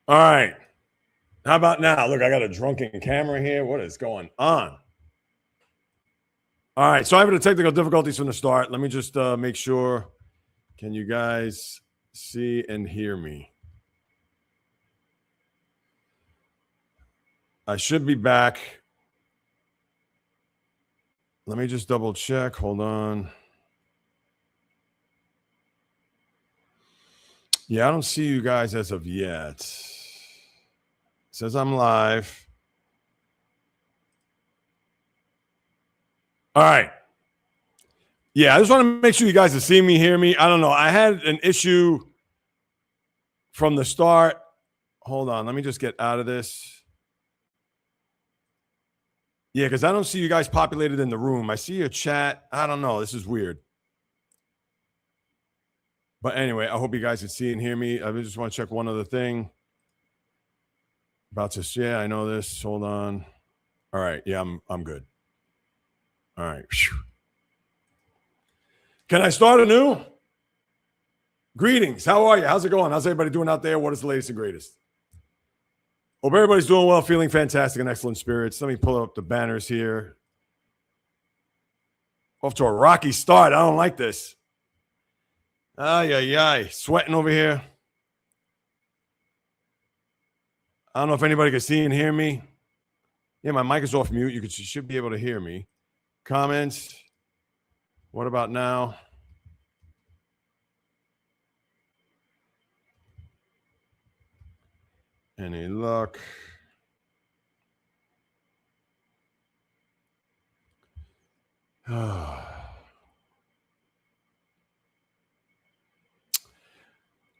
All right. How about now? Look, I got a drunken camera here. What is going on? All right. So I'm having the technical difficulties from the start. Let me just make sure. Can you guys see and hear me? I should be back. Let me just double check. Hold on. Yeah, I don't see you guys as of yet. It says I'm live. All right. Yeah, I just want to make sure you guys are seeing me, hear me. I don't know. I had an issue from the start. Hold on. Let me just get out of this. Yeah, because I don't see you guys populated in the room. I see your chat. I don't know. This is weird. But anyway, I hope you guys can see and hear me. I just want to check one other thing. About to, yeah, I know this. Hold on. All right. Yeah, I'm good. All right. Whew. Can I start anew? Greetings. How are you? How's it going? How's everybody doing out there? What is the latest and greatest? Hope everybody's doing well, feeling fantastic and excellent spirits. Let me pull up the banners here. Off to a rocky start. I don't like this. Ay. Sweating over here. I don't know if anybody can see and hear me. Yeah, my mic is off mute. You should be able to hear me. Comments. What about now? Any luck?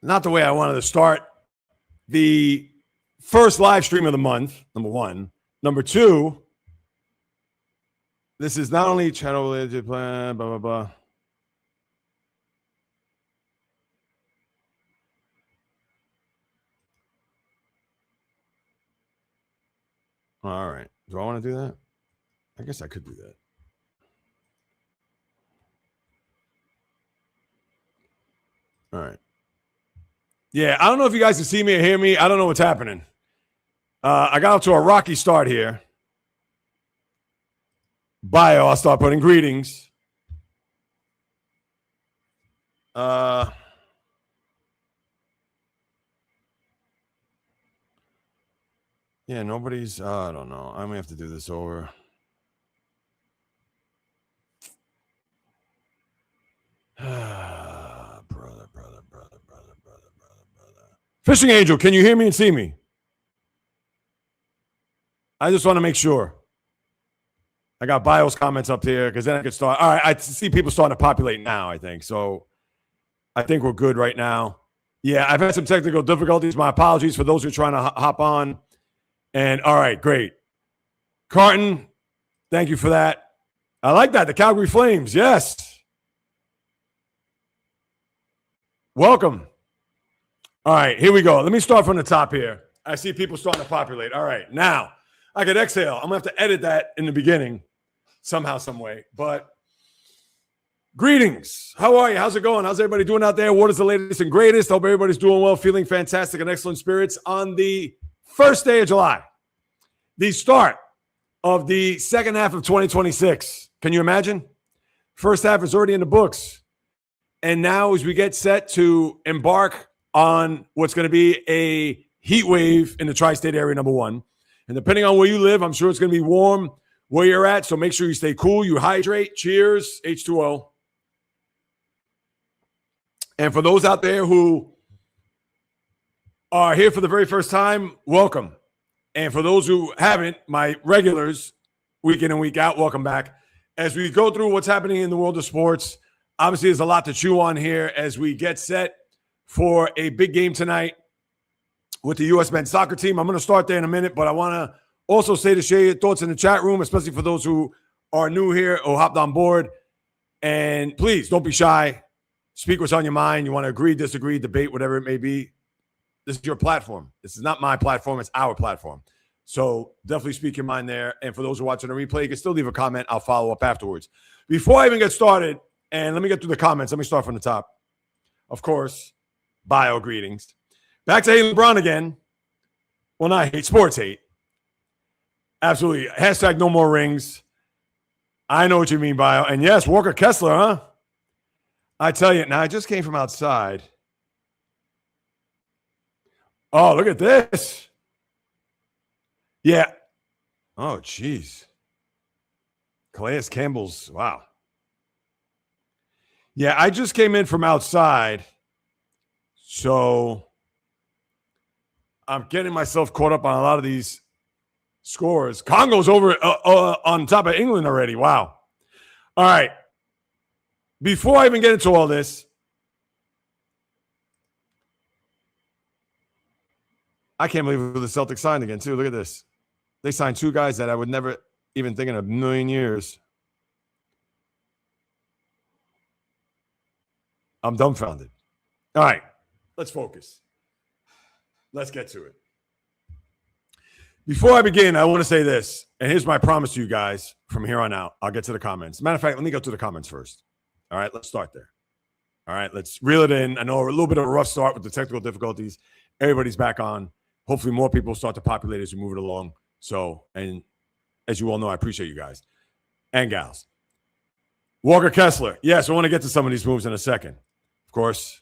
Not the way I wanted to start. The first live stream of the month, number one. Number two, this is not only channel related plan, blah, blah, blah. All right. Do I want to do that? I guess I could do that. All right. Yeah, I don't know if you guys can see me or hear me. I don't know what's happening. I got off to a rocky start here. Bio, I'll start putting greetings. Yeah, nobody's, I don't know. I'm going to have to do this over. Brother. Fishing Angel, can you hear me and see me? I just want to make sure. I got Bio's comments up here because then I can start. All right, I see people starting to populate now, I think. So I think we're good right now. Yeah, I've had some technical difficulties. My apologies for those who are trying to hop on. And all right, great. Carton, thank you for that. I like that. The Calgary Flames, yes. Welcome. All right, here we go. Let me start from the top here. I see people starting to populate. All right, now I could exhale. I'm going to have to edit that in the beginning somehow, some way. But greetings. How are you? How's it going? How's everybody doing out there? What is the latest and greatest? Hope everybody's doing well, feeling fantastic and excellent spirits on the first day of July, the start of the second half of 2026. Can you imagine? First half is already in the books. And now as we get set to embark on what's going to be a heat wave in the tri-state area, number one. And depending on where you live, I'm sure it's going to be warm where you're at. So make sure you stay cool, you hydrate. Cheers, H2O. And for those out there who are here for the very first time, welcome. And for those who haven't, my regulars, week in and week out, welcome back. As we go through what's happening in the world of sports, obviously there's a lot to chew on here as we get set for a big game tonight with the U.S. men's soccer team. I'm going to start there in a minute, but I want to also say to share your thoughts in the chat room, especially for those who are new here or hopped on board. And please don't be shy. Speak what's on your mind. You want to agree, disagree, debate, whatever it may be. This is your platform. This is not my platform. It's our platform. So definitely speak your mind there. And for those who are watching the replay, you can still leave a comment. I'll follow up afterwards. Before I even get started, and let me get through the comments. Let me start from the top. Of course, bio greetings. Back to Hey LeBron again. Well, not hate, sports hate. Absolutely. Hashtag no more rings. I know what you mean, Bio. And yes, Walker Kessler, huh? I tell you, now I just came from outside. Oh, look at this. Yeah. Oh, jeez. Calais Campbell's, wow. Yeah, I just came in from outside. So I'm getting myself caught up on a lot of these scores. Congo's over on top of England already. Wow. All right. Before I even get into all this, I can't believe who the Celtics signed again, too. Look at this. They signed two guys that I would never even think in a million years. I'm dumbfounded. All right. Let's focus. Let's get to it. Before I begin, I want to say this, and here's my promise to you guys from here on out. I'll get to the comments. Matter of fact, let me go to the comments first. All right, let's start there. All right, let's reel it in. I know a little bit of a rough start with the technical difficulties. Everybody's back on. Hopefully more people start to populate as we move it along. So, and as you all know, I appreciate you guys and gals. Walker Kessler. Yes, I want to get to some of these moves in a second. Of course,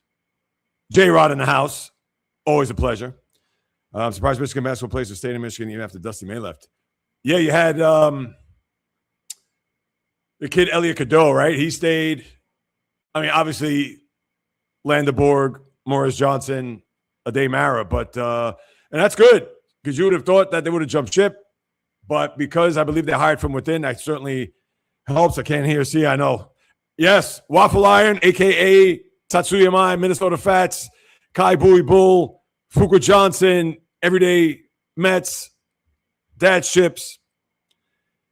J-Rod in the house. Always a pleasure. I'm surprised Michigan basketball players will stay in Michigan even after Dusty May left. Yeah, you had the kid Elliot Cadeau, right? He stayed. I mean, obviously, Landerborg, Morris Johnson, Ade Mara, but and that's good because you would have thought that they would have jumped ship, but because I believe they hired from within, that certainly helps. I can't hear, see, I know. Yes, Waffle Iron, a.k.a. Tatsuya Mai, Minnesota Fats, Kai Bowie Bull, Fuqua Johnson, Everyday Mets, Dad Ships.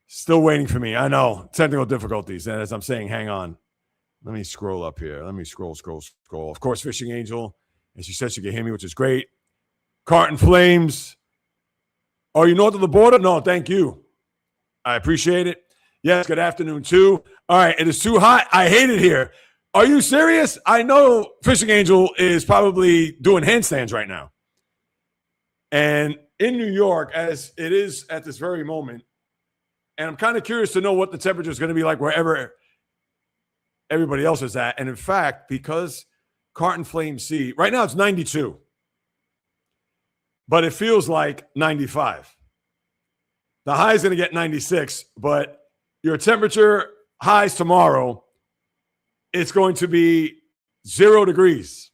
Still waiting for me. I know. Technical difficulties. And as I'm saying, hang on. Let me scroll up here. Let me scroll. Of course, Fishing Angel. And she said she could hear me, which is great. Carton Flames. Are you north of the border? No, thank you. I appreciate it. Yes, good afternoon, too. All right, it is too hot. I hate it here. Are you serious? I know Fishing Angel is probably doing handstands right now. And in New York, as it is at this very moment, and I'm kind of curious to know what the temperature is going to be like wherever everybody else is at. And in fact, because Carton Flame C, right now it's 92, but it feels like 95. The high is going to get 96, but your temperature highs tomorrow, it's going to be 0 degrees.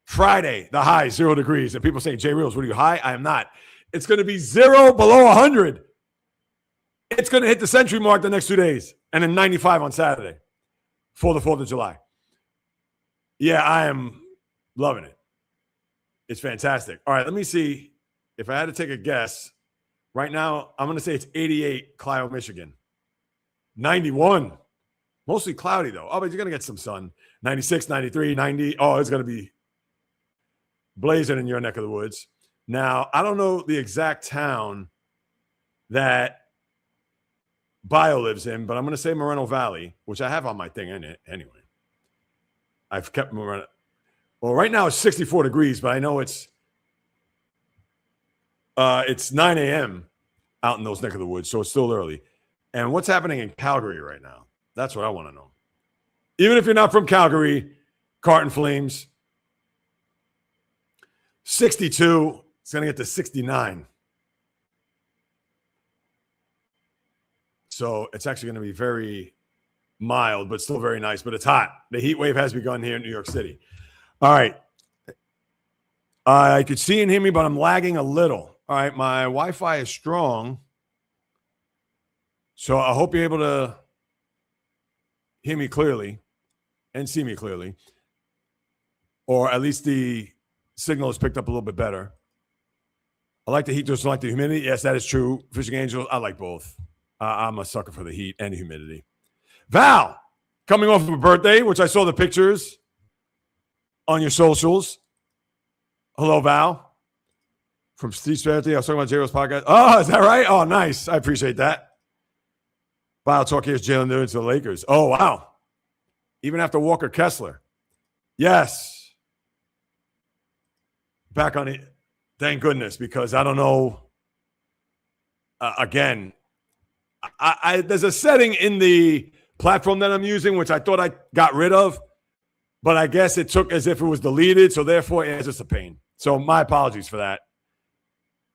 Friday, the high, 0 degrees. And people saying, Jay Reels, what are you high? I am not. It's going to be 0 below 100. It's going to hit the century mark the next 2 days. And then 95 on Saturday for the 4th of July. Yeah, I am loving it. It's fantastic. All right, let me see. If I had to take a guess, right now, I'm going to say it's 88, Clio, Michigan. 91. Mostly cloudy, though. Oh, but you're going to get some sun. 96, 93, 90. Oh, it's going to be blazing in your neck of the woods. Now, I don't know the exact town that Bio lives in, but I'm going to say Moreno Valley, which I have on my thing in it anyway. I've kept Moreno. Well, right now it's 64 degrees, but I know it's 9 a.m. out in those neck of the woods, so it's still early. And what's happening in Calgary right now? That's what I want to know. Even if you're not from Calgary, Carton Flames, 62. It's going to get to 69. So it's actually going to be very mild, but still very nice. But it's hot. The heat wave has begun here in New York City. All right. I could see and hear me, but I'm lagging a little. All right. My Wi-Fi is strong. So I hope you're able to hear me clearly and see me clearly. Or at least the signal is picked up a little bit better. I like the heat, just like the humidity. Yes, that is true. Fishing Angel, I like both. I'm a sucker for the heat and the humidity. Val, coming off of a birthday, which I saw the pictures on your socials. Hello, Val. From Steve Sparity. I was talking about J-Ro's podcast. Oh, is that right? Oh, nice. I appreciate that. Val, talk here is Jalen Duran to the Lakers. Oh, wow. Even after Walker Kessler. Yes. Back on it. Thank goodness, because I don't know. Again, there's a setting in the platform that I'm using, which I thought I got rid of, but I guess it took as if it was deleted, so therefore it's just a pain. So my apologies for that,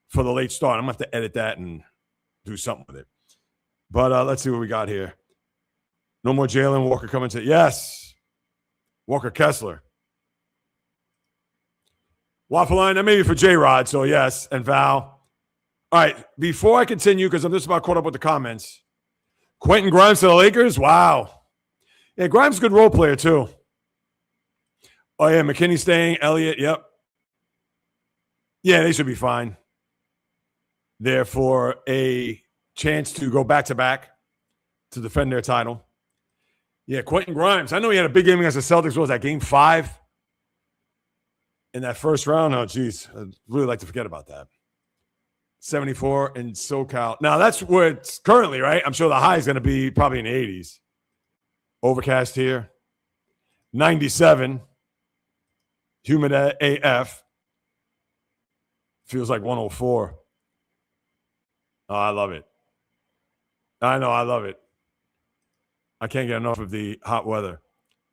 for the late start. I'm going to have to edit that and do something with it. But let's see what we got here. No more Jalen Walker coming to – yes, Walker Kessler. Waffle line, that may be for J-Rod, so yes, and Val. All right, before I continue, because I'm just about caught up with the comments, Quentin Grimes to the Lakers? Wow. Yeah, Grimes is a good role player, too. Oh, yeah, McKinney staying, Elliott, yep. Yeah, they should be fine. There for a chance to go back-to-back to defend their title. Yeah, Quentin Grimes. I know he had a big game against the Celtics. What was that, game 5? In that first round? Oh, geez. I'd really like to forget about that. 74 in SoCal. Now, that's where it's currently, right? I'm sure the high is going to be probably in the 80s. Overcast here. 97. Humid AF. Feels like 104. Oh, I love it. I know, I love it. I can't get enough of the hot weather.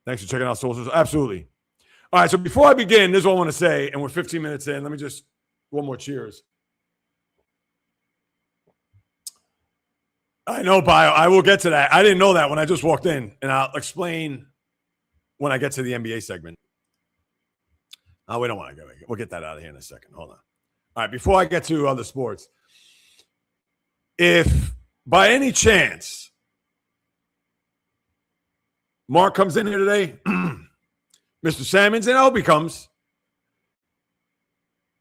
Thanks for checking out socials. Absolutely. All right, so before I begin, this is what I want to say, and we're 15 minutes in. Let me just, one more cheers. I know, Bio. I will get to that. I didn't know that when I just walked in, and I'll explain when I get to the NBA segment. Oh, we don't want to go. We'll get that out of here in a second. Hold on. All right, before I get to other sports, if by any chance Mark comes in here today, Mr. Salmons, and I hope he comes.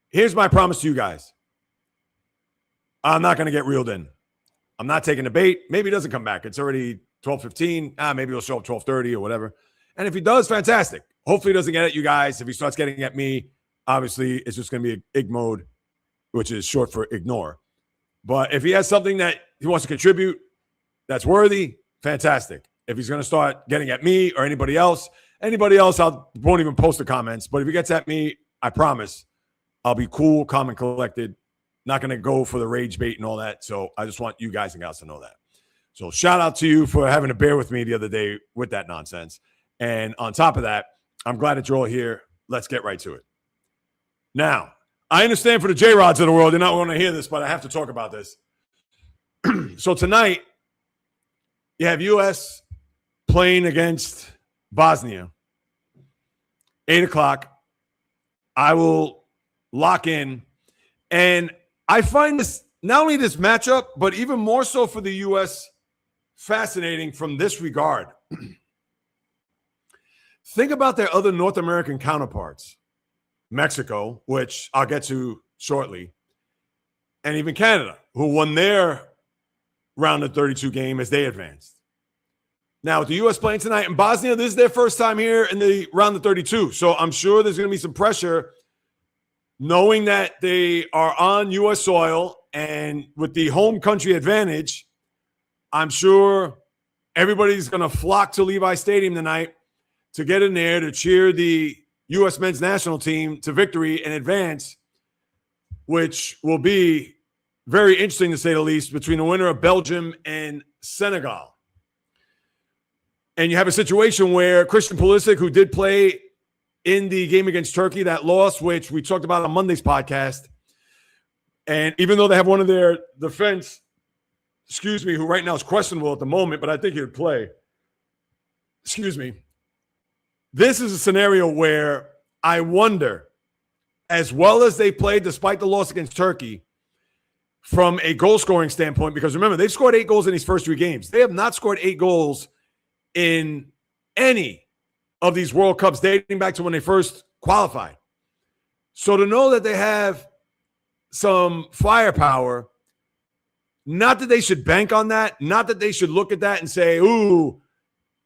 Here's my promise to you guys. I'm not going to get reeled in. I'm not taking the bait. Maybe he doesn't come back. It's already 12:15. Maybe he'll show up 12:30 or whatever. And if he does, fantastic. Hopefully he doesn't get at you guys. If he starts getting at me, obviously it's just going to be ig mode, which is short for ignore. But if he has something that he wants to contribute that's worthy, fantastic. If he's going to start getting at me or anybody else, I won't even post the comments. But if he gets at me, I promise I'll be cool, calm, and collected. Not going to go for the rage bait and all that. So I just want you guys and gals to know that. So shout out to you for having to bear with me the other day with that nonsense. And on top of that, I'm glad that you're all here. Let's get right to it. Now, I understand for the J-Rods of the world, they're not going to hear this, but I have to talk about this. So tonight, you have U.S. playing against Bosnia. 8 o'clock. I will lock in. And I find this, not only this matchup, but even more so for the U.S., fascinating from this regard. Think about their other North American counterparts. Mexico, which I'll get to shortly, and even Canada, who won their round of 32 game as they advanced. Now, with the U.S. playing tonight in Bosnia, this is their first time here in the round of 32. So I'm sure there's going to be some pressure knowing that they are on U.S. soil, and with the home country advantage, I'm sure everybody's going to flock to Levi Stadium tonight to get in there to cheer the U.S. men's national team to victory and advance, which will be very interesting to say the least, between the winner of Belgium and Senegal. And you have a situation where Christian Pulisic, who did play in the game against Turkey, that loss, which we talked about on Monday's podcast, and even though they have one of their defense, who right now is questionable at the moment, but I think he would play. This is a scenario where I wonder, as well as they played despite the loss against Turkey, from a goal-scoring standpoint, because remember, they've scored 8 goals in these first 3 games. They have not scored 8 goals in any of these World Cups dating back to when they first qualified. So to know that they have some firepower, not that they should bank on that, not that they should look at that and say, ooh,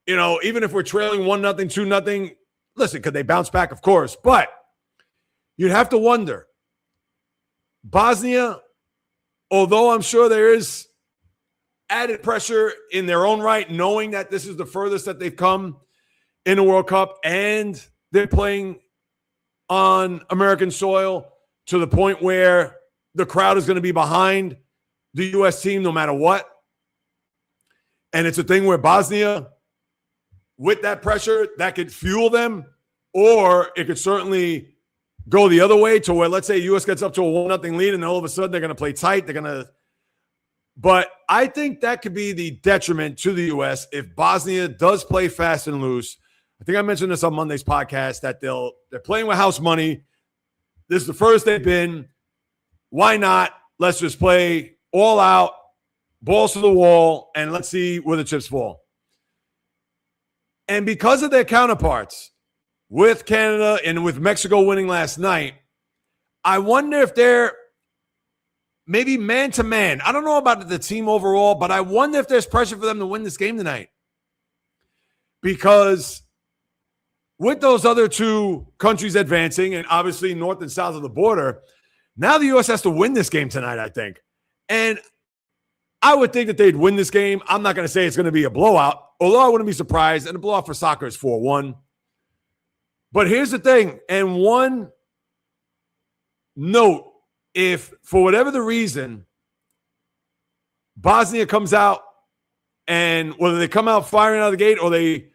even if we're trailing 1-0, 2-0, listen, could they bounce back? Of course. But you'd have to wonder, Bosnia, although I'm sure there is added pressure in their own right, knowing that this is the furthest that they've come in the World Cup and they're playing on American soil, to the point where the crowd is going to be behind the U.S. team no matter what. And it's a thing where Bosnia, with that pressure, that could fuel them, or it could certainly go the other way to where, let's say, U.S. gets up to a 1-0 lead, and all of a sudden they're going to play tight. But I think that could be the detriment to the U.S. if Bosnia does play fast and loose. I think I mentioned this on Monday's podcast that they're playing with house money. This is the first they've been. Why not? Let's just play all out, balls to the wall, and let's see where the chips fall. And because of their counterparts with Canada and with Mexico winning last night, I wonder if they're maybe man-to-man. I don't know about the team overall, but I wonder if there's pressure for them to win this game tonight. Because with those other two countries advancing, and obviously north and south of the border, now the U.S. has to win this game tonight, I think. And I would think that they'd win this game. I'm not going to say it's going to be a blowout, although I wouldn't be surprised. And a blowout for soccer is 4-1. But here's the thing, and one note, if for whatever the reason Bosnia comes out, and whether they come out firing out of the gate or they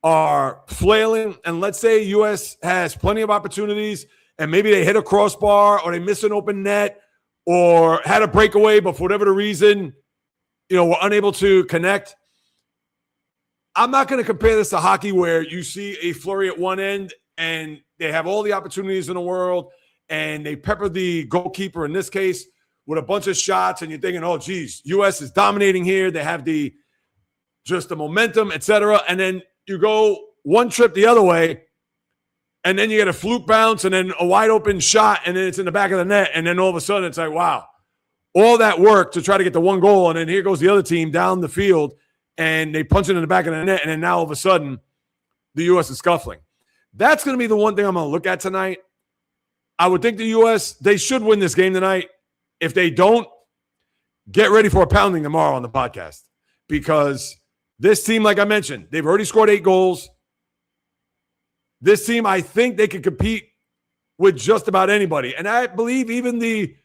are flailing, and let's say U.S. has plenty of opportunities and maybe they hit a crossbar or they miss an open net or had a breakaway, but for whatever the reason, were unable to connect. I'm not going to compare this to hockey where you see a flurry at one end and they have all the opportunities in the world and they pepper the goalkeeper in this case with a bunch of shots, and you're thinking, oh, geez, U.S. is dominating here. They have the momentum, etc. And then you go one trip the other way, and then you get a fluke bounce and then a wide open shot, and then it's in the back of the net. And then all of a sudden it's like, wow, all that work to try to get the one goal. And then here goes the other team down the field and they punch it in the back of the net. And then now all of a sudden the U.S. is scuffling. That's going to be the one thing I'm going to look at tonight. I would think the U.S., they should win this game tonight. If they don't, get ready for a pounding tomorrow on the podcast, because this team, like I mentioned, they've already scored 8 goals. This team, I think they can compete with just about anybody. And I believe even the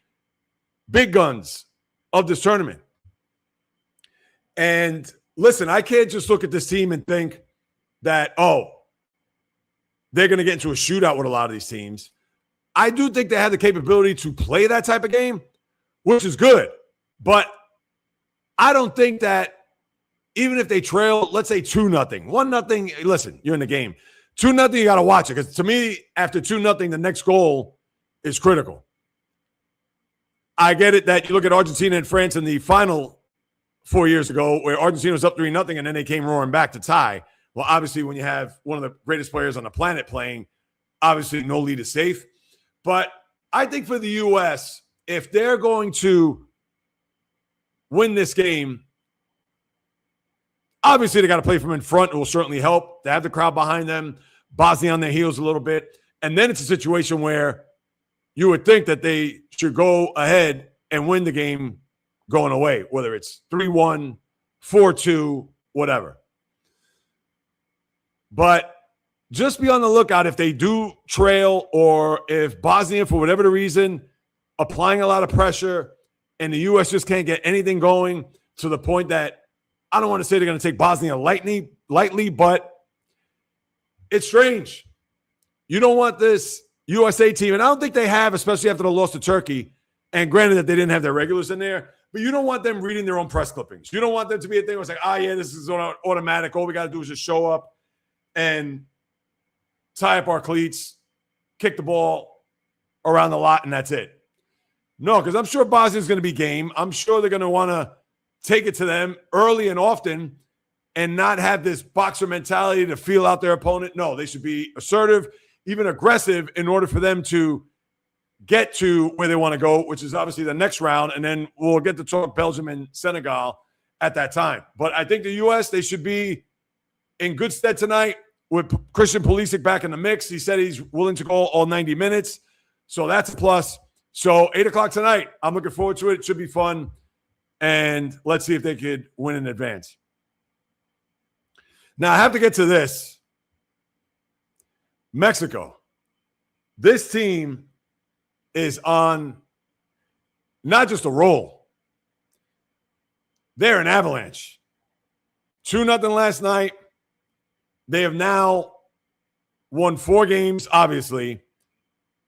big guns of this tournament. And listen, I can't just look at this team and think that, they're going to get into a shootout with a lot of these teams. I do think they have the capability to play that type of game, which is good. But I don't think that even if they trail, let's say 2-0, 1-0, listen, you're in the game. 2-0, you got to watch it. Because to me, after 2-0, the next goal is critical. I get it that you look at Argentina and France in the final 4 years ago where Argentina was up 3-0 and then they came roaring back to tie. Well, obviously, when you have one of the greatest players on the planet playing, obviously no lead is safe. But I think for the U.S., if they're going to win this game, obviously they got to play from in front. It will certainly help. They have the crowd behind them, Bosnia on their heels a little bit. And then it's a situation where you would think that they should go ahead and win the game going away, whether it's 3-1, 4-2, whatever. But just be on the lookout if they do trail, or if Bosnia, for whatever the reason, applying a lot of pressure and the U.S. just can't get anything going to the point that I don't want to say they're going to take Bosnia lightly, but it's strange. You don't want this USA team, and I don't think they have, especially after the loss to Turkey, and granted that they didn't have their regulars in there, but you don't want them reading their own press clippings. You don't want them to be a thing where it's like, this is automatic. All we got to do is just show up and tie up our cleats, kick the ball around the lot, and that's it. No, because I'm sure Bosnia's going to be game. I'm sure they're going to want to take it to them early and often and not have this boxer mentality to feel out their opponent. No, they should be assertive, even aggressive, in order for them to get to where they want to go, which is obviously the next round, and then we'll get to talk Belgium and Senegal at that time. But I think the U.S., they should be in good stead tonight with Christian Pulisic back in the mix. He said he's willing to go all 90 minutes, so that's a plus. So 8 o'clock tonight, I'm looking forward to it. It should be fun, and let's see if they could win in advance. Now, I have to get to this. Mexico. This team is on not just a roll. They're an avalanche. 2-0 last night. They have now won 4 games, obviously,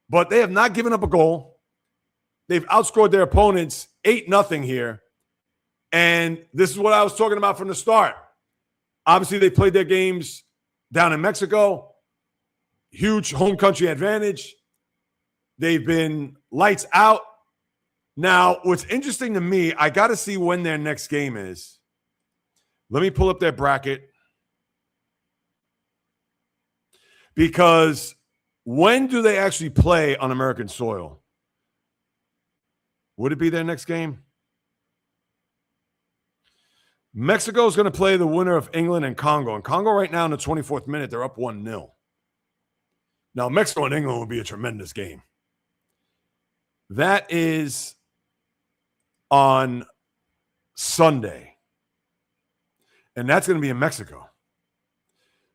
but they have not given up a goal. They've outscored their opponents 8-0 here. And this is what I was talking about from the start. Obviously, they played their games down in Mexico. Huge home country advantage. They've been lights out. Now, what's interesting to me, I got to see when their next game is. Let me pull up their bracket. Because when do they actually play on American soil? Would it be their next game? Mexico is going to play the winner of England and Congo. And Congo right now in the 24th minute, they're up 1-0. Now, Mexico and England would be a tremendous game. That is on Sunday. And that's going to be in Mexico.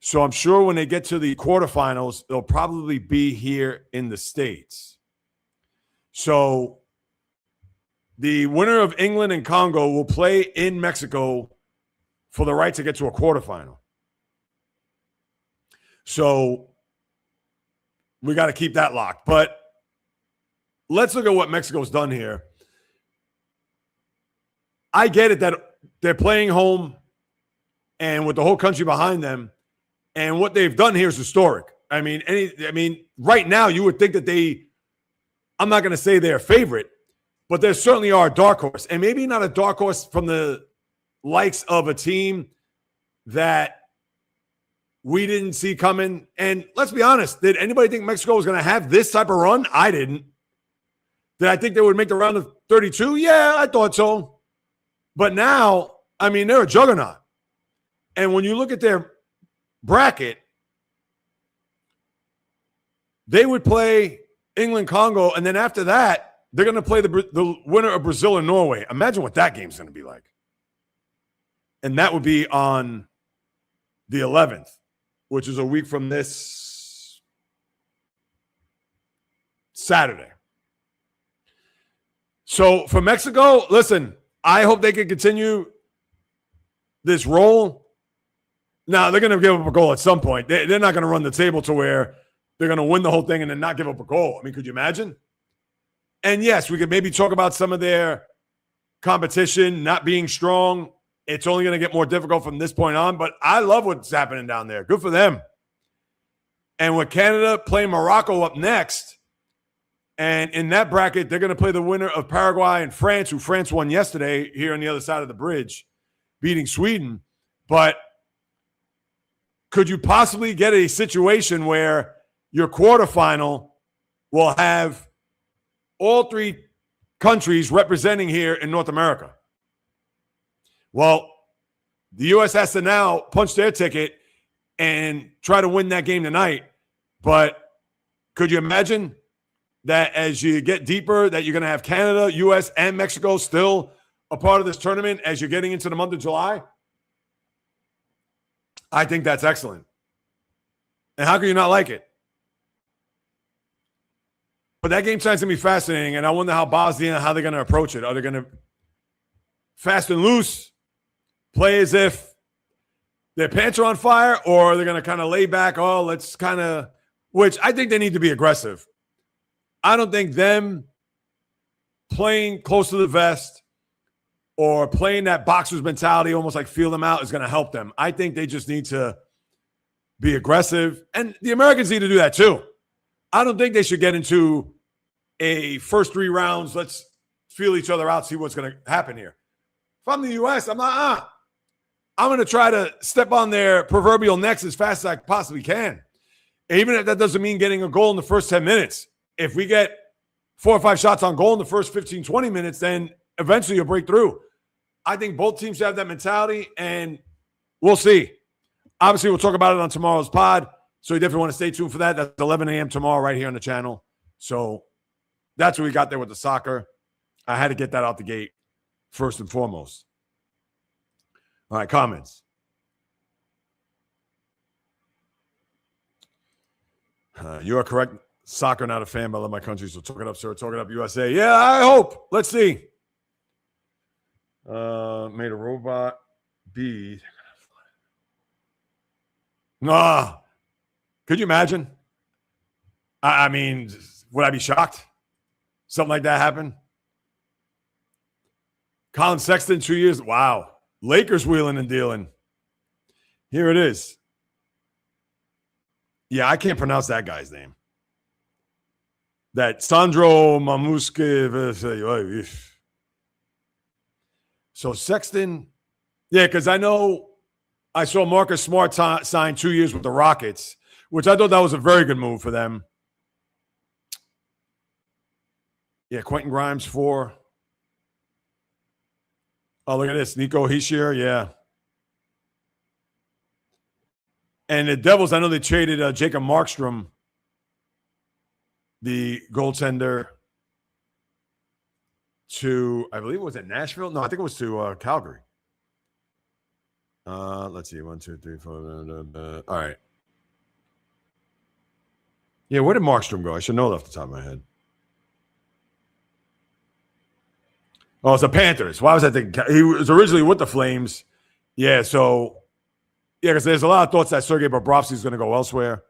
So I'm sure when they get to the quarterfinals, they'll probably be here in the States. So the winner of England and Congo will play in Mexico for the right to get to a quarterfinal. So we got to keep that locked. But let's look at what Mexico's done here. I get it that they're playing home and with the whole country behind them. And what they've done here is historic. I mean, right now you would think that I'm not going to say they're a favorite, but they certainly are a dark horse. And maybe not a dark horse from the likes of a team that we didn't see coming. And let's be honest, did anybody think Mexico was going to have this type of run? I didn't. Did I think they would make the round of 32? Yeah, I thought so. But now, I mean, they're a juggernaut. And when you look at their bracket, they would play England, Congo, and then after that, they're going to play the winner of Brazil and Norway. Imagine what that game's going to be like. And that would be on the 11th, which is a week from this Saturday. So for Mexico, listen, I hope they can continue this role. Now, they're going to give up a goal at some point. They're not going to run the table to where they're going to win the whole thing and then not give up a goal. I mean, could you imagine? And yes, we could maybe talk about some of their competition not being strong. It's only going to get more difficult from this point on, but I love what's happening down there. Good for them. And with Canada playing Morocco up next, and in that bracket, they're going to play the winner of Paraguay and France, who France won yesterday here on the other side of the bridge, beating Sweden. But could you possibly get a situation where your quarterfinal will have all 3 countries representing here in North America? Well, the U.S. has to now punch their ticket and try to win that game tonight. But could you imagine that as you get deeper, that you're going to have Canada, U.S., and Mexico still a part of this tournament as you're getting into the month of July? I think that's excellent. And how can you not like it? But that game sounds going to be fascinating, and I wonder how Bosnia, how they're going to approach it. Are they going to fast and loose, play as if their pants are on fire, or are they going to kind of lay back, let's kind of – which I think they need to be aggressive. I don't think them playing close to the vest or playing that boxer's mentality, almost like feel them out, is going to help them. I think they just need to be aggressive. And the Americans need to do that too. I don't think they should get into a first 3 rounds, let's feel each other out, see what's going to happen here. If I'm the U.S., I'm not, I'm going to try to step on their proverbial necks as fast as I possibly can. Even if that doesn't mean getting a goal in the first 10 minutes. If we get 4 or 5 shots on goal in the first 15, 20 minutes, then eventually you'll break through. I think both teams have that mentality, and we'll see. Obviously, we'll talk about it on tomorrow's pod, so you definitely want to stay tuned for that. That's 11 a.m. tomorrow right here on the channel. So that's what we got there with the soccer. I had to get that out the gate first and foremost. All right, comments. You are correct. Soccer, not a fan, but I love my country, so talk it up, sir. Talk it up, USA. Yeah, I hope. Let's see. Made a robot be. Nah. Could you imagine? I mean, would I be shocked? Something like that happen? Colin Sexton, 2 years. Wow. Lakers wheeling and dealing. Here it is. Yeah, I can't pronounce that guy's name. That Sandro Mamuske. So Sexton, yeah, because I know I saw Marcus Smart sign 2 years with the Rockets, which I thought that was a very good move for them. Yeah, Quentin Grimes 4. Oh, look at this. Nico Hischier, yeah. And the Devils, I know they traded Jacob Markstrom, the goaltender, to, I believe it was at Nashville. No, I think it was to Calgary. Let's see. 1, 2, 3, 4. All right. Yeah, where did Markstrom go? I should know that off the top of my head. Oh, it's the Panthers. Why was I thinking? He was originally with the Flames. Yeah, so, yeah, because there's a lot of thoughts that Sergei Bobrovsky is going to go elsewhere.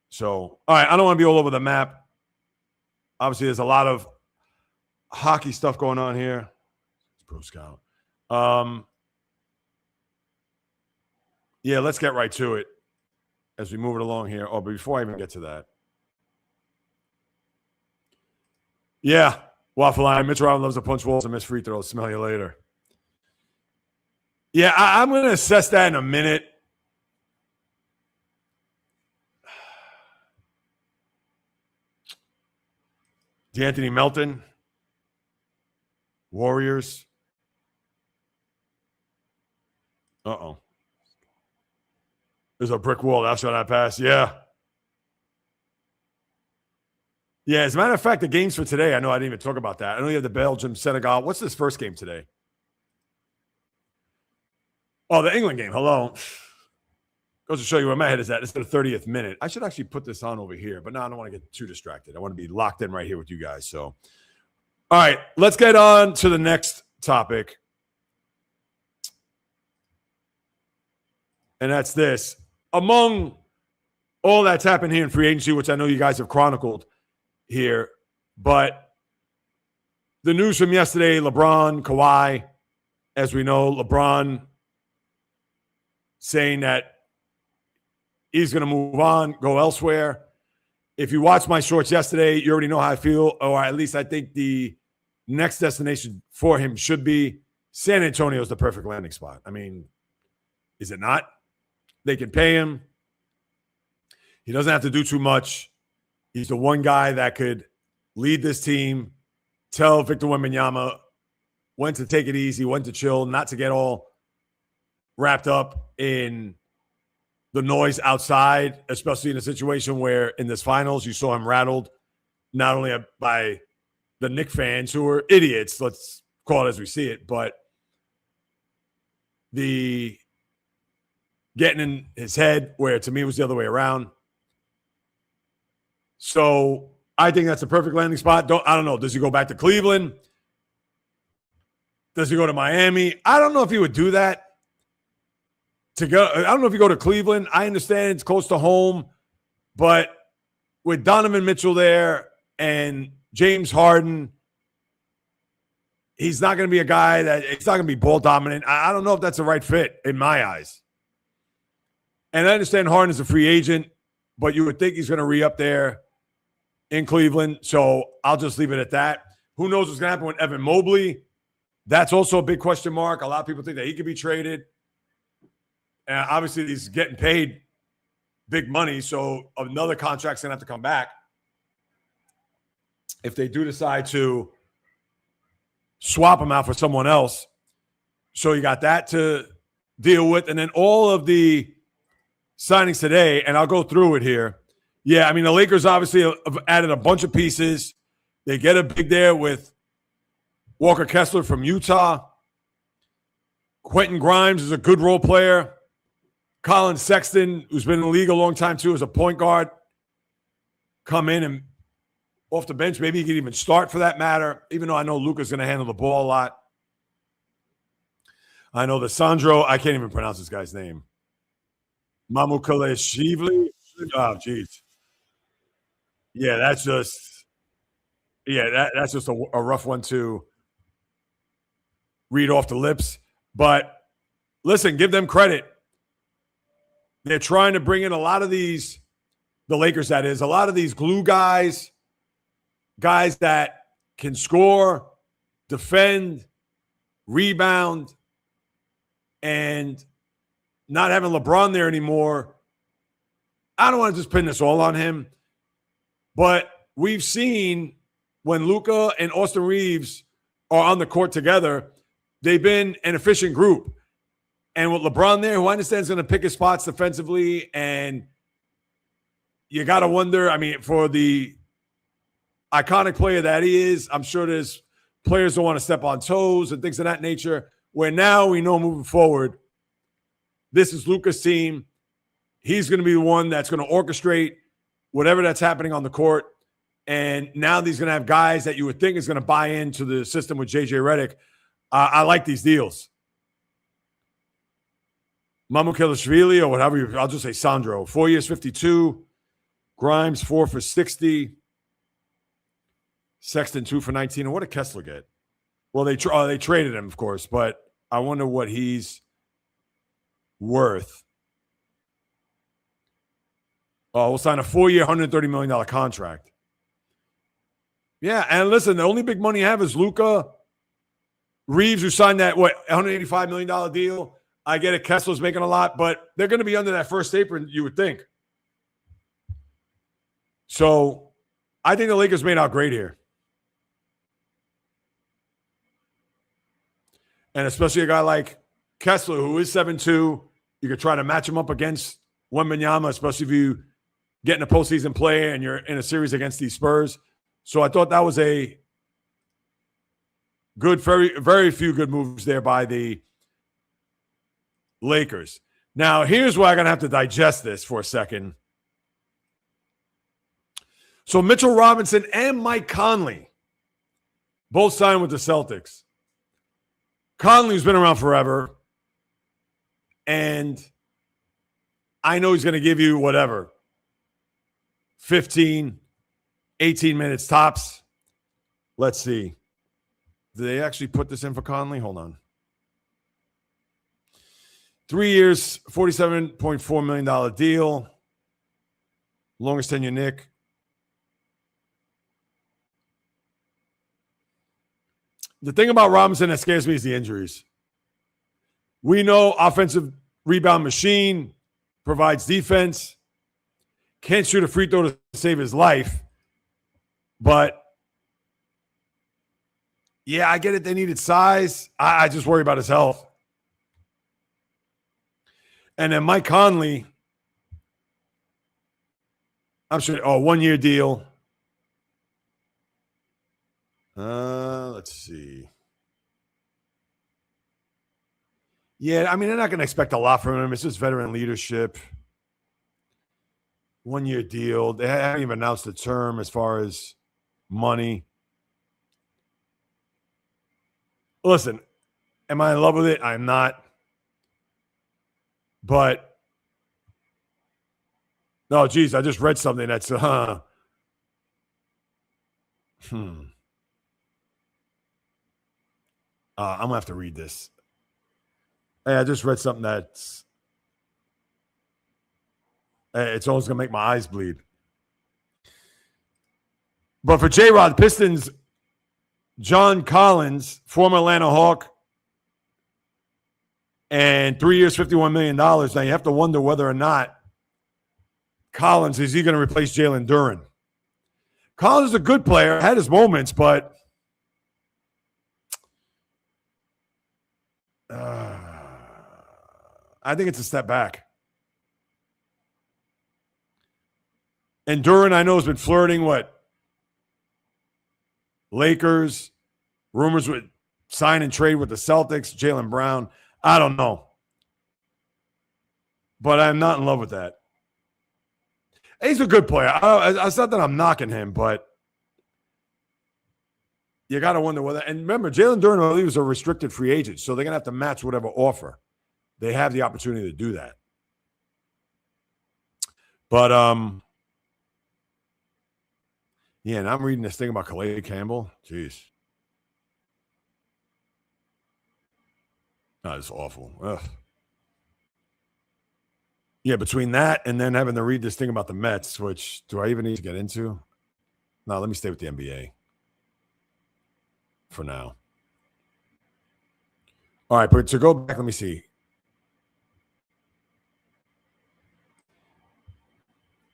So, all right, I don't want to be all over the map. Obviously, there's a lot of hockey stuff going on here. Pro Scout. Yeah, let's get right to it as we move it along here. Oh, but before I even get to that. Yeah, Waffle Line. Mitch Robin loves to punch walls and miss free throws. Smell you later. Yeah, I'm going to assess that in a minute. D'Anthony Melton. Warriors. Uh-oh. There's a brick wall after that pass. Yeah. Yeah, as a matter of fact, the games for today, I know I didn't even talk about that. I know you have the Belgium, Senegal. What's this first game today? Oh, the England game. Hello. Goes to show you where my head is at. It's the 30th minute. I should actually put this on over here, but no, I don't want to get too distracted. I want to be locked in right here with you guys. So, all right, let's get on to the next topic. And that's this. Among all that's happened here in free agency, which I know you guys have chronicled here, but the news from yesterday, LeBron, Kawhi, as we know, LeBron saying that he's going to move on, go elsewhere. If you watched my shorts yesterday, you already know how I feel, or at least I think the next destination for him should be San Antonio is the perfect landing spot. I mean, is it not? They can pay him. He doesn't have to do too much. He's the one guy that could lead this team, tell Victor Wembanyama when to take it easy, when to chill, not to get all wrapped up in the noise outside, especially in a situation where in this finals you saw him rattled not only by the Knicks fans who are idiots, let's call it as we see it, but the getting in his head where to me it was the other way around. So I think that's a perfect landing spot. I don't know. Does he go back to Cleveland? Does he go to Miami? I don't know if he would do that. I don't know if you go to Cleveland. I understand it's close to home, but with Donovan Mitchell there and James Harden, he's not going to be a guy it's not going to be ball dominant. I don't know if that's the right fit in my eyes. And I understand Harden is a free agent, but you would think he's going to re-up there in Cleveland. So I'll just leave it at that. Who knows what's going to happen with Evan Mobley? That's also a big question mark. A lot of people think that he could be traded. And obviously, he's getting paid big money, so another contract's going to have to come back if they do decide to swap him out for someone else. So you got that to deal with. And then all of the signings today, and I'll go through it here. Yeah, I mean, the Lakers obviously have added a bunch of pieces. They get a big there with Walker Kessler from Utah. Quentin Grimes is a good role player. Colin Sexton, who's been in the league a long time too, is a point guard. come in and off the bench. Maybe he could even start for that matter, even though I know Luka's going to handle the ball a lot. I know that Sandro, I can't even pronounce this guy's name. Mamukelashvili. Oh, geez. Yeah, that's just a rough one to read off the lips. But listen, give them credit. They're trying to bring in a lot of these, the Lakers, that is, a lot of these glue guys that can score, defend, rebound, and not having LeBron there anymore. I don't want to just pin this all on him, but we've seen when Luka and Austin Reeves are on the court together, they've been an efficient group. And with LeBron there, who I understand is going to pick his spots defensively, and you got to wonder, I mean, for the iconic player that he is, I'm sure there's players don't want to step on toes and things of that nature, where now we know moving forward, this is Luka's team. He's going to be the one that's going to orchestrate whatever that's happening on the court. And now he's going to have guys that you would think is going to buy into the system with JJ Redick. I like these deals. Mamukelashvili, or whatever, I'll just say Sandro. 4 years, 52. Grimes, 4 for 60. Sexton, 2 for 19. And what did Kessler get? Well, they traded him, of course, but I wonder what he's worth. Oh, we'll sign a 4-year, $130 million contract. Yeah, and listen, the only big money you have is Luka. Reeves, who signed that, $185 million deal. I get it, Kessler's making a lot, but they're going to be under that first apron, you would think. So I think the Lakers made out great here. And especially a guy like Kessler, who is 7'2", you could try to match him up against Wembanyama, especially if you get in a postseason play and you're in a series against these Spurs. So I thought that was a good, very, very few good moves there by the Lakers. Now, here's where I'm going to have to digest this for a second. So Mitchell Robinson and Mike Conley both signed with the Celtics. Conley's been around forever, and I know he's going to give you whatever, 15, 18 minutes tops. Let's see. Did they actually put this in for Conley? Hold on. 3 years, $47.4 million deal. Longest tenure, Nick. The thing about Robinson that scares me is the injuries. We know offensive rebound machine, provides defense, can't shoot a free throw to save his life. But, yeah, I get it. They needed size. I just worry about his health. And then Mike Conley, I'm sure, 1 year deal. Let's see. Yeah, I mean, they're not going to expect a lot from him. It's just veteran leadership. 1 year deal. They haven't even announced the term as far as money. Listen, am I in love with it? I'm not. But, no, geez, I just read something that's, I'm going to have to read this. Hey, I just read something that's, it's always going to make my eyes bleed. But for J-Rod, Pistons, John Collins, former Atlanta Hawk, and 3 years, $51 million. Now you have to wonder whether or not Collins, is he going to replace Jalen Duren? Collins is a good player, had his moments, but I think it's a step back. And Duren, I know, has been flirting Lakers, rumors with sign and trade with the Celtics, Jaylen Brown. I don't know. But I'm not in love with that. He's a good player. It's not that I'm knocking him, but you got to wonder whether. And remember, Jalen Duren, I believe, was a restricted free agent, so they're going to have to match whatever offer. They have the opportunity to do that. But, yeah, and I'm reading this thing about Calais Campbell. Jeez. Oh, it's awful. Ugh. Yeah, between that and then having to read this thing about the Mets, which do I even need to get into? No, let me stay with the NBA for now. All right, but to go back, let me see.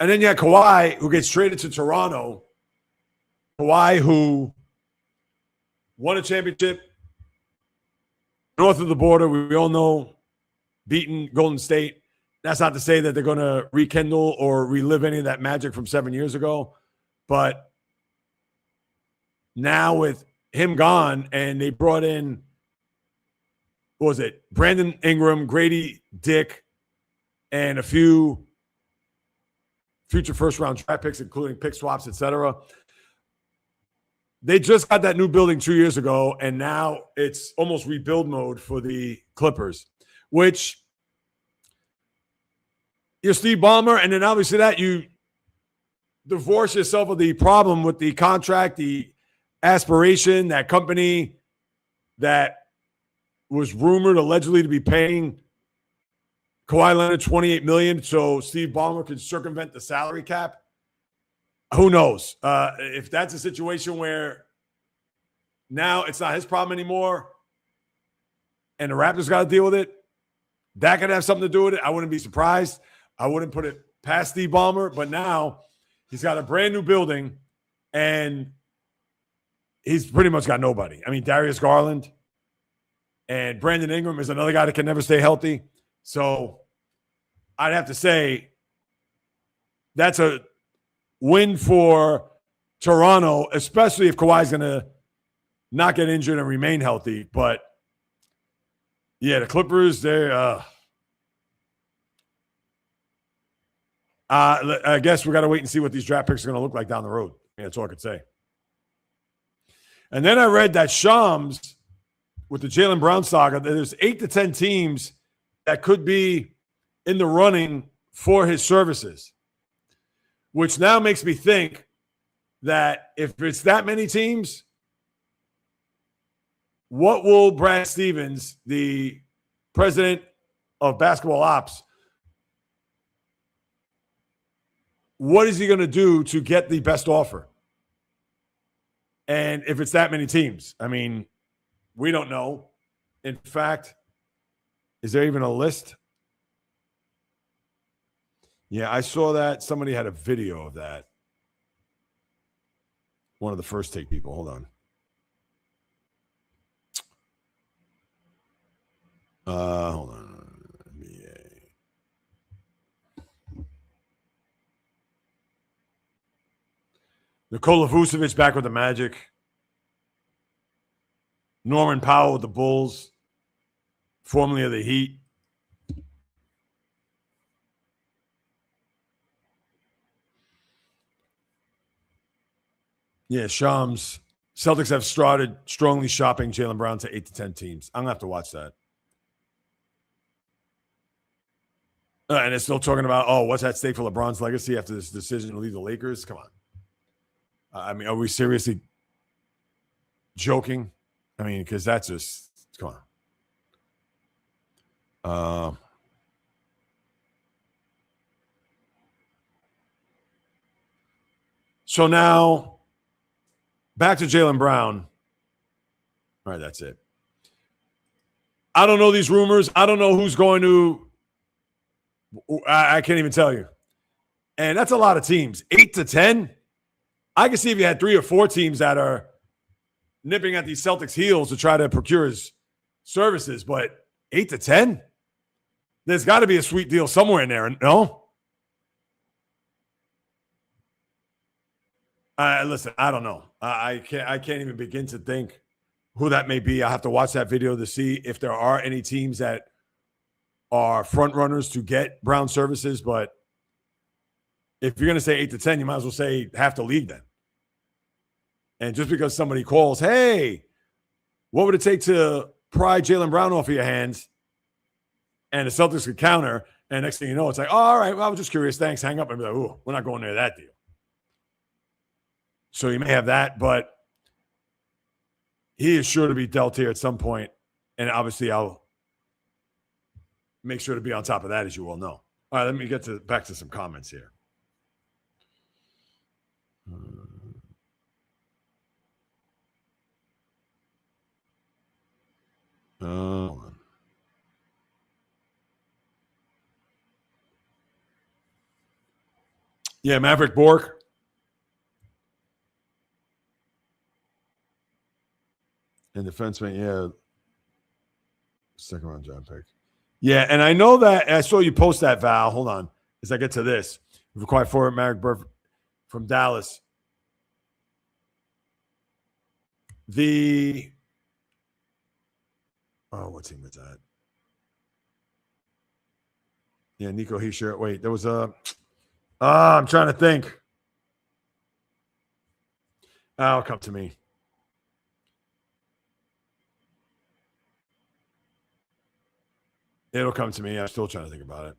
And then you had Kawhi, who gets traded to Toronto. Kawhi, who won a championship north of the border. We all know, beating Golden State. That's not to say that they're going to rekindle or relive any of that magic from 7 years ago. But now with him gone, and they brought in, what was it, Brandon Ingram, Grady Dick, and a few future first-round draft picks, including pick swaps, etc. They just got that new building 2 years ago, and now it's almost rebuild mode for the Clippers, which you're Steve Ballmer, and then obviously that you divorce yourself of the problem with the contract, the aspiration, that company that was rumored allegedly to be paying Kawhi Leonard $28 million so Steve Ballmer could circumvent the salary cap. Who knows? If that's a situation where now it's not his problem anymore and the Raptors got to deal with it, that could have something to do with it. I wouldn't be surprised. I wouldn't put it past Steve Ballmer, but now he's got a brand new building and he's pretty much got nobody. I mean, Darius Garland and Brandon Ingram is another guy that can never stay healthy. So I'd have to say that's a win for Toronto, especially if Kawhi's going to not get injured and remain healthy. But, yeah, the Clippers, I guess we got to wait and see what these draft picks are going to look like down the road. Yeah, that's all I could say. And then I read that Shams, with the Jaylen Brown saga, there's 8 to 10 teams that could be in the running for his services, which now makes me think that if it's that many teams, what will Brad Stevens, the president of basketball ops, what is he going to do to get the best offer? And if it's that many teams, I mean, we don't know. In fact, is there even a list? Yeah, I saw that. Somebody had a video of that. One of the First Take people. Hold on. Hold on. Nikola Vucevic back with the Magic. Norman Powell with the Bulls, formerly of the Heat. Yeah, Shams. Celtics have started strongly shopping Jaylen Brown to 8 to 10 teams. I'm going to have to watch that. And it's still talking about, what's at stake for LeBron's legacy after this decision to leave the Lakers? Come on. I mean, are we seriously joking? I mean, because that's just, come on. So now, back to Jaylen Brown. All right, that's it. I don't know these rumors. I don't know who's going to. I can't even tell you. And that's a lot of teams. 8 to 10. I can see if you had 3 or 4 teams that are nipping at these Celtics' heels to try to procure his services, but 8 to 10? There's got to be a sweet deal somewhere in there, no? Listen, I don't know. I can't even begin to think who that may be. I have to watch that video to see if there are any teams that are front runners to get Brown services, but If you're going to say 8 to 10, you might as well say half the league then. And just because somebody calls, hey, what would it take to pry Jaylen Brown off of your hands? And the Celtics could counter. And next thing you know, it's like, oh, all right, well, I was just curious. Thanks. Hang up. And be like, ooh, we're not going near that deal. So you may have that, but he is sure to be dealt here at some point. And obviously, I'll make sure to be on top of that, as you all know. All right, let me get back to some comments here. Hold on. Yeah, Maverick Bork. And defenseman, yeah. Second round draft pick. Yeah, and I know that I saw you post that, Val. Hold on. As I get to this. Required forward Maverick Bork from Dallas. What team was that? Yeah, Nico Hischier. Wait, there was I'm trying to think. It'll come to me. It'll come to me. I'm still trying to think about it.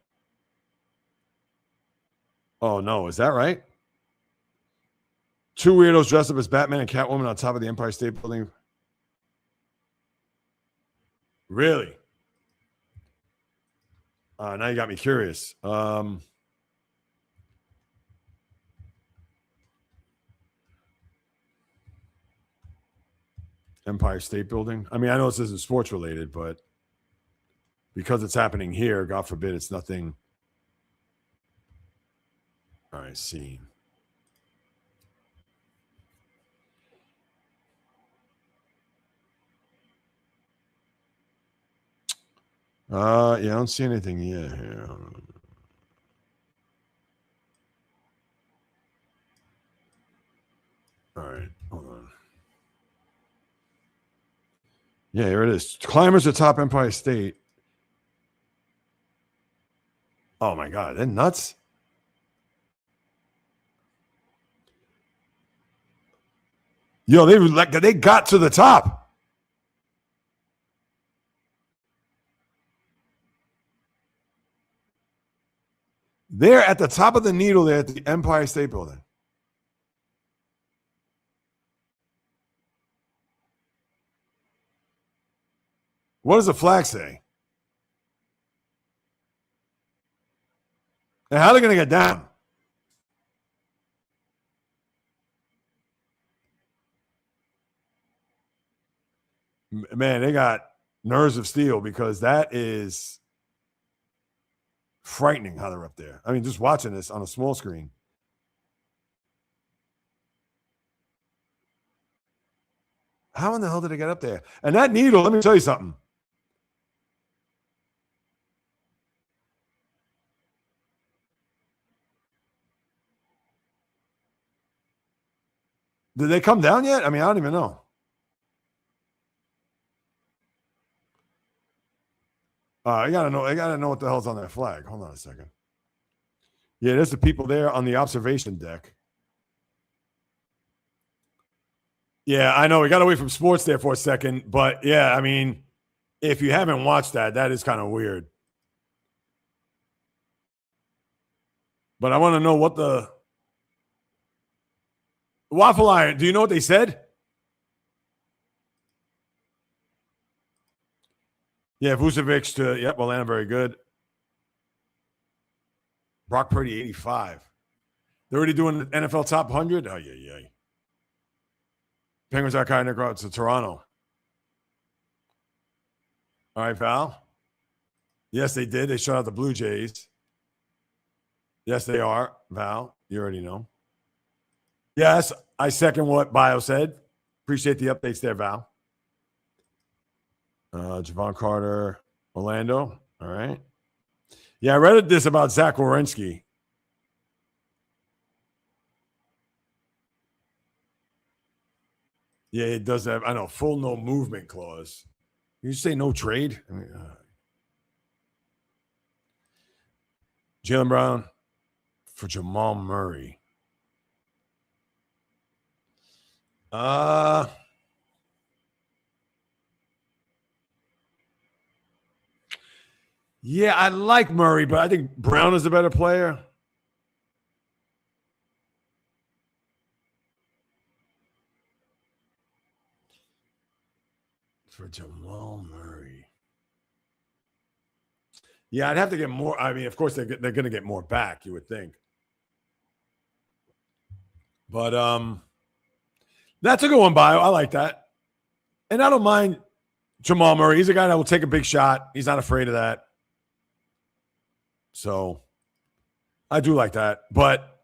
Oh, no. Is that right? Two weirdos dressed up as Batman and Catwoman on top of the Empire State Building. Really? Now you got me curious. Empire State Building. I mean, I know this isn't sports related, but because it's happening here, God forbid it's nothing. All right, see. Yeah, I don't see anything yet here. All right, hold on. Yeah, here it is. Climbers atop Empire State. Oh my God, they're nuts. Yo, they got to the top. They're at the top of the needle there at the Empire State Building. What does the flag say? And how are they going to get down? Man, they got nerves of steel because that is frightening how they're up there. I mean, just watching this on a small screen. How in the hell did they get up there? And that needle, let me tell you something. Did they come down yet? I mean, I don't even know. I gotta know what the hell's on that flag. Hold on a second. Yeah, there's the people there on the observation deck. Yeah, I know. We got away from sports there for a second. But, yeah, I mean, if you haven't watched that, that is kind of weird. But I want to know what the Waffle Iron, do you know what they said? Yeah, Vucevic to, yep, Atlanta, very good. Brock Purdy, 85. They're already doing the NFL top 100? Oh, yeah. Penguins are kind of go to Toronto. All right, Val. Yes, they did. They shut out the Blue Jays. Yes, they are. Val, you already know. Yes, I second what Bio said. Appreciate the updates there, Val. Javon Carter, Orlando. All right. Yeah, I read this about Zach Werenski. Yeah, it does have, I know, full no movement clause. You say no trade? I mean, Jaylen Brown for Jamal Murray. Yeah, I like Murray, but I think Brown is the better player. For Jamal Murray. Yeah, I'd have to get more. I mean, of course, they're going to get more back, you would think. But that's a good one, Bio. I like that. And I don't mind Jamal Murray. He's a guy that will take a big shot. He's not afraid of that. So I do like that. But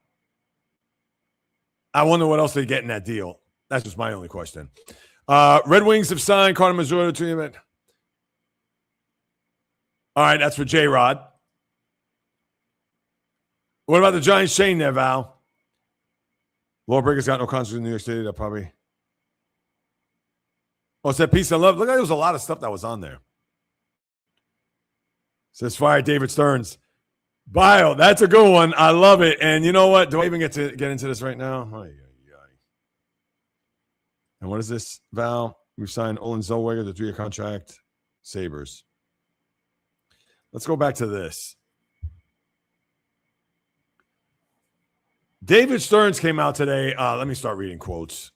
I wonder what else they get in that deal. That's just my only question. Red Wings have signed Carter Mazzulla to him. All right, that's for J-Rod. What about the Giants chain there, Val? Lawbreaker's got no contract in New York City. That probably. Oh, it's that Peace and Love. Look, there was a lot of stuff that was on there. Says fire David Stearns. Bio, that's a good one. I love it. And you know what? Do I even get into this right now? Oh, yeah. And what is this, Val? We've signed Olin Zellweger, the 3-year contract. Sabres. Let's go back to this. David Stearns came out today. Let me start reading quotes.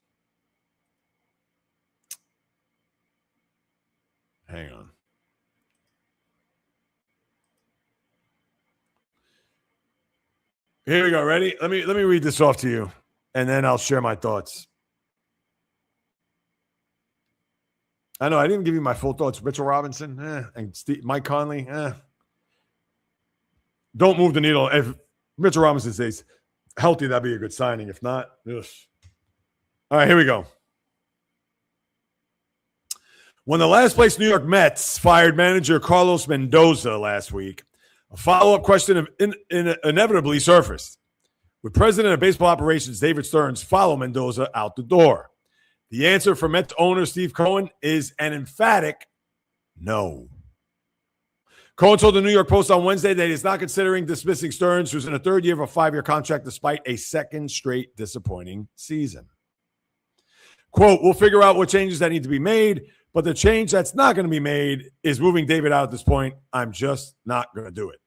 Hang on. Here we go. Ready? Let me read this off to you, and then I'll share my thoughts. I know I didn't give you my full thoughts. Mitchell Robinson and Mike Conley. Don't move the needle. If Mitchell Robinson stays healthy, that'd be a good signing. If not, ugh. All right, here we go. When the last place New York Mets fired manager Carlos Mendoza last week, a follow-up question inevitably surfaced. Would President of Baseball Operations David Stearns follow Mendoza out the door? The answer from Mets owner Steve Cohen is an emphatic no. Cohen told the New York Post on Wednesday that he's not considering dismissing Stearns, who's in the third year of a 5-year contract despite a second straight disappointing season. Quote, we'll figure out what changes that need to be made, but the change that's not going to be made is moving David out at this point. I'm just not going to do it.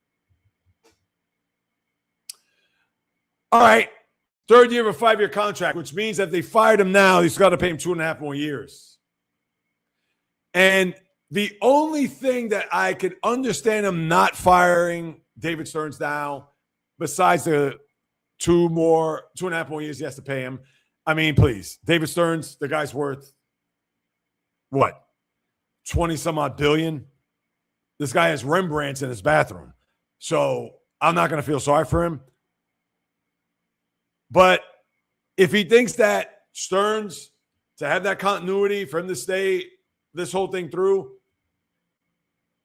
All right. Third year of a 5-year contract, which means that if they fired him now, he's got to pay him 2.5 more years. And the only thing that I could understand him not firing David Stearns now, besides the 2.5 more years he has to pay him. I mean, please, David Stearns, the guy's worth what? 20 some odd billion. This guy has Rembrandts in his bathroom. So I'm not going to feel sorry for him. But if he thinks that Stearns, to have that continuity, for him to stay this whole thing through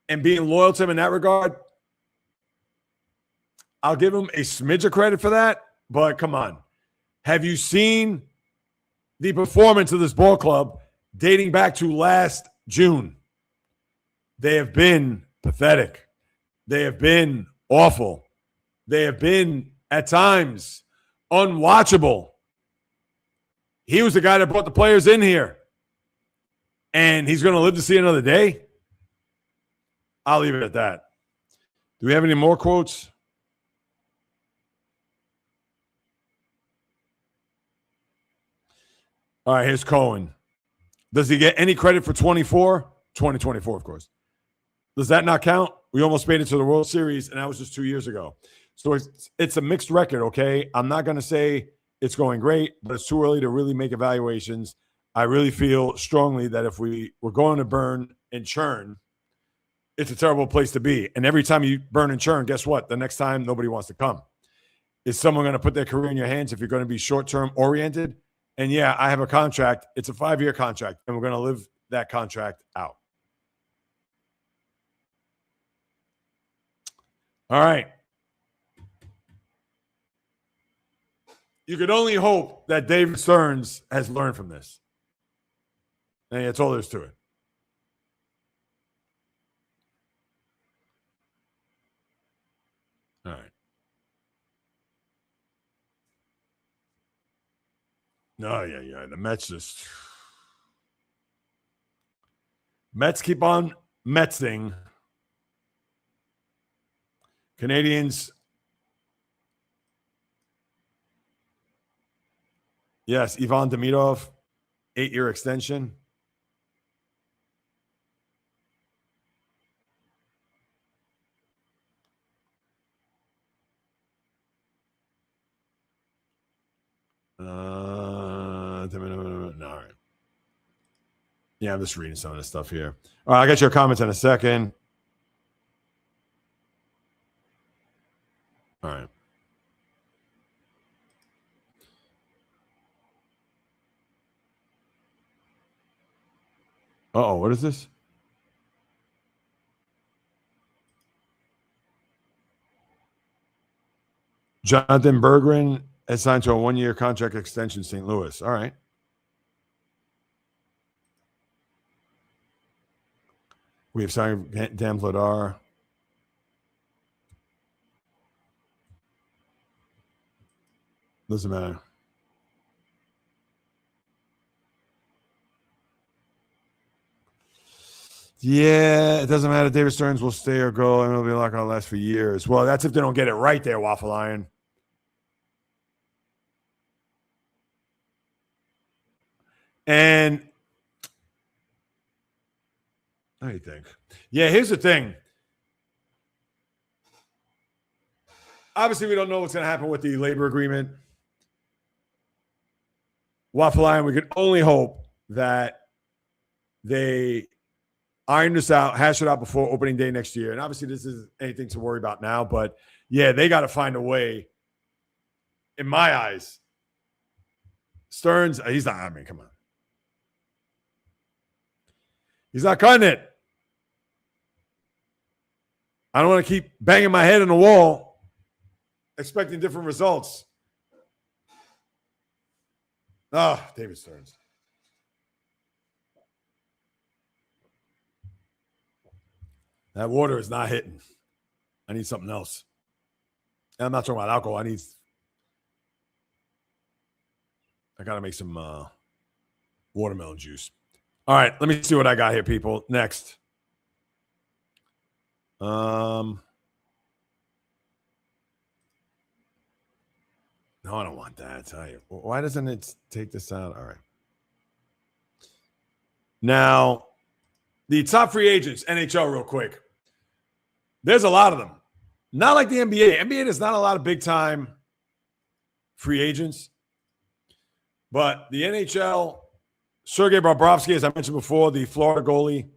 and being loyal to him in that regard, I'll give him a smidge of credit for that. But come on. Have you seen the performance of this ball club dating back to last June? They have been pathetic. They have been awful. They have been, at times, unwatchable. He was the guy that brought the players in here. And he's going to live to see another day? I'll leave it at that. Do we have any more quotes? All right, here's Cohen. Does he get any credit for 2024, of course. Does that not count? We almost made it to the World Series, and that was just 2 years ago. So it's a mixed record, okay? I'm not going to say it's going great, but it's too early to really make evaluations. I really feel strongly that if we're going to burn and churn, it's a terrible place to be. And every time you burn and churn, guess what? The next time, nobody wants to come. Is someone going to put their career in your hands if you're going to be short-term oriented? And yeah, I have a contract. It's a 5-year contract, and we're going to live that contract out. All right. You could only hope that David Stearns has learned from this. And that's all there is to it. All right. No, yeah. The Mets just Mets keep on Metsing. Canadians. Yes, Ivan Demidov, 8-year extension. No, all right. Yeah, I'm just reading some of this stuff here. All right, I got your comments in a second. All right. Uh-oh, what is this? Jonathan Berggren has signed to a 1-year contract extension, St. Louis. All right. We have signed Dan Vladar. Doesn't matter. Yeah, it doesn't matter. David Stearns will stay or go, and it'll be not going to last for years. Well, that's if they don't get it right there, Waffle Iron. And what do you think? Yeah, here's the thing. Obviously, we don't know what's going to happen with the labor agreement. Waffle Iron, we can only hope that they iron this out, hash it out before opening day next year. And obviously, this isn't anything to worry about now, but yeah, they got to find a way. In my eyes, Stearns, he's not, I mean, come on. He's not cutting it. I don't want to keep banging my head on the wall, expecting different results. Oh, David Stearns. That water is not hitting. I need something else. And I'm not talking about alcohol. I got to make some watermelon juice. All right, let me see what I got here, people. Next. No, I don't want that. I tell you. Why doesn't it take this out? All right. Now, the top free agents, NHL, real quick. There's a lot of them. Not like the NBA. NBA, there's not a lot of big-time free agents. But the NHL, Sergei Bobrovsky, as I mentioned before, the Florida goalie,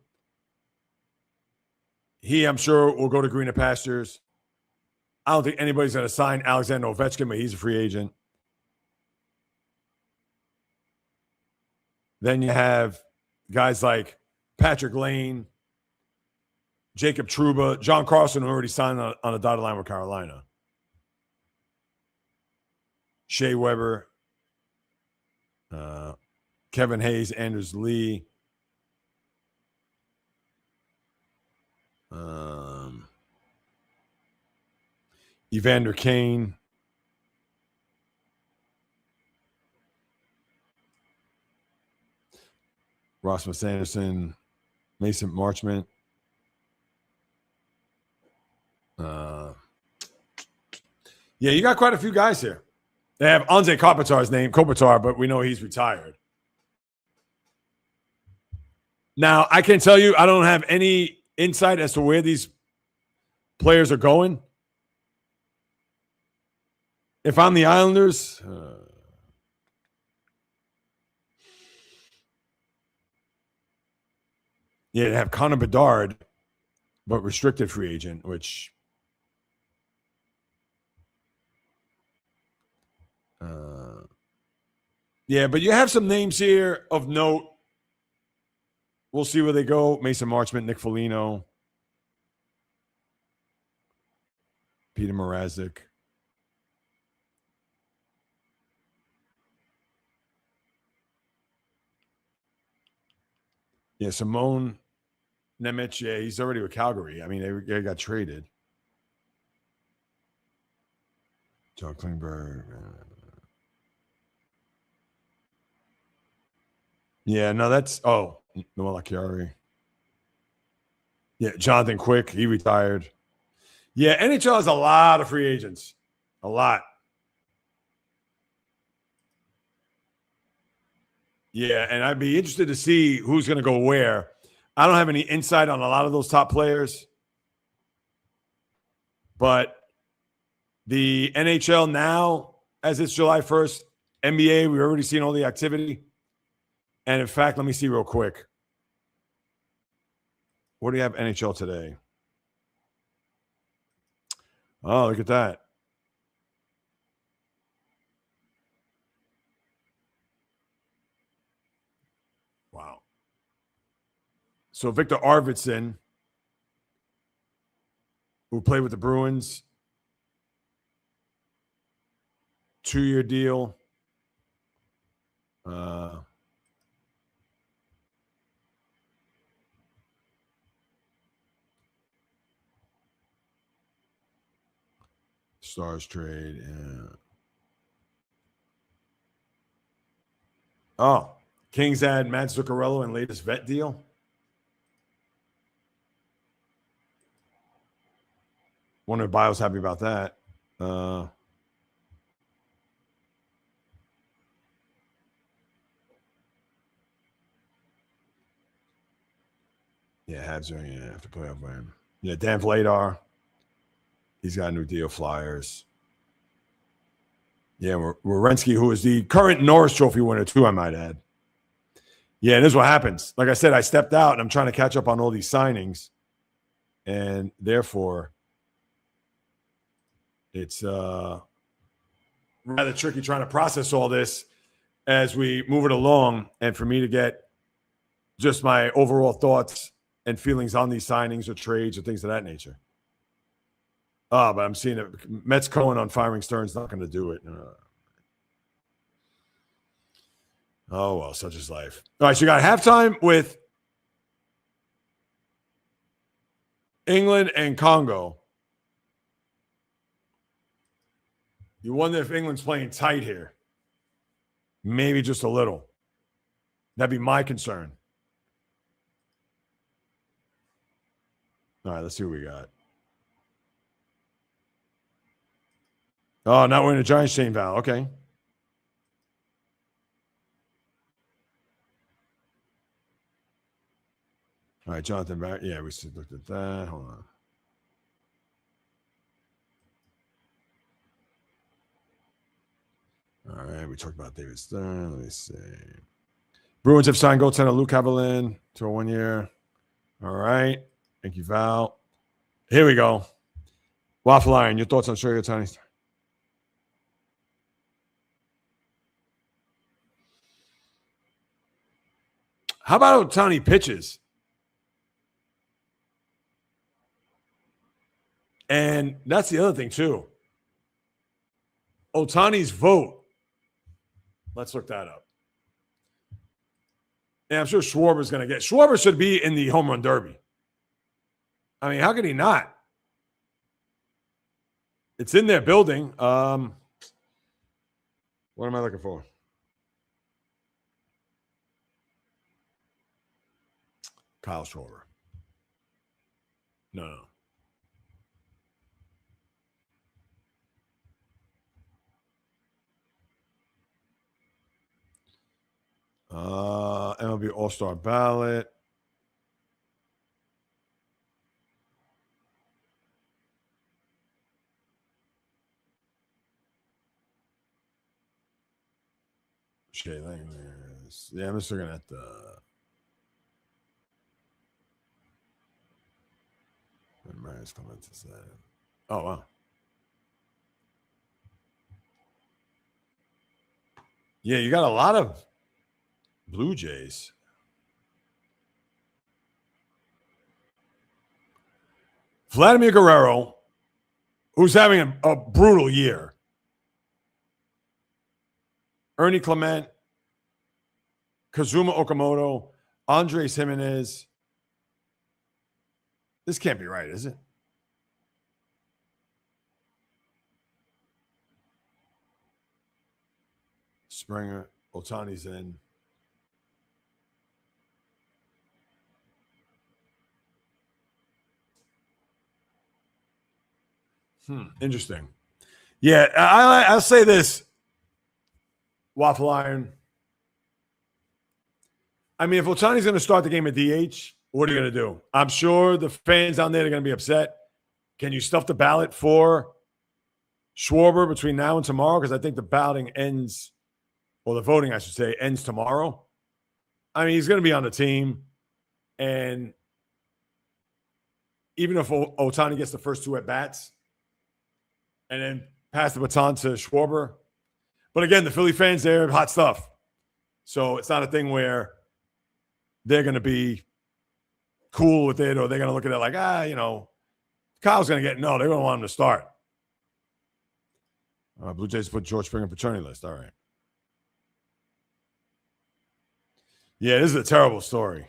he, I'm sure, will go to greener pastures. I don't think anybody's going to sign Alexander Ovechkin, but he's a free agent. Then you have guys like Patrick Lane, Jacob Trouba, John Carlson, who already signed on a dotted line with Carolina. Shea Weber, Kevin Hayes, Anders Lee. Evander Kane. Rasmus Anderson. Mason Marchment. Yeah, you got quite a few guys here. They have Anze Kopitar's name, Kopitar, but we know he's retired. Now, I can tell you, I don't have any insight as to where these players are going. If I'm the Islanders, yeah, they have Connor Bedard, but restricted free agent, which yeah, but you have some names here of note. We'll see where they go. Mason Marchment, Nick Foligno, Peter Mrazek. Yeah, Simone Nemec, yeah, he's already with Calgary. I mean, they got traded. John Klingberg. Yeah, no, that's Noel Acciari. Yeah, Jonathan Quick, he retired. Yeah, NHL has a lot of free agents. A lot. Yeah, and I'd be interested to see who's going to go where. I don't have any insight on a lot of those top players, but the NHL now, as it's July 1st, NBA, we've already seen all the activity. And in fact, let me see real quick. What do you have NHL today? Oh, look at that. Wow. So Victor Arvidsson, who played with the Bruins, 2-year deal. Stars trade. Yeah. Oh, Kings had Matt Zuccarello in latest vet deal. Wonder if Bio's happy about that. Yeah, Habs are after playoff win. Yeah, Dan Vladar. He's got a new deal. Flyers. Yeah, Werenski, who is the current Norris Trophy winner, too, I might add. Yeah, and this is what happens. Like I said, I stepped out and I'm trying to catch up on all these signings. And therefore, it's rather tricky trying to process all this as we move it along. And for me to get just my overall thoughts and feelings on these signings or trades or things of that nature. But I'm seeing it. Mets Cohen on firing Stern's not going to do it. Oh, well, such is life. All right, so you got halftime with England and Congo. You wonder if England's playing tight here. Maybe just a little. That'd be my concern. All right, let's see what we got. Oh, not wearing a Giants chain, Val. Okay. All right, Jonathan back. Yeah, we looked at that. Hold on. All right, we talked about David Stern. Let me see. Bruins have signed goaltender Luke Haviland to a 1 year. All right. Thank you, Val. Here we go. Waffle Iron, your thoughts on Shohei Ohtani? How about Ohtani pitches? And that's the other thing, too. Ohtani's vote. Let's look that up. And I'm sure Schwarber's going to get. Schwarber should be in the home run derby. I mean, how could he not? It's in their building. What am I looking for? Kyle Schwarber. No. MLB All-Star ballot. Shea Langers. Yeah, I'm just looking at the. Oh, wow. Yeah, you got a lot of Blue Jays. Vladimir Guerrero, who's having a brutal year. Ernie Clement, Kazuma Okamoto, Andres Jimenez. This can't be right, is it? Springer, Ohtani's in. Interesting. Yeah, I'll say this, Waffle Iron. I mean, if Otani's going to start the game at DH, what are you going to do? I'm sure the fans down there are going to be upset. Can you stuff the ballot for Schwarber between now and tomorrow? Because I think the balloting ends, or the voting, I should say, ends tomorrow. I mean, he's going to be on the team. And even if Otani gets the first 2 at-bats and then pass the baton to Schwarber. But again, the Philly fans, they're hot stuff. So it's not a thing where they're going to be cool with it or they're going to look at it like, Kyle's going to get – no, they're going to want him to start. Blue Jays put George Springer paternity list. All right. Yeah, this is a terrible story.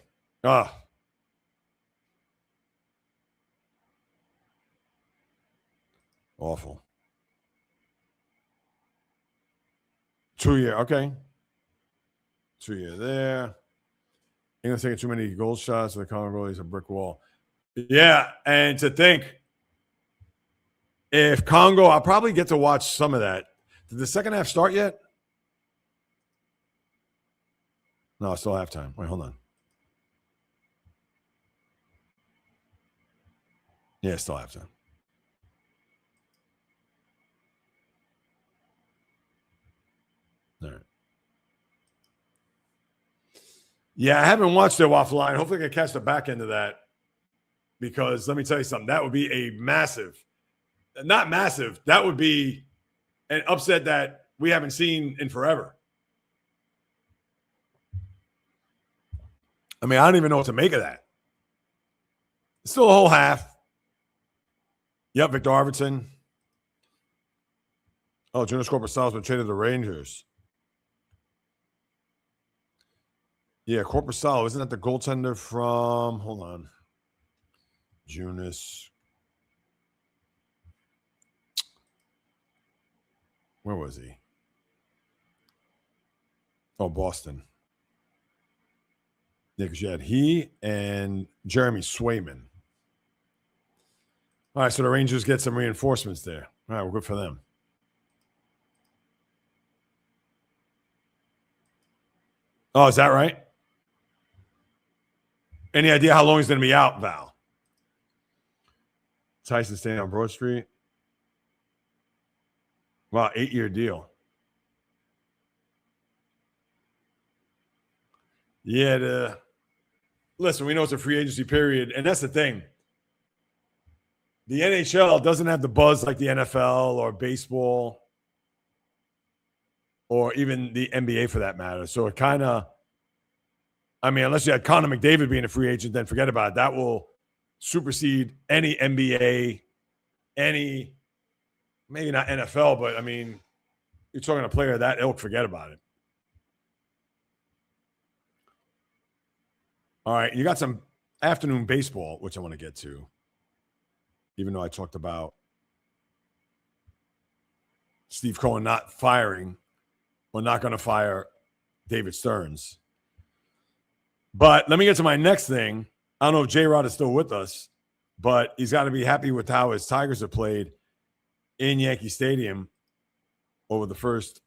Awful. 2-year, okay. 2-year there. England's taking too many goal shots. So the Congo is a brick wall. Yeah, and to think, if Congo, I'll probably get to watch some of that. Did the second half start yet? No, it's still halftime. Wait, hold on. Yeah, it's still halftime. All right. Yeah, I haven't watched their Waffle Line. Hopefully I can catch the back end of that because let me tell you something. That would be a massive, not massive, that would be an upset that we haven't seen in forever. I mean, I don't even know what to make of that. It's still a whole half. Yep, Victor Arvidsson. Oh, Jonas Corposalo's been traded to the Rangers. Yeah, Corposalo. Isn't that the goaltender from, hold on, Jonas. Where was he? Oh, Boston. Yeah, because you had he and Jeremy Swayman. All right, so the Rangers get some reinforcements there. All right, well, good for them. Oh, is that right? Any idea how long he's going to be out, Val? Tyson staying on Broad Street. Wow, 8-year deal. Yeah, listen, we know it's a free agency period, and that's the thing. The NHL doesn't have the buzz like the NFL or baseball or even the NBA for that matter. So it kind of, I mean, unless you had Connor McDavid being a free agent, then forget about it. That will supersede any NBA, any, maybe not NFL, but I mean, you're talking a player of that ilk, forget about it. All right, you got some afternoon baseball, which I want to get to, even though I talked about Steve Cohen not firing or not going to fire David Stearns. But let me get to my next thing. I don't know if J-Rod is still with us, but he's got to be happy with how his Tigers have played in Yankee Stadium over the first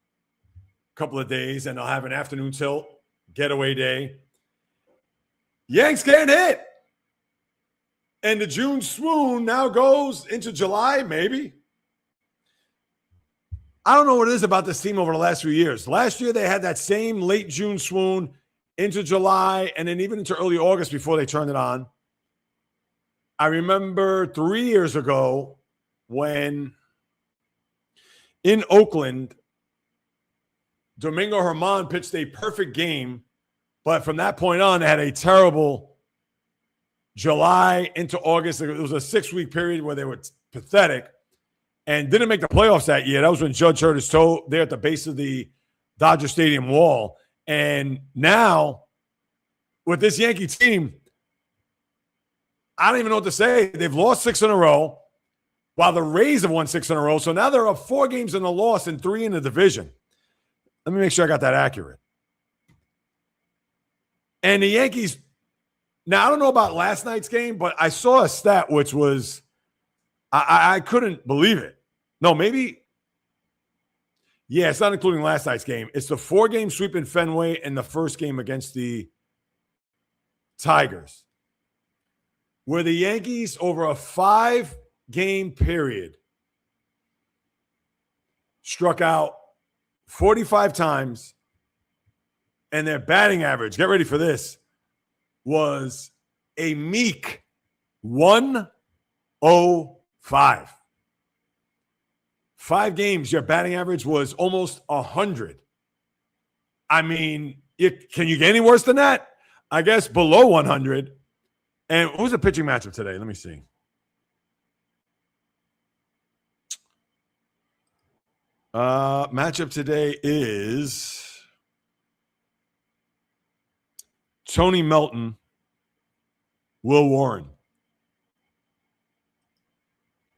couple of days, and they'll have an afternoon tilt, getaway day. Yanks getting hit. And the June swoon now goes into July, maybe. I don't know what it is about this team over the last few years. Last year, they had that same late June swoon into July and then even into early August before they turned it on. I remember 3 years ago when in Oakland, Domingo Germán pitched a perfect game, but from that point on, they had a terrible July into August. It was a 6-week period where they were pathetic and didn't make the playoffs that year. That was when Judge hurt his toe there at the base of the Dodger Stadium wall. And now, with this Yankee team, I don't even know what to say. They've lost 6 in a row, while the Rays have won 6 in a row. So now they're up 4 games in the loss and 3 in the division. Let me make sure I got that accurate. And the Yankees, now I don't know about last night's game, but I saw a stat which was I couldn't believe it. No, maybe. Yeah, it's not including last night's game. It's the 4-game sweep in Fenway and the first game against the Tigers, where the Yankees, over a 5-game period, struck out 45 times, and their batting average, get ready for this, was a meek 105. 5 games, your batting average was almost 100. I mean, can you get any worse than that? I guess below 100. And who's the pitching matchup today? Let me see. Matchup today is Tony Melton, Will Warren.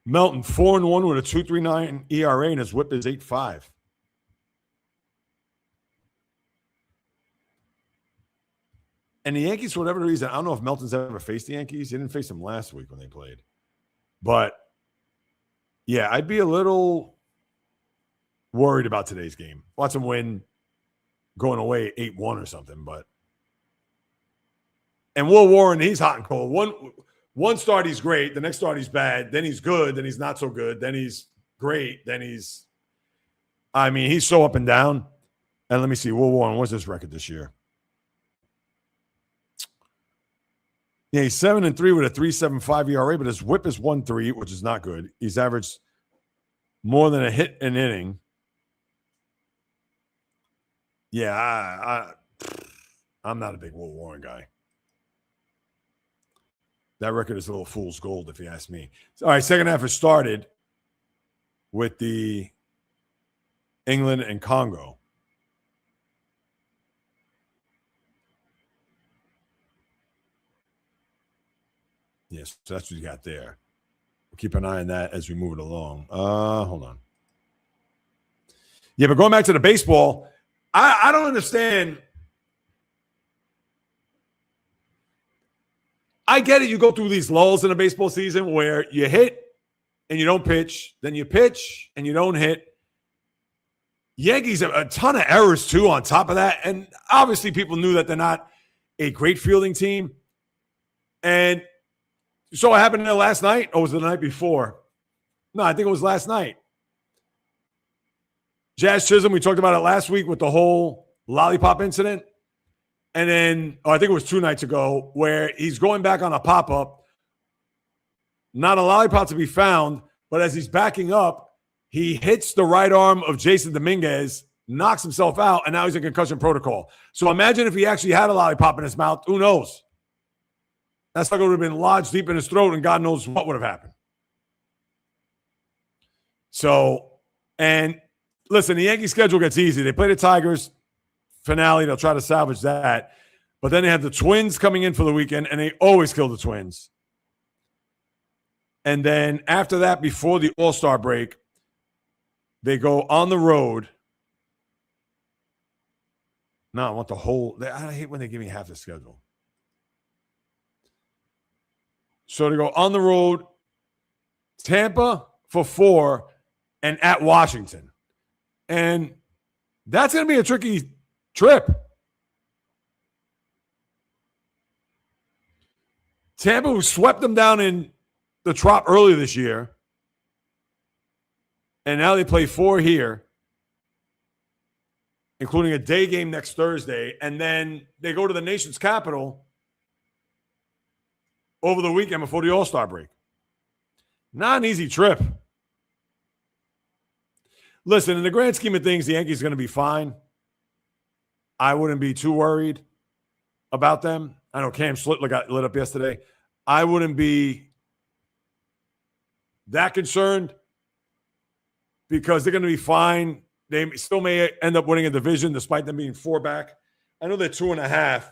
Melton, 4-1 with a 2.39 ERA, and his whip is 8.5. And the Yankees, for whatever reason, I don't know if Melton's ever faced the Yankees. He didn't face them last week when they played. But, yeah, I'd be a little worried about today's game. Watch them win going away 8-1 or something. And Will Warren, he's hot and cold. One start, he's great. The next start, he's bad. Then he's good. Then he's not so good. Then he's great. Then he's so up and down. And let me see. Will Warren, what's his record this year? Yeah, he's 7-3 with a 3.75 ERA, but his whip is 1.3, which is not good. He's averaged more than a hit an inning. Yeah, I'm not a big Will Warren guy. That record is a little fool's gold, if you ask me. All right, second half has started with the England and Congo. Yes, so that's what you got there. We'll keep an eye on that as we move it along. Hold on. Yeah, but going back to the baseball, I don't understand. I get it. You go through these lulls in a baseball season where you hit and you don't pitch, then you pitch and you don't hit. Yankees have a ton of errors, too, on top of that. And obviously people knew that they're not a great fielding team. And so what happened there last night? Or was it the night before? No, I think it was last night. Jazz Chisholm, we talked about it last week with the whole lollipop incident. And then, I think it was 2 nights ago, where he's going back on a pop-up. Not a lollipop to be found, but as he's backing up, he hits the right arm of Jason Dominguez, knocks himself out, and now he's in concussion protocol. So imagine if he actually had a lollipop in his mouth. Who knows? That sucker would have been lodged deep in his throat, and God knows what would have happened. So, and listen, the Yankee schedule gets easy. They play the Tigers. Finale, they'll try to salvage that. But then they have the Twins coming in for the weekend, and they always kill the Twins. And then after that, before the All-Star break, they go on the road. No, I want the whole – I hate when they give me half the schedule. So they go on the road, Tampa for 4, and at Washington. And that's going to be a tricky trip. Tampa, who swept them down in the Trop earlier this year, and now they play 4 here, including a day game next Thursday, and then they go to the nation's capital over the weekend before the All-Star break. Not an easy trip. Listen, in the grand scheme of things, the Yankees are going to be fine. I wouldn't be too worried about them. I know Cam Slitler got lit up yesterday. I wouldn't be that concerned because they're going to be fine. They still may end up winning a division despite them being 4 back. I know they're 2.5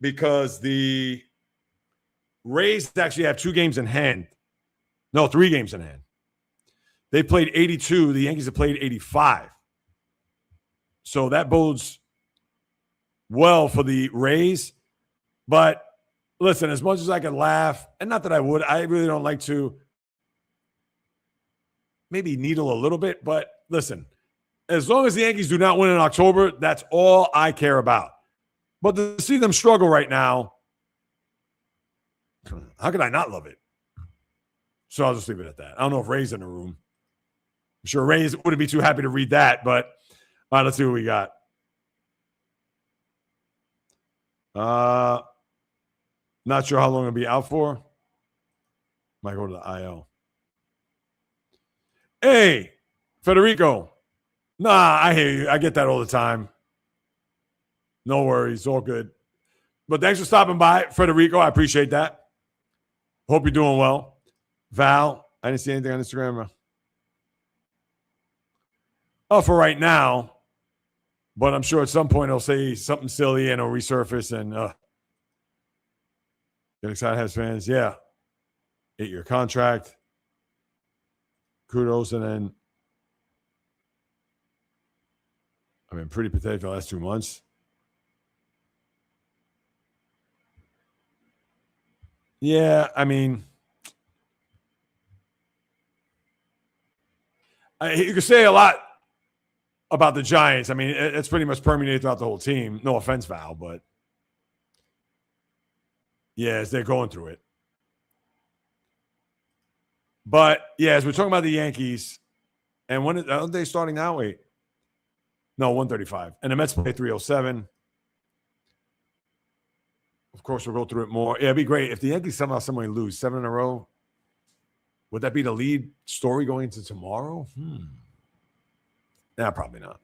because the Rays actually have 2 games in hand. No, 3 games in hand. They played 82. The Yankees have played 85. So that bodes well for the Rays. But listen, as much as I can laugh, and not that I would, I really don't like to. maybe needle a little bit. But listen, as long as the Yankees do not win in October, that's all I care about. But to see them struggle right now, how could I not love it? So I'll just leave it at that. I don't know if Ray's in the room. I'm sure Ray wouldn't be too happy to read that, but all right, let's see what we got. Not sure how long it'll be out for. Might go to the IL. Hey, Federico. Nah, I hear you. I get that all the time. No worries. All good. But thanks for stopping by, Federico. I appreciate that. Hope you're doing well. Val, I didn't see anything on Instagram. Oh, for right now. But I'm sure at some point he'll say something silly and he'll resurface and get excited, has fans. Yeah. 8-year contract. Kudos. And then, I mean, pretty pathetic the last 2 months. Yeah, I mean, you could say a lot about the Giants. I mean, it's pretty much permeated throughout the whole team. No offense, Val, but yeah, as they're going through it. But yeah, as we're talking about the Yankees, and when are they starting now? Wait, no, 135, and the Mets play 307. Of course, we'll go through it more. Yeah, it'd be great if the Yankees somehow lose 7 in a row. Would that be the lead story going into tomorrow? Nah, probably not.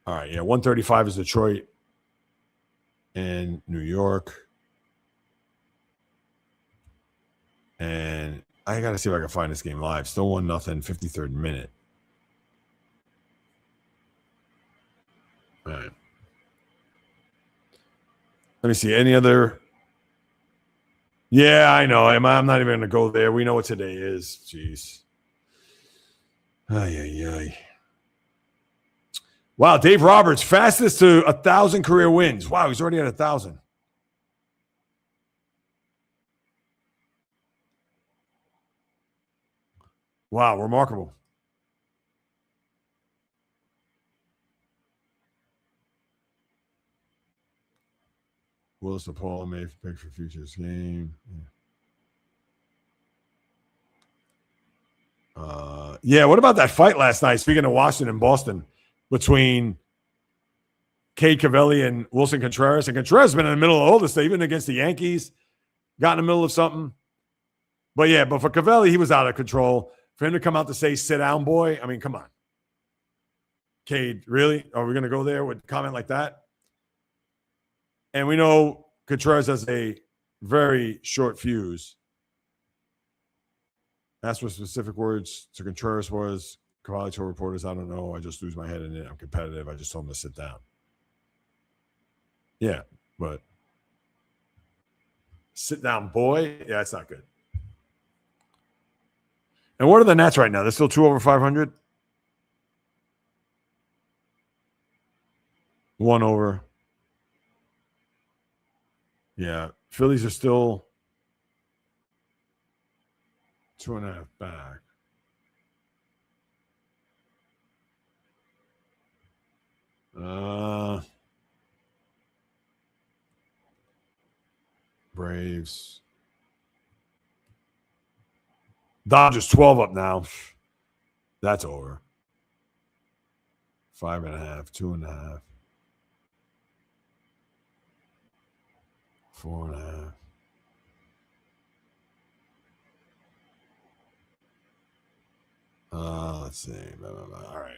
All right, yeah, 135 is Detroit and New York. And I got to see if I can find this game live. Still 1-0, 53rd minute. All right. Let me see. Any other? Yeah, I know. I'm not even going to go there. We know what today is. Jeez. Ay. Wow, Dave Roberts, fastest to 1,000 career wins. Wow, he's already at 1,000. Wow, remarkable. Willis DePaul made pick for futures game. Yeah, what about that fight last night? Speaking of Washington and Boston, between Cade Cavelli and Wilson Contreras. And Contreras has been in the middle of all this, even against the Yankees, got in the middle of something. But yeah, but for Cavelli, he was out of control. For him to come out to say, sit down, boy, I mean, come on. Cade, really? Are we going to go there with a comment like that? And we know Contreras has a very short fuse. That's what specific words to Contreras was. Cavalli told reporters, I don't know. I just lose my head in it. I'm competitive. I just told him to sit down. Yeah, but sit down, boy. Yeah, that's not good. And what are the Nats right now? They're still 2 over 500? 1 over. Yeah, Phillies are still 2.5 back. Braves. Dodgers 12 up now. That's over. 5.5, 2.5. 4.5. Let's see. Blah, blah, blah. All right.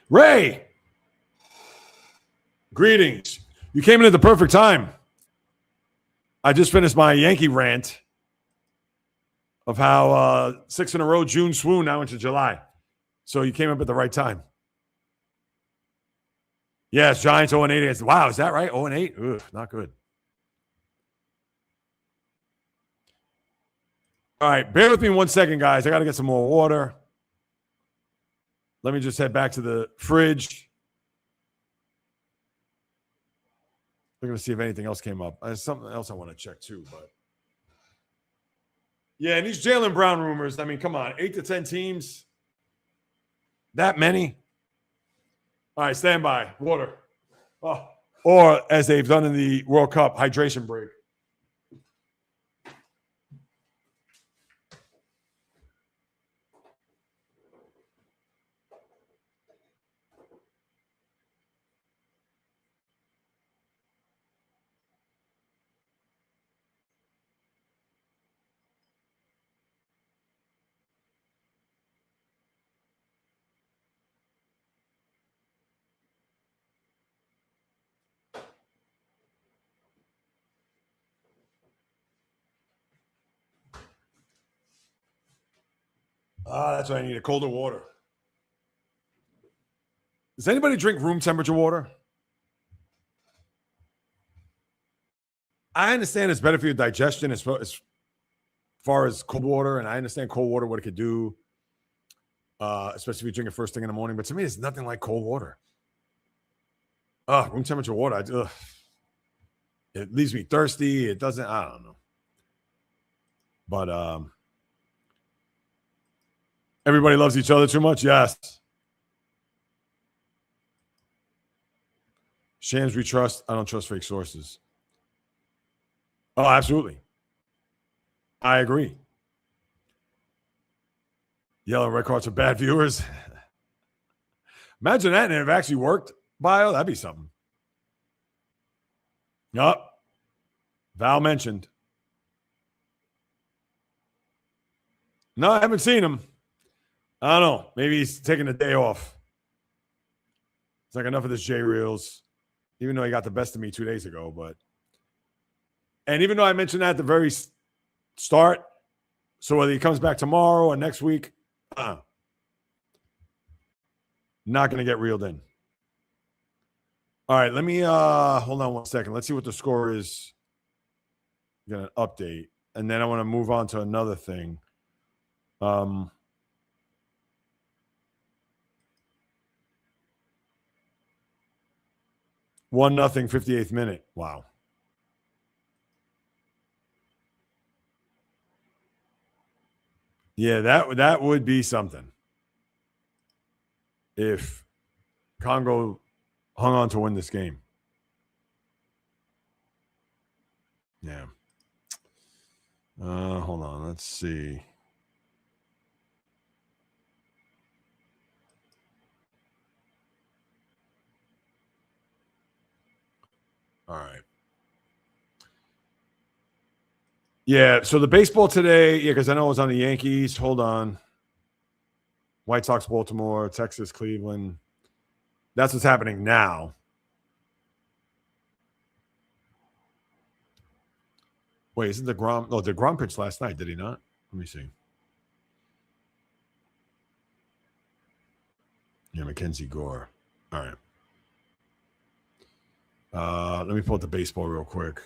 Ray, greetings. You came in at the perfect time. I just finished my Yankee rant of how 6 in a row, June swoon now into July. So you came up at the right time. Yes, Giants 0-8. Wow, is that right? 0-8? Ugh, not good. All right, bear with me 1 second, guys. I got to get some more water. Let me just head back to the fridge. We're going to see if anything else came up. There's something else I want to check too, but Yeah, and these Jaylen Brown rumors, I mean, come on, 8 to 10 teams. That many? All right, stand by. Water. Oh. Or, as they've done in the World Cup, hydration break. That's why I need a colder water. Does anybody drink room temperature water? I understand it's better for your digestion as far as cold water, and I understand cold water, what it could do, especially if you drink it first thing in the morning. But to me, it's nothing like cold water. Room temperature water, it leaves me thirsty. It doesn't, I don't know. But everybody loves each other too much? Yes. Shams we trust. I don't trust fake sources. Oh, absolutely. I agree. Yellow red cards are bad viewers. Imagine that, and it actually worked, Bio. That'd be something. Yup. Val mentioned. No, I haven't seen him. I don't know. Maybe he's taking a day off. It's like enough of this J Reels, even though he got the best of me 2 days ago. And even though I mentioned that at the very start, so whether he comes back tomorrow or next week, not going to get reeled in. All right, let me hold on 1 second. Let's see what the score is. I'm going to update, and then I want to move on to another thing. 1-0, 58th minute. Wow. Yeah, that would be something if Congo hung on to win this game. Yeah. Hold on. Let's see. All right. Yeah, so the baseball today, because I know it was on the Yankees. Hold on. White Sox, Baltimore, Texas, Cleveland. That's what's happening now. Wait, isn't DeGrom? No, DeGrom pitched last night, did he not? Let me see. Yeah, Mackenzie Gore. All right. Let me pull up the baseball real quick.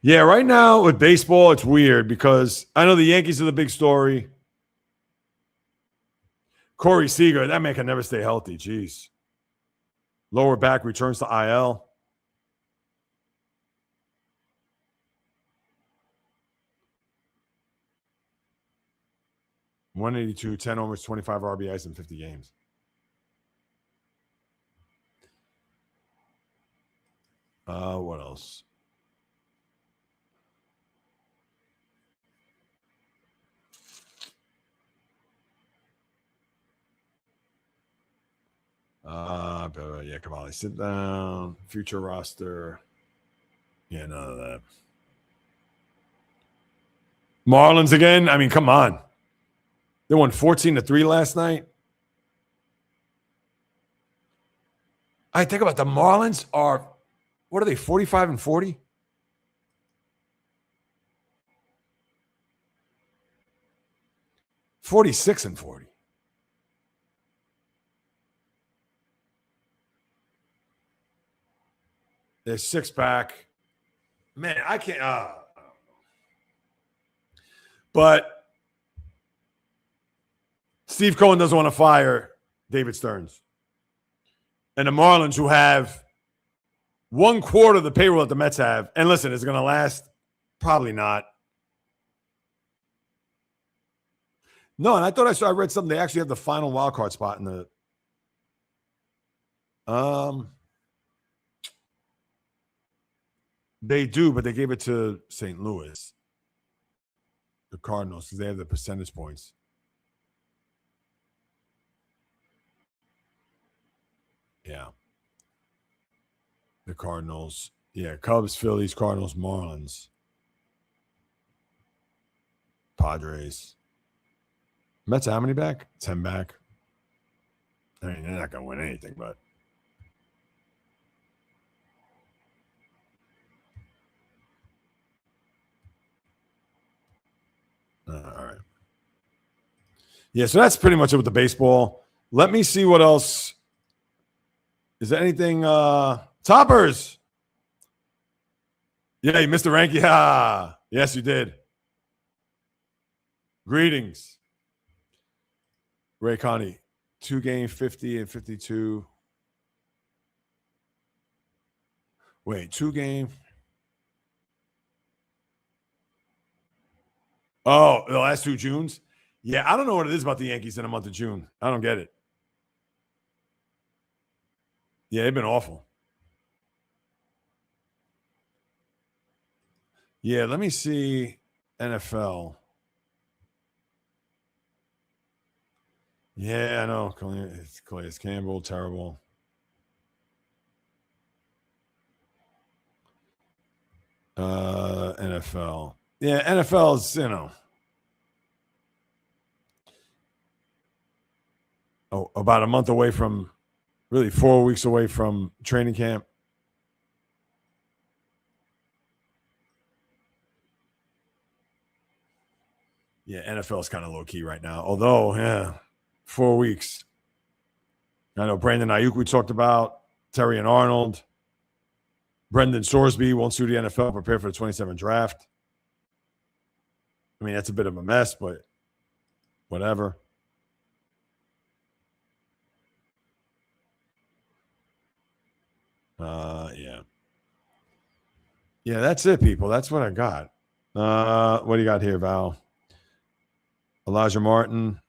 Yeah, right now with baseball, it's weird because I know the Yankees are the big story. Corey Seager, that man can never stay healthy. Jeez. Lower back returns to IL. .182, 10 homers, 25 RBIs in 50 games. What else? Yeah, Kamali, sit down. Future roster. Yeah, none of that. Marlins again? I mean, come on. They won 14-3 last night. I think about the Marlins are, what are they, 45-40? $46-40. They're 6-pack. Man, I can't. But Steve Cohen doesn't want to fire David Stearns. And the Marlins, who have 1/4 of the payroll that the Mets have, and listen, it's going to last Probably not. No, and I thought I read something. They actually have the final wild card spot in the. They do, but they gave it to St. Louis, the Cardinals, because they have the percentage points. Yeah. The Cardinals. Yeah, Cubs, Phillies, Cardinals, Marlins, Padres. Mets how many back? 10 back. I mean, they're not going to win anything, but. All right. Yeah, so that's pretty much it with the baseball. Let me see what else. Is there anything? Toppers. Yeah, you missed the rank. Yeah. Yes, you did. Greetings. Ray Connie. 2-game, 50 and 52. Wait, 2-game. Oh, the last 2 Junes? Yeah, I don't know what it is about the Yankees in the month of June. I don't get it. Yeah, they've been awful. Yeah, let me see NFL. Yeah, I know. Calais Campbell, terrible. NFL. Yeah, NFL's, about a month away from, really 4 weeks away from training camp. Yeah, NFL is kind of low key right now. Although, yeah, 4 weeks. I know Brandon Ayuk we talked about, Terry and Arnold. Brendan Sorsby won't sue the NFL, prepare for the 27 draft. I mean, that's a bit of a mess, but whatever. Yeah. Yeah, that's it, people. That's what I got. What do you got here, Val? Elijah Martin.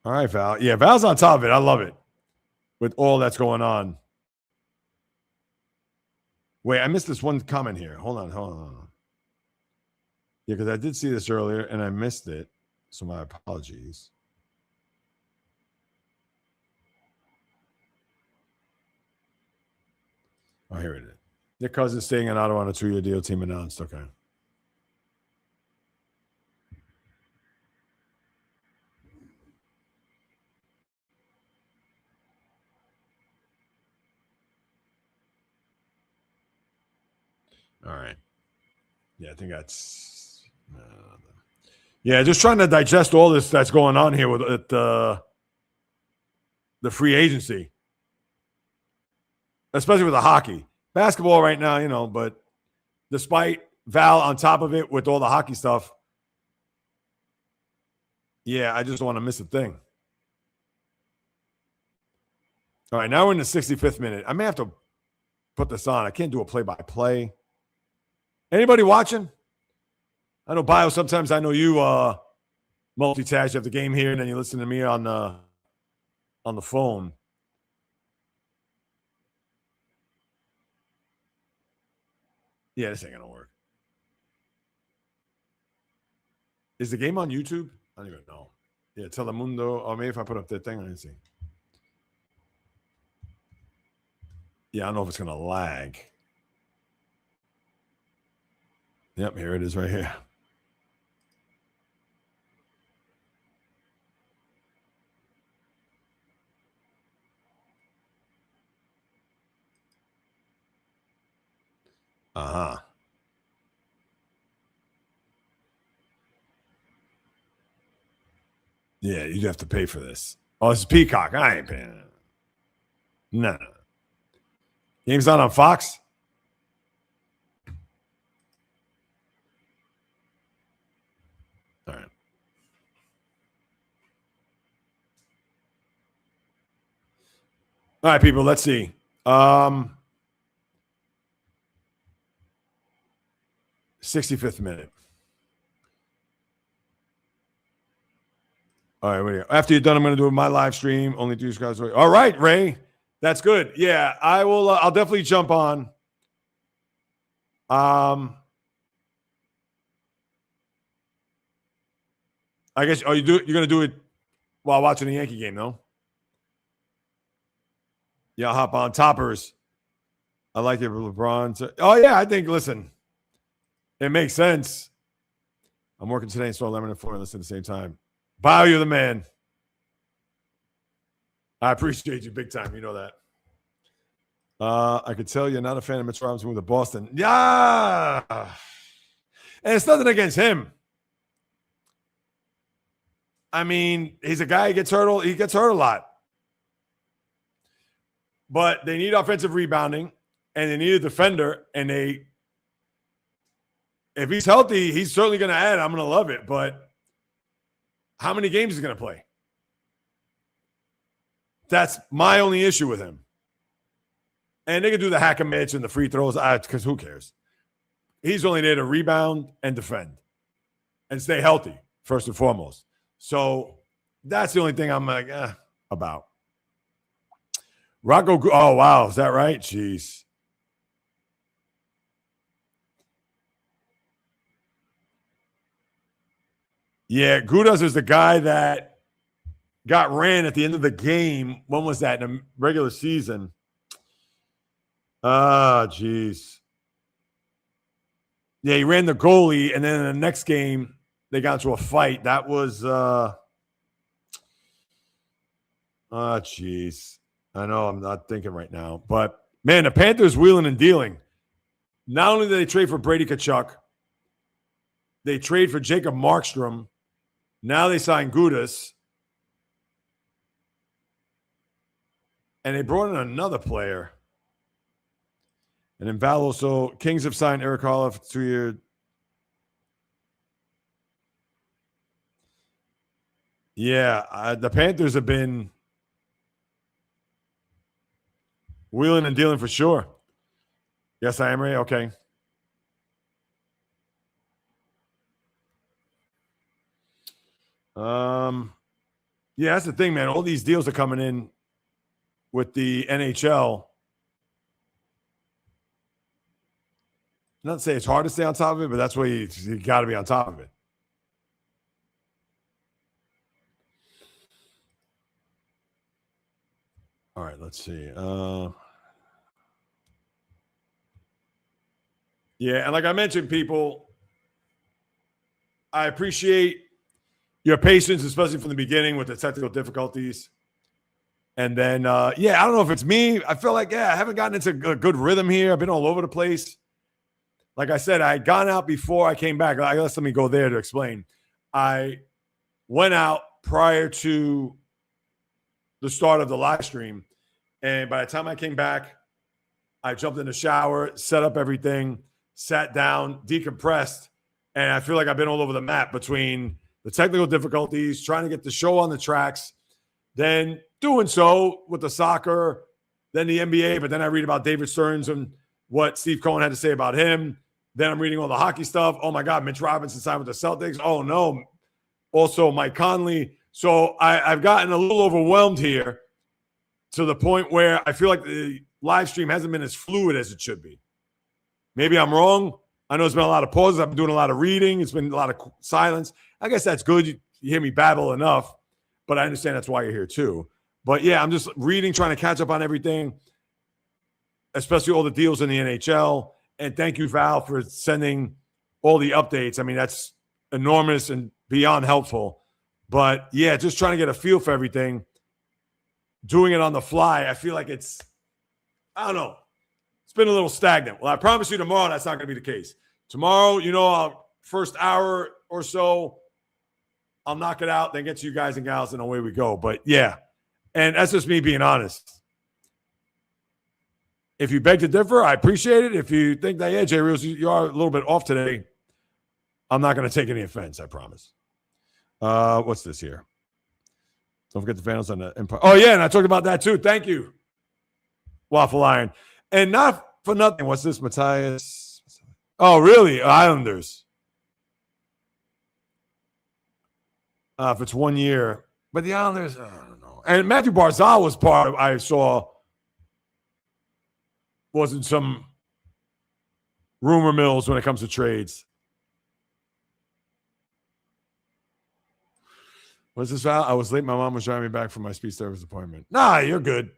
All right, Val. Yeah, Val's on top of it. I love it with all that's going on. Wait, I missed this one comment here. Hold on. Yeah, because I did see this earlier and I missed it. So my apologies. Oh, here it is. Nick Cousins staying in Ottawa on a 2-year deal, team announced. Okay. All right. Yeah, I think that's. Yeah, just trying to digest all this that's going on here with the free agency, especially with the hockey. Basketball right now, but despite Val on top of it with all the hockey stuff, yeah, I just don't want to miss a thing. All right, now we're in the 65th minute. I may have to put this on. I can't do a play-by-play. Anybody watching? I know, Bio, sometimes I know you multitask. You have the game here, and then you listen to me on the phone. Yeah, this ain't going to work. Is the game on YouTube? I don't even know. Yeah, Telemundo. Or maybe if I put up that thing, I didn't see. Yeah, I don't know if it's going to lag. Yep, here it is right here. Uh-huh. Yeah, you'd have to pay for this. Oh, this is Peacock. I ain't paying. No. Game's not on Fox? All right. All right, people, let's see. Um, 65th minute. All right, wait. After you're done, I'm going to do my live stream. Only 2 guys. All right, Ray. That's good. Yeah, I will. I'll definitely jump on. I guess. Oh, you're going to do it while watching the Yankee game, no? Yeah, I'll hop on. Toppers. I like it for LeBron. Oh yeah, I think. Listen, it makes sense. I'm working today and saw Lemon and Florida at the same time. Bio, you're the man. I appreciate you big time. You know that. I could tell you're not a fan of Mitch Robinson with the Boston. Yeah. And it's nothing against him. I mean, he's a guy who gets hurt. He gets hurt a lot. But they need offensive rebounding, and they need a defender. And if he's healthy, he's certainly going to add. I'm going to love it. But how many games is he going to play? That's my only issue with him. And they can do the hack and mitch and the free throws because who cares? He's only there to rebound and defend and stay healthy, first and foremost. So that's the only thing I'm like, about. Rocco, oh, wow. Is that right? Jeez. Yeah, Gudas is the guy that got ran at the end of the game. When was that? In the regular season. Jeez. Yeah, he ran the goalie, and then in the next game, they got into a fight. That was, jeez. I know I'm not thinking right now. But, man, the Panthers wheeling and dealing. Not only did they trade for Brady Tkachuk, they trade for Jacob Markstrom. Now they signed Gudas. And they brought in another player. And then Val also, Kings have signed Eric Holla for 2 years. Yeah, the Panthers have been wheeling and dealing for sure. Yes, I am, Ray. Okay. Yeah, that's the thing, man. All these deals are coming in with the NHL. Not to say it's hard to stay on top of it, but that's where you got to be on top of it. All right, let's see. Yeah, and like I mentioned, people, I appreciate your patience, especially from the beginning with the technical difficulties. And then, I don't know if it's me. I feel like, I haven't gotten into a good rhythm here. I've been all over the place. Like I said, I had gone out before I came back. Let me go there to explain. I went out prior to the start of the live stream. And by the time I came back, I jumped in the shower, set up everything, sat down, decompressed. And I feel like I've been all over the map between the technical difficulties, trying to get the show on the tracks, then doing so with the soccer, then the NBA. But then I read about David Stearns and what Steve Cohen had to say about him. Then I'm reading all the hockey stuff. Oh, my God, Mitch Robinson signed with the Celtics. Oh, no. Also, Mike Conley. So I've gotten a little overwhelmed here to the point where I feel like the live stream hasn't been as fluid as it should be. Maybe I'm wrong. I know there's been a lot of pauses. I've been doing a lot of reading. It's been a lot of silence. I guess that's good. You hear me babble enough, but I understand that's why you're here too. But, yeah, I'm just reading, trying to catch up on everything, especially all the deals in the NHL. And thank you, Val, for sending all the updates. I mean, that's enormous and beyond helpful. But, yeah, just trying to get a feel for everything, doing it on the fly. I feel like it's, I don't know, it's been a little stagnant. Well, I promise you tomorrow that's not going to be the case. Tomorrow, our first hour or so, I'll knock it out, then get to you guys and gals, and away we go. But, yeah, and that's just me being honest. If you beg to differ, I appreciate it. If you think that, yeah, Jay Reels, you are a little bit off today, I'm not going to take any offense, I promise. What's this here? Don't forget the finals on the Empire. Oh, yeah, and I talked about that too. Thank you. Waffle Iron. And not for nothing. What's this, Matthias? Oh, really? Islanders. If it's 1 year. But the Islanders, I don't know. And Matthew Barzal was part of, I saw, wasn't some rumor mills when it comes to trades. What's this, Val? I was late. My mom was driving me back from my speech service appointment. Nah, you're good.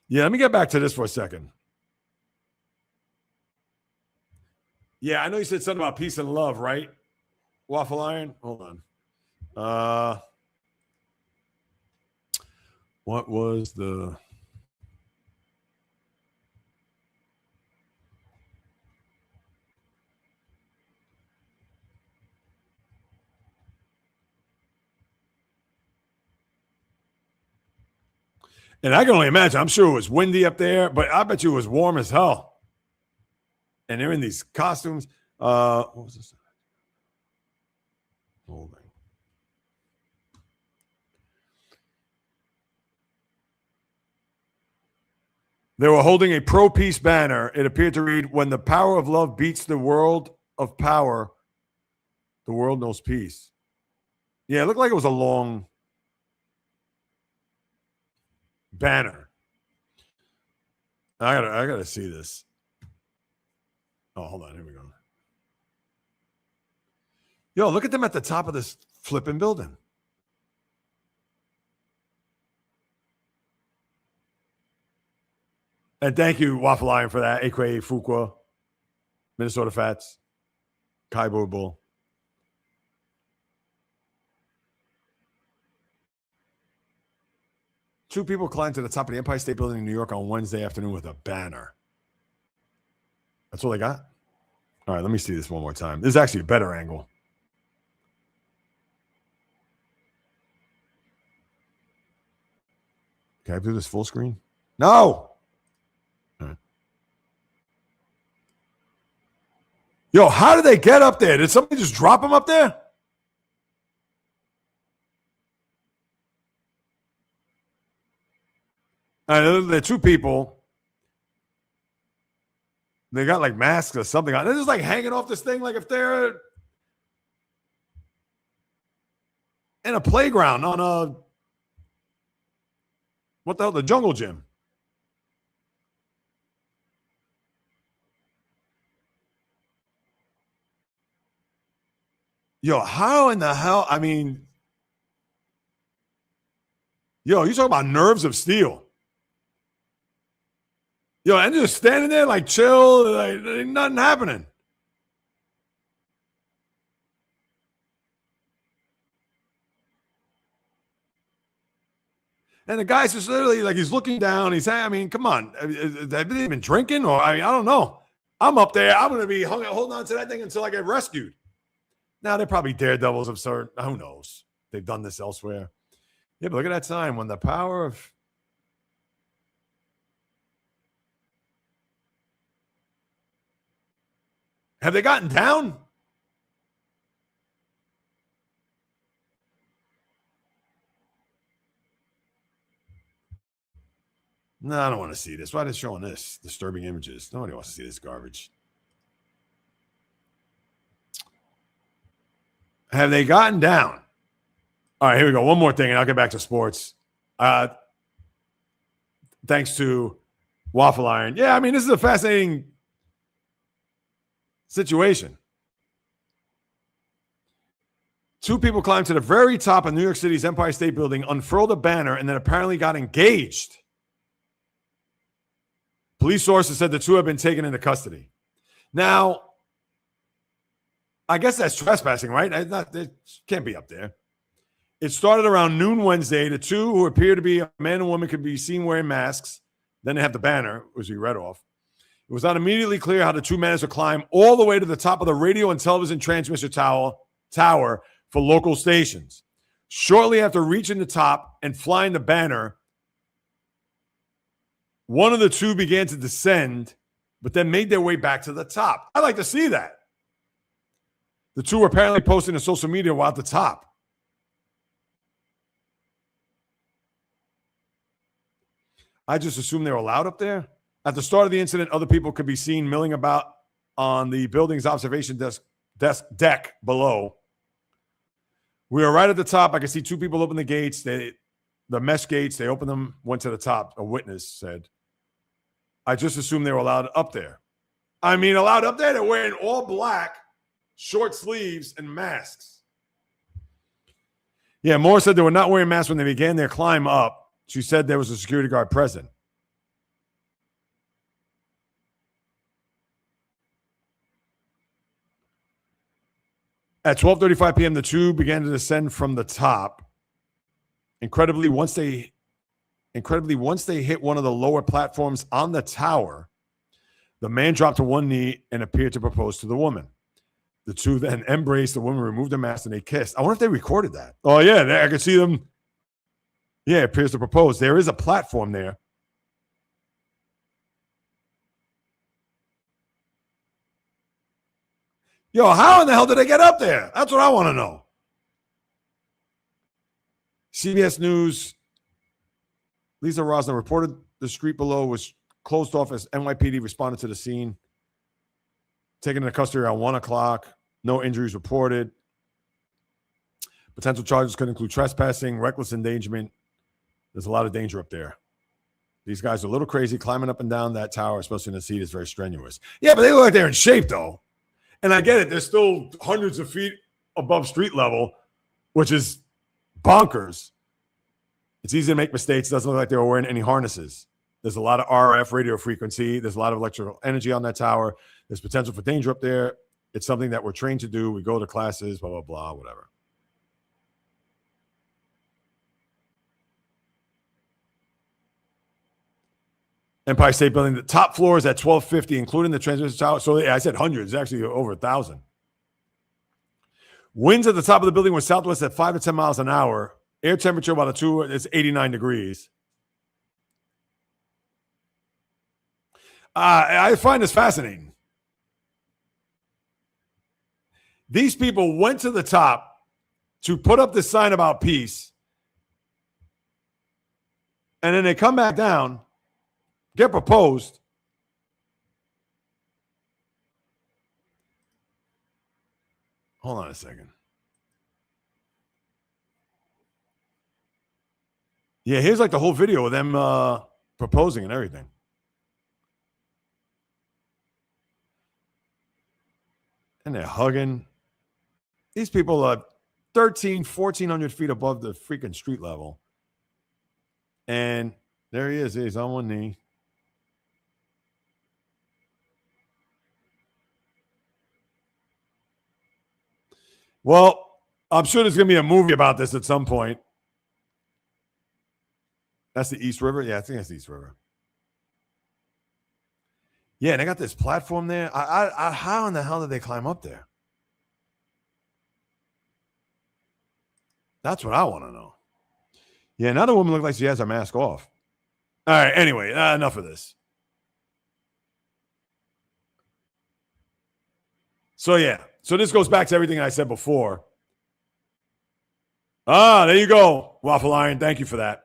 Yeah, let me get back to this for a second. Yeah, I know you said something about peace and love, right? Waffle Iron? Hold on. What was the... And I can only imagine. I'm sure it was windy up there, but I bet you it was warm as hell. And they're in these costumes. What was this? Holding. They were holding a pro-peace banner. It appeared to read, "When the power of love beats the world of power, the world knows peace." Yeah, it looked like it was a long banner. I gotta see this. Oh, hold on. Here we go. Yo, look at them at the top of this flipping building. And thank you, Waffle Iron, for that. Aka Fuqua, Minnesota Fats, Kaibo Bull. Two people climbed to the top of the Empire State Building in New York on Wednesday afternoon with a banner. That's all they got? All right, let me see this one more time. This is actually a better angle. Can I do this full screen? No! Right. Yo, how did they get up there? Did somebody just drop them up there? They're two people. They got like masks or something on. They're just like hanging off this thing like if they're in a playground on a, what the hell, the jungle gym. Yo, how in the hell? I mean, yo, you talking about nerves of steel. Yo, and just standing there like chill, like ain't nothing happening. And the guy's just literally like he's looking down. He's saying, I mean, come on. Have they been drinking? Or I don't know. I'm up there. I'm going to be holding on to that thing until I get rescued. Now, they're probably daredevils of sort. Who knows? They've done this elsewhere. Yeah, but look at that sign. When the power of... Have they gotten down? No, I don't want to see this. Why are they showing this? Disturbing images. Nobody wants to see this garbage. Have they gotten down? All right, here we go. One more thing, and I'll get back to sports. Thanks to Waffle Iron. Yeah, I mean, this is a fascinating situation. Two people climbed to the very top of New York City's Empire State Building, unfurled a banner, and then apparently got engaged. Police sources said the two have been taken into custody. Now, I guess that's trespassing, right? They can't be up there. It started around noon Wednesday. The two, who appear to be a man and woman, could be seen wearing masks. Then they have the banner, which we read off. It was not immediately clear how the two managed to climb all the way to the top of the radio and television transmission tower for local stations. Shortly after reaching the top and flying the banner, one of the two began to descend, but then made their way back to the top. I'd like to see that. The two were apparently posting on social media while at the top. I just assumed they were allowed up there. At the start of the incident, other people could be seen milling about on the building's observation deck below. We were right at the top. I could see two people open the gates. The mesh gates, they opened them, went to the top. A witness said, I just assumed they were allowed up there. I mean, allowed up there? They're wearing all black, short sleeves, and masks. Yeah, Moore said they were not wearing masks when they began their climb up. She said there was a security guard present. At 12:35 p.m., the two began to descend from the top. Incredibly, once they hit one of the lower platforms on the tower, the man dropped to one knee and appeared to propose to the woman. The two then embraced. The woman removed their mask and they kissed. I wonder if they recorded that. Oh, yeah, I could see them. Yeah, it appears to propose. There is a platform there. Yo, how in the hell did they get up there? That's what I want to know. CBS News, Lisa Rosner reported the street below was closed off as NYPD responded to the scene. Taken into custody around 1 o'clock. No injuries reported. Potential charges could include trespassing, reckless endangerment. There's a lot of danger up there. These guys are a little crazy. Climbing up and down that tower, especially in the seat, is very strenuous. Yeah, but they look like they're in shape, though. And I get it. They're still hundreds of feet above street level, which is bonkers. It's easy to make mistakes. It doesn't look like they were wearing any harnesses. There's a lot of RF radio frequency. There's a lot of electrical energy on that tower. There's potential for danger up there. It's something that we're trained to do. We go to classes, blah, blah, blah, whatever. Empire State Building, the top floor is at 1250, including the transmission tower. So yeah, I said hundreds, actually over 1,000. Winds at the top of the building were southwest at 5 to 10 miles an hour. Air temperature about it's 89 degrees. I find this fascinating. These people went to the top to put up this sign about peace, and then they come back down, get proposed. Hold on a second. Yeah, here's like the whole video of them proposing and everything. And they're hugging. These people are 1,400 feet above the freaking street level. And there he is. He's on one knee. Well, I'm sure there's going to be a movie about this at some point. That's the East River? Yeah, I think that's the East River. Yeah, they got this platform there. How in the hell did they climb up there? That's what I want to know. Yeah, another woman looks like she has her mask off. All right, anyway, enough of this. So, yeah. So this goes back to everything I said before. There you go, Waffle Iron. Thank you for that.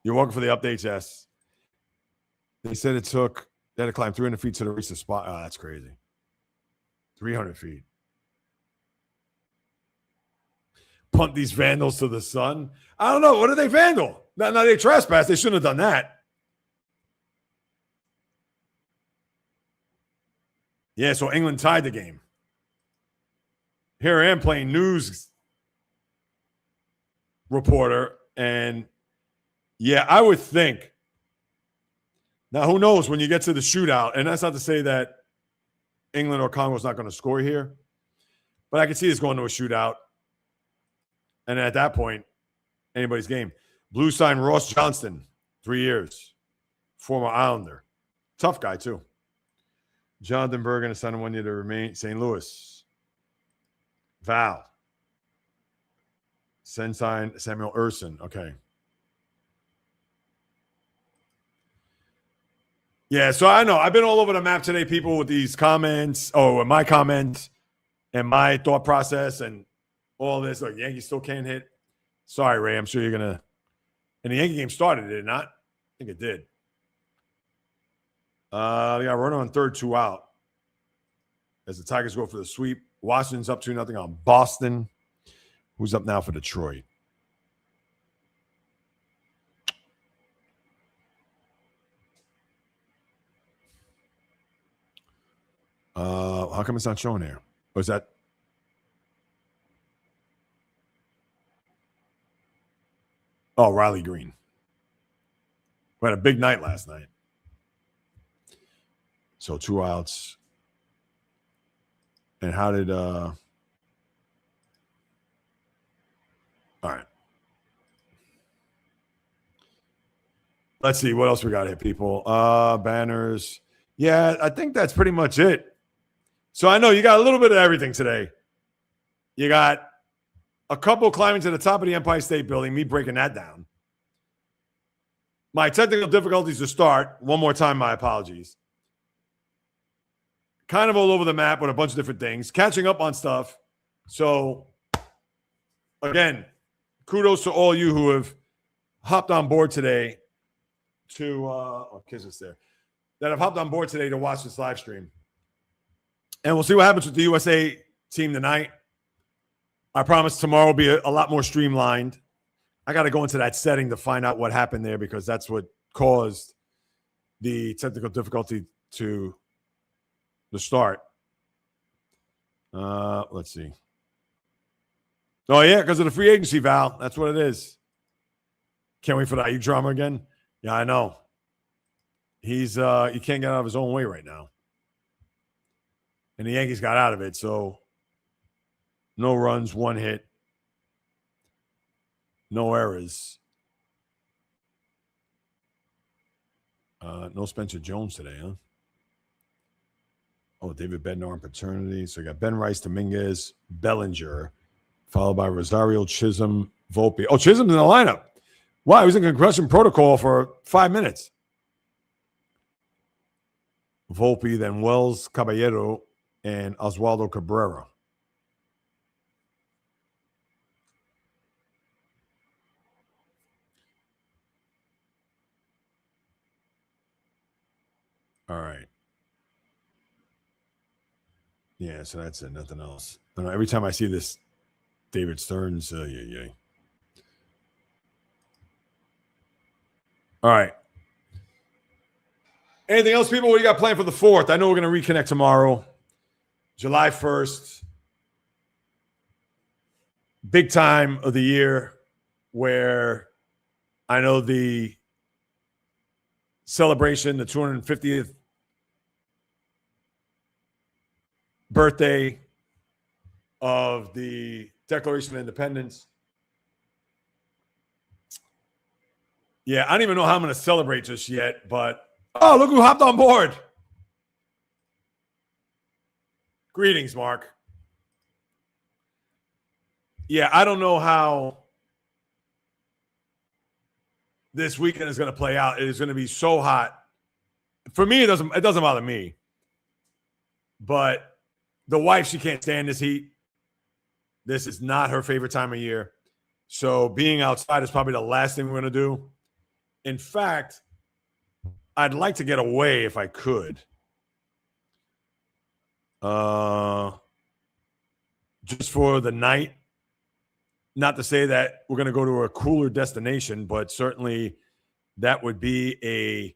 You're welcome for the updates, yes. They said they had to climb 300 feet to reach the spot. Oh, that's crazy. 300 feet. Punt these vandals to the sun. I don't know. What did they vandal? No, they trespassed. They shouldn't have done that. Yeah, so England tied the game. Here I am playing news reporter, and yeah, I would think. Now, who knows when you get to the shootout, and that's not to say that England or Congo's not going to score here, but I can see this going to a shootout. And at that point, anybody's game. Blue sign Ross Johnston, 3 years. Former Islander. Tough guy, too. Jonathan Bergen assigned 1 year to remain St. Louis. Val. Send sign Samuel Urson. Okay. Yeah, so I know. I've been all over the map today, people, with these comments. Oh, and my comments and my thought process and all this. Look, Yankees still can't hit Sorry, Ray. I'm sure you're going to. And the Yankee game started, did it not? I think it did. They got a runner on third, 2 out. As the Tigers go for the sweep. Washington's up 2-0 on Boston. Who's up now for Detroit? How come it's not showing here? Was that? Oh, Riley Green. We had a big night last night. So 2 outs. And how did all right. Let's see what else we got here, people. Banners. Yeah, I think that's pretty much it. So I know you got a little bit of everything today. You got a couple climbing to the top of the Empire State Building, me breaking that down. My technical difficulties to start. One more time, my apologies. Kind of all over the map with a bunch of different things. Catching up on stuff. So, again, kudos to all you who have hopped on board today to kiss us there. That have hopped on board today to watch this live stream. And we'll see what happens with the USA team tonight. I promise tomorrow will be a lot more streamlined. I got to go into that setting to find out what happened there because that's what caused the technical difficulty to the start. Let's see. Oh, yeah, because of the free agency, Val. That's what it is. Can't wait for that drama again. Yeah, I know. He can't get out of his own way right now. And the Yankees got out of it, so no runs, 1 hit, no errors. No Spencer Jones today, huh? Oh, David Bednar on paternity. So you got Ben Rice, Dominguez, Bellinger, followed by Rosario, Chisholm, Volpe. Oh, Chisholm's in the lineup. Wow, he was in concussion protocol for 5 minutes. Volpe, then Wells, Caballero, and Oswaldo Cabrera. All right. Yeah, so that's it. Nothing else. I know, every time I see this, David Stearns, yeah. All right. Anything else, people? What do you got planned for the 4th? I know we're going to reconnect tomorrow, July 1st. Big time of the year where I know the celebration, the 250th birthday of the Declaration of Independence. Yeah, I don't even know how I'm going to celebrate just yet, but oh, look who hopped on board. Greetings, Mark. Yeah, I don't know how this weekend is going to play out. It is going to be so hot. For me, it doesn't bother me. But the wife, she can't stand this heat. This is not her favorite time of year. So being outside is probably the last thing we're going to do. In fact, I'd like to get away if I could. Just for the night. Not to say that we're going to go to a cooler destination, but certainly that would be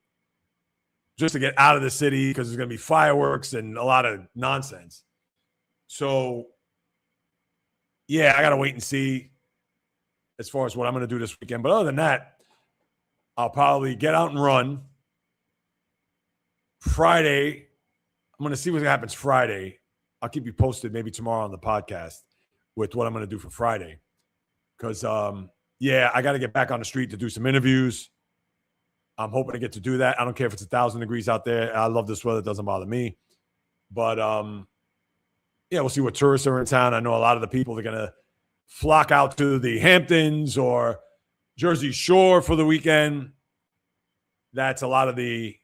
just to get out of the city because there's going to be fireworks and a lot of nonsense. So, yeah, I got to wait and see as far as what I'm going to do this weekend. But other than that, I'll probably get out and run. Friday, I'm going to see what happens Friday. I'll keep you posted maybe tomorrow on the podcast with what I'm going to do for Friday. Because, I got to get back on the street to do some interviews. I'm hoping to get to do that. I don't care if it's 1,000 degrees out there. I love this weather. It doesn't bother me. But, we'll see what tourists are in town. I know a lot of the people are going to flock out to the Hamptons or Jersey Shore for the weekend. That's a lot of the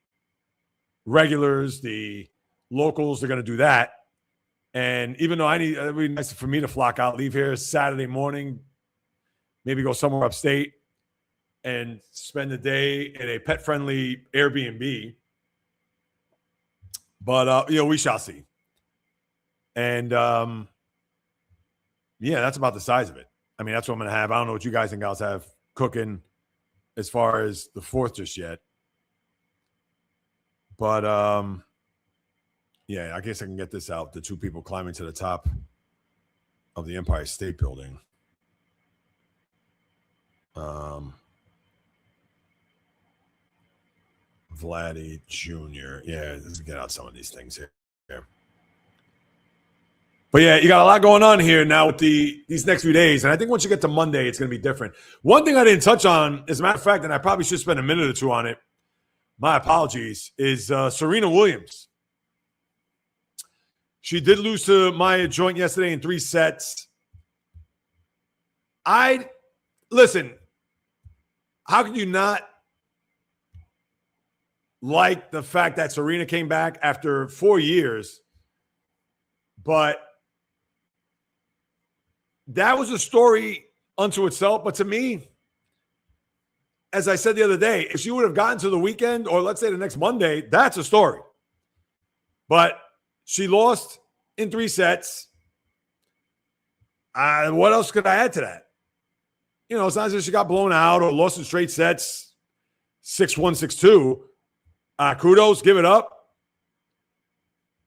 regulars, the locals are going to do that. And even though it'd be nice for me to flock out, leave here Saturday morning, maybe go somewhere upstate and spend the day in a pet-friendly Airbnb. But, we shall see. And, that's about the size of it. I mean, that's what I'm going to have. I don't know what you guys and gals have cooking as far as the 4th just yet. But, I guess I can get this out. The 2 people climbing to the top of the Empire State Building. Vladdy Jr. Yeah, let's get out some of these things here. But yeah, you got a lot going on here now with these next few days. And I think once you get to Monday, it's going to be different. One thing I didn't touch on, as a matter of fact, and I probably should spend a minute or two on it, my apologies, is Serena Williams. She did lose to Maya Joint yesterday in 3 sets. Listen, how can you not like the fact that Serena came back after 4 years? But that was a story unto itself. But to me, as I said the other day, if she would have gotten to the weekend or let's say the next Monday, that's a story. But she lost in 3 sets. What else could I add to that? It's not as if she got blown out or lost in straight sets, 6-1, 6-2. Kudos, give it up.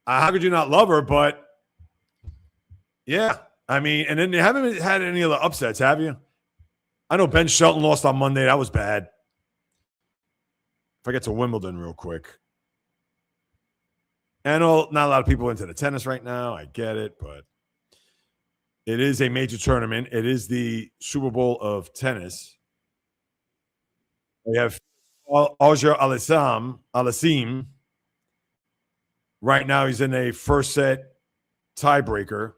How could you not love her? But, yeah, I mean, and then you haven't had any other upsets, have you? I know Ben Shelton lost on Monday. That was bad. If I get to Wimbledon real quick. I know not a lot of people into the tennis right now. I get it, but it is a major tournament. It is the Super Bowl of tennis. We have Auger Aliassime. Right now, he's in a first set tiebreaker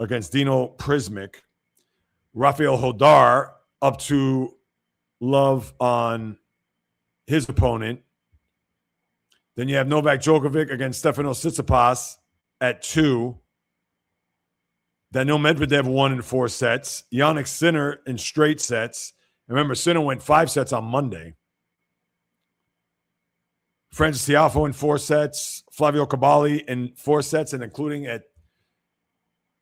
against Dino Prismic. Rafael Hodar up to love on his opponent. Then you have Novak Djokovic against Stefanos Tsitsipas at 2. Daniil Medvedev won in 4 sets. Jannik Sinner in straight sets. Remember, Sinner went 5 sets on Monday. Francis Tiafoe in 4 sets. Flavio Cabali in 4 sets, and including at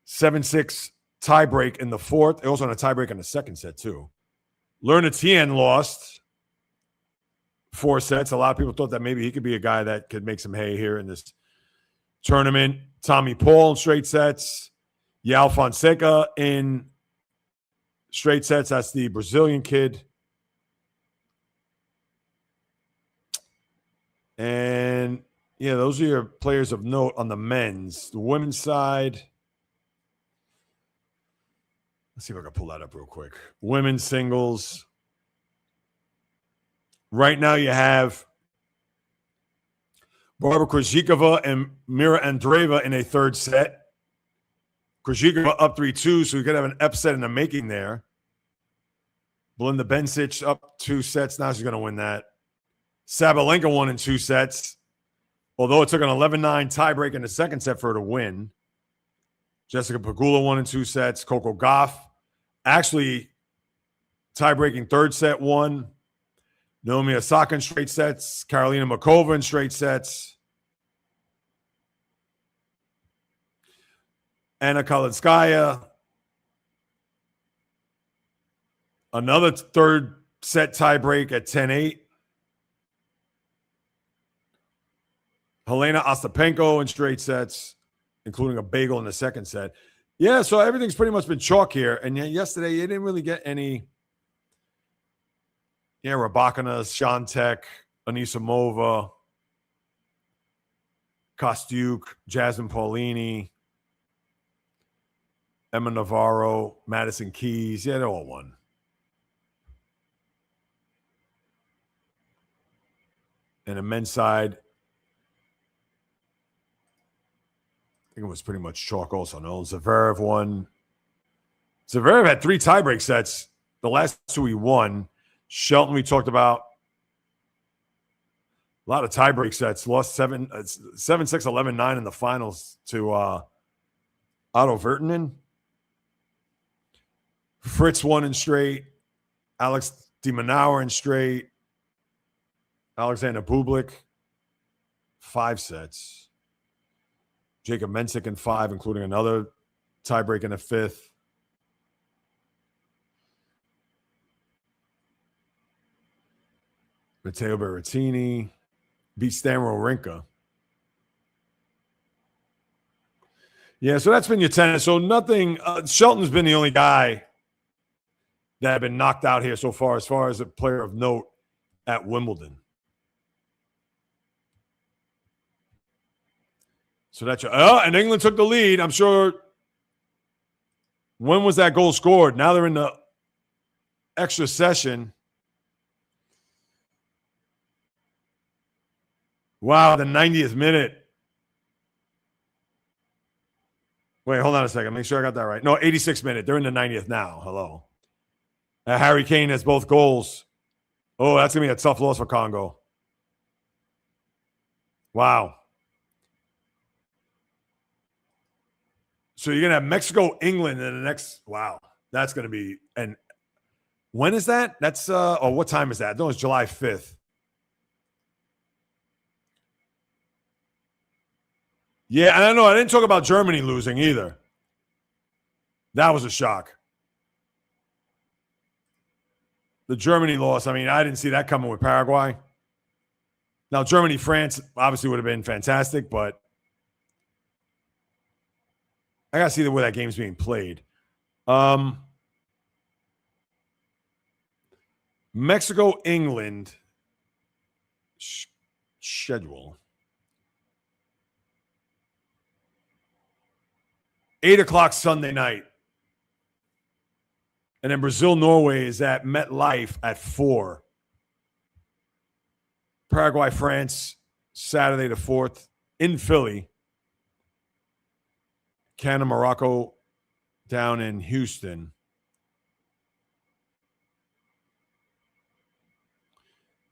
7-6 tiebreak in the 4th. They also had a tiebreak in the 2nd set, too. Lerner Tien lost 4 sets. A lot of people thought that maybe he could be a guy that could make some hay here in this tournament. Tommy Paul in straight sets. Yao Fonseca in straight sets. That's the Brazilian kid. And, yeah, those are your players of note on the men's. The women's side. Let's see if I can pull that up real quick. Women's singles. Right now you have Barbara Krejcikova and Mira Andreeva in a 3rd set. Krejcikova up 3-2, so we could have an upset in the making there. Belinda Bencic up 2 sets. Now she's going to win that. Sabalenka won in 2 sets, although it took an 11-9 tiebreak in the 2nd set for her to win. Jessica Pegula won in 2 sets. Coco Gauff actually tiebreaking 3rd set won. Naomi Osaka in straight sets. Karolina Markova in straight sets. Anna Kalinskaya. Another 3rd set tiebreak at 10-8. Helena Ostapenko in straight sets, including a bagel in the 2nd set. Yeah, so everything's pretty much been chalk here. And yet yesterday, you didn't really get any. Yeah, Rybakina, Swiatek, Anisimova, Kostyuk, Jasmine Paulini, Emma Navarro, Madison Keys. Yeah, they all won. And the men's side, I think it was pretty much chalk also. No, Zverev won. Zverev had 3 tiebreak sets. The last 2 he won. Shelton, we talked about. A lot of tiebreak sets. Lost 7-6, 11-9 in the finals to Otto Virtanen. Fritz won in straight. Alex de Minaur in straight. Alexander Bublik, 5 sets. Jacob Mensik in 5, including another tiebreak in the 5th. Matteo Berrettini beat Stan Wawrinka. Yeah, so that's been your tennis. So nothing. Shelton's been the only guy that have been knocked out here so far as a player of note at Wimbledon. So that's and England took the lead. I'm sure. When was that goal scored? Now they're in the extra session. Wow, the 90th minute. Wait, hold on a second. Make sure I got that right. No, 86th minute. They're in the 90th now. Hello. Harry Kane has both goals. Oh, that's going to be a tough loss for Congo. Wow. So you're going to have Mexico, England in the next. Wow. That's going to be. And when is that? That's, what time is that? No, it's July 5th. Yeah, and I know I didn't talk about Germany losing either. That was a shock. The Germany loss, I mean, I didn't see that coming with Paraguay. Now, Germany-France obviously would have been fantastic, but I got to see the way that game's being played. Mexico, England schedule. 8 o'clock Sunday night. And then Brazil, Norway is at MetLife at 4. Paraguay, France, Saturday the 4th in Philly. Canada, Morocco down in Houston.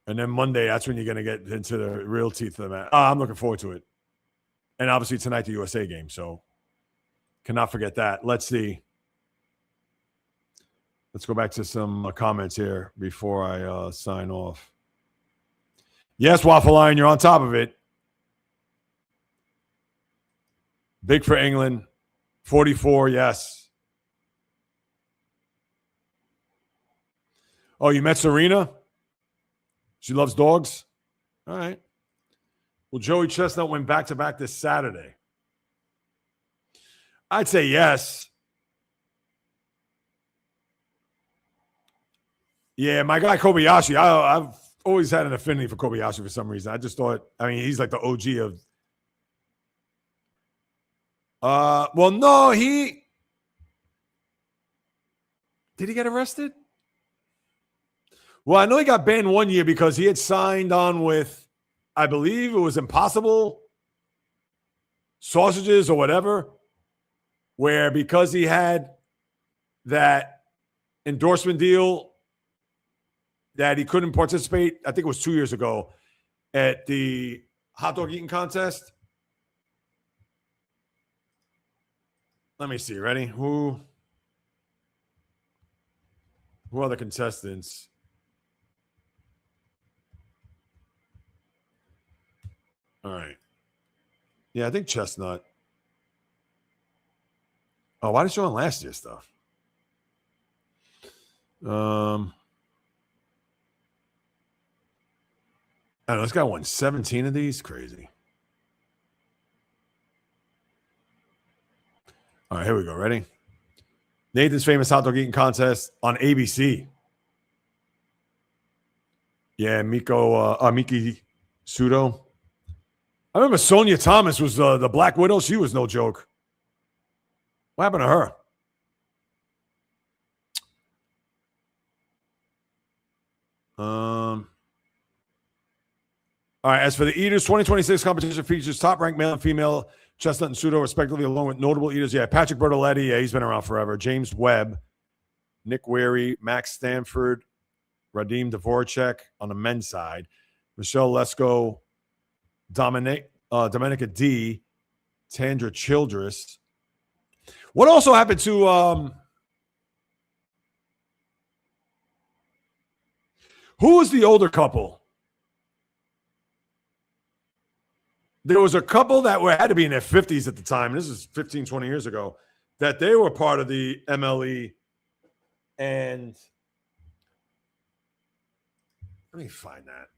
And then Monday, that's when you're going to get into the real teeth of the match. I'm looking forward to it. And obviously tonight, the USA game. So cannot forget that. Let's see. Let's go back to some comments here before I sign off. Yes, Waffle Lion, you're on top of it. Big for England. 44, yes. Oh, you met Serena? She loves dogs? All right. Well, Joey Chestnut went back-to-back this Saturday. I'd say yes. Yeah, my guy Kobayashi, I've always had an affinity for Kobayashi for some reason. I just thought, I mean, he's like the OG of. Well, no, did he get arrested? Well, I know he got banned 1 year because he had signed on with, I believe it was Impossible Sausages or whatever, where because he had that endorsement deal that he couldn't participate, I think it was 2 years ago, at the hot dog eating contest. Let me see. Ready? Who are the contestants? All right. Yeah, I think Chestnut. Oh, why did you show on last year's stuff? I don't know. This guy won 17 of these. Crazy. All right, here we go. Ready? Nathan's Famous Hot Dog Eating Contest on ABC. Yeah, Miki Sudo. I remember Sonia Thomas was the Black Widow. She was no joke. What happened to her? All right, as for the eaters, 2026 competition features top-ranked male and female Chestnut and Pseudo, respectively, along with notable eaters. Yeah, Patrick Bertoletti, yeah, he's been around forever. James Webb, Nick Weary, Max Stanford, Radim Dvoracek on the men's side, Michelle Lesko, Dominica D, Tandra Childress. What also happened to Who was the older couple? There was a couple that had to be in their 50s at the time. This is 15, 20 years ago, that they were part of the MLE. And let me find that.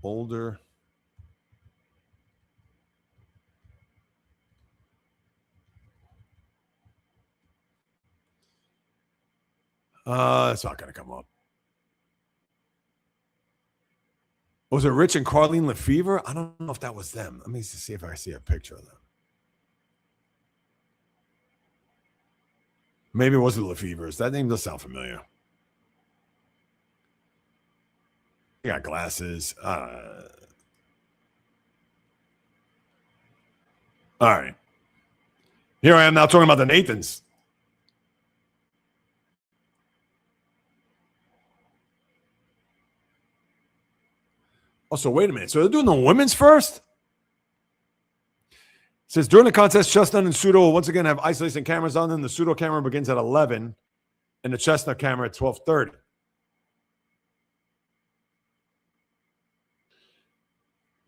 Older. It's not going to come up. Was it Rich and Carlene Lefevre? I don't know if that was them. Let me see if I see a picture of them. Maybe it was the Lefevres. That name does sound familiar. You got glasses. All right. Here I am now talking about the Nathans. Oh, so wait a minute. So they're doing the women's first? It says during the contest, Chestnut and Pseudo will once again have isolation cameras on them. The Pseudo camera begins at 11 and the Chestnut camera at 12:30.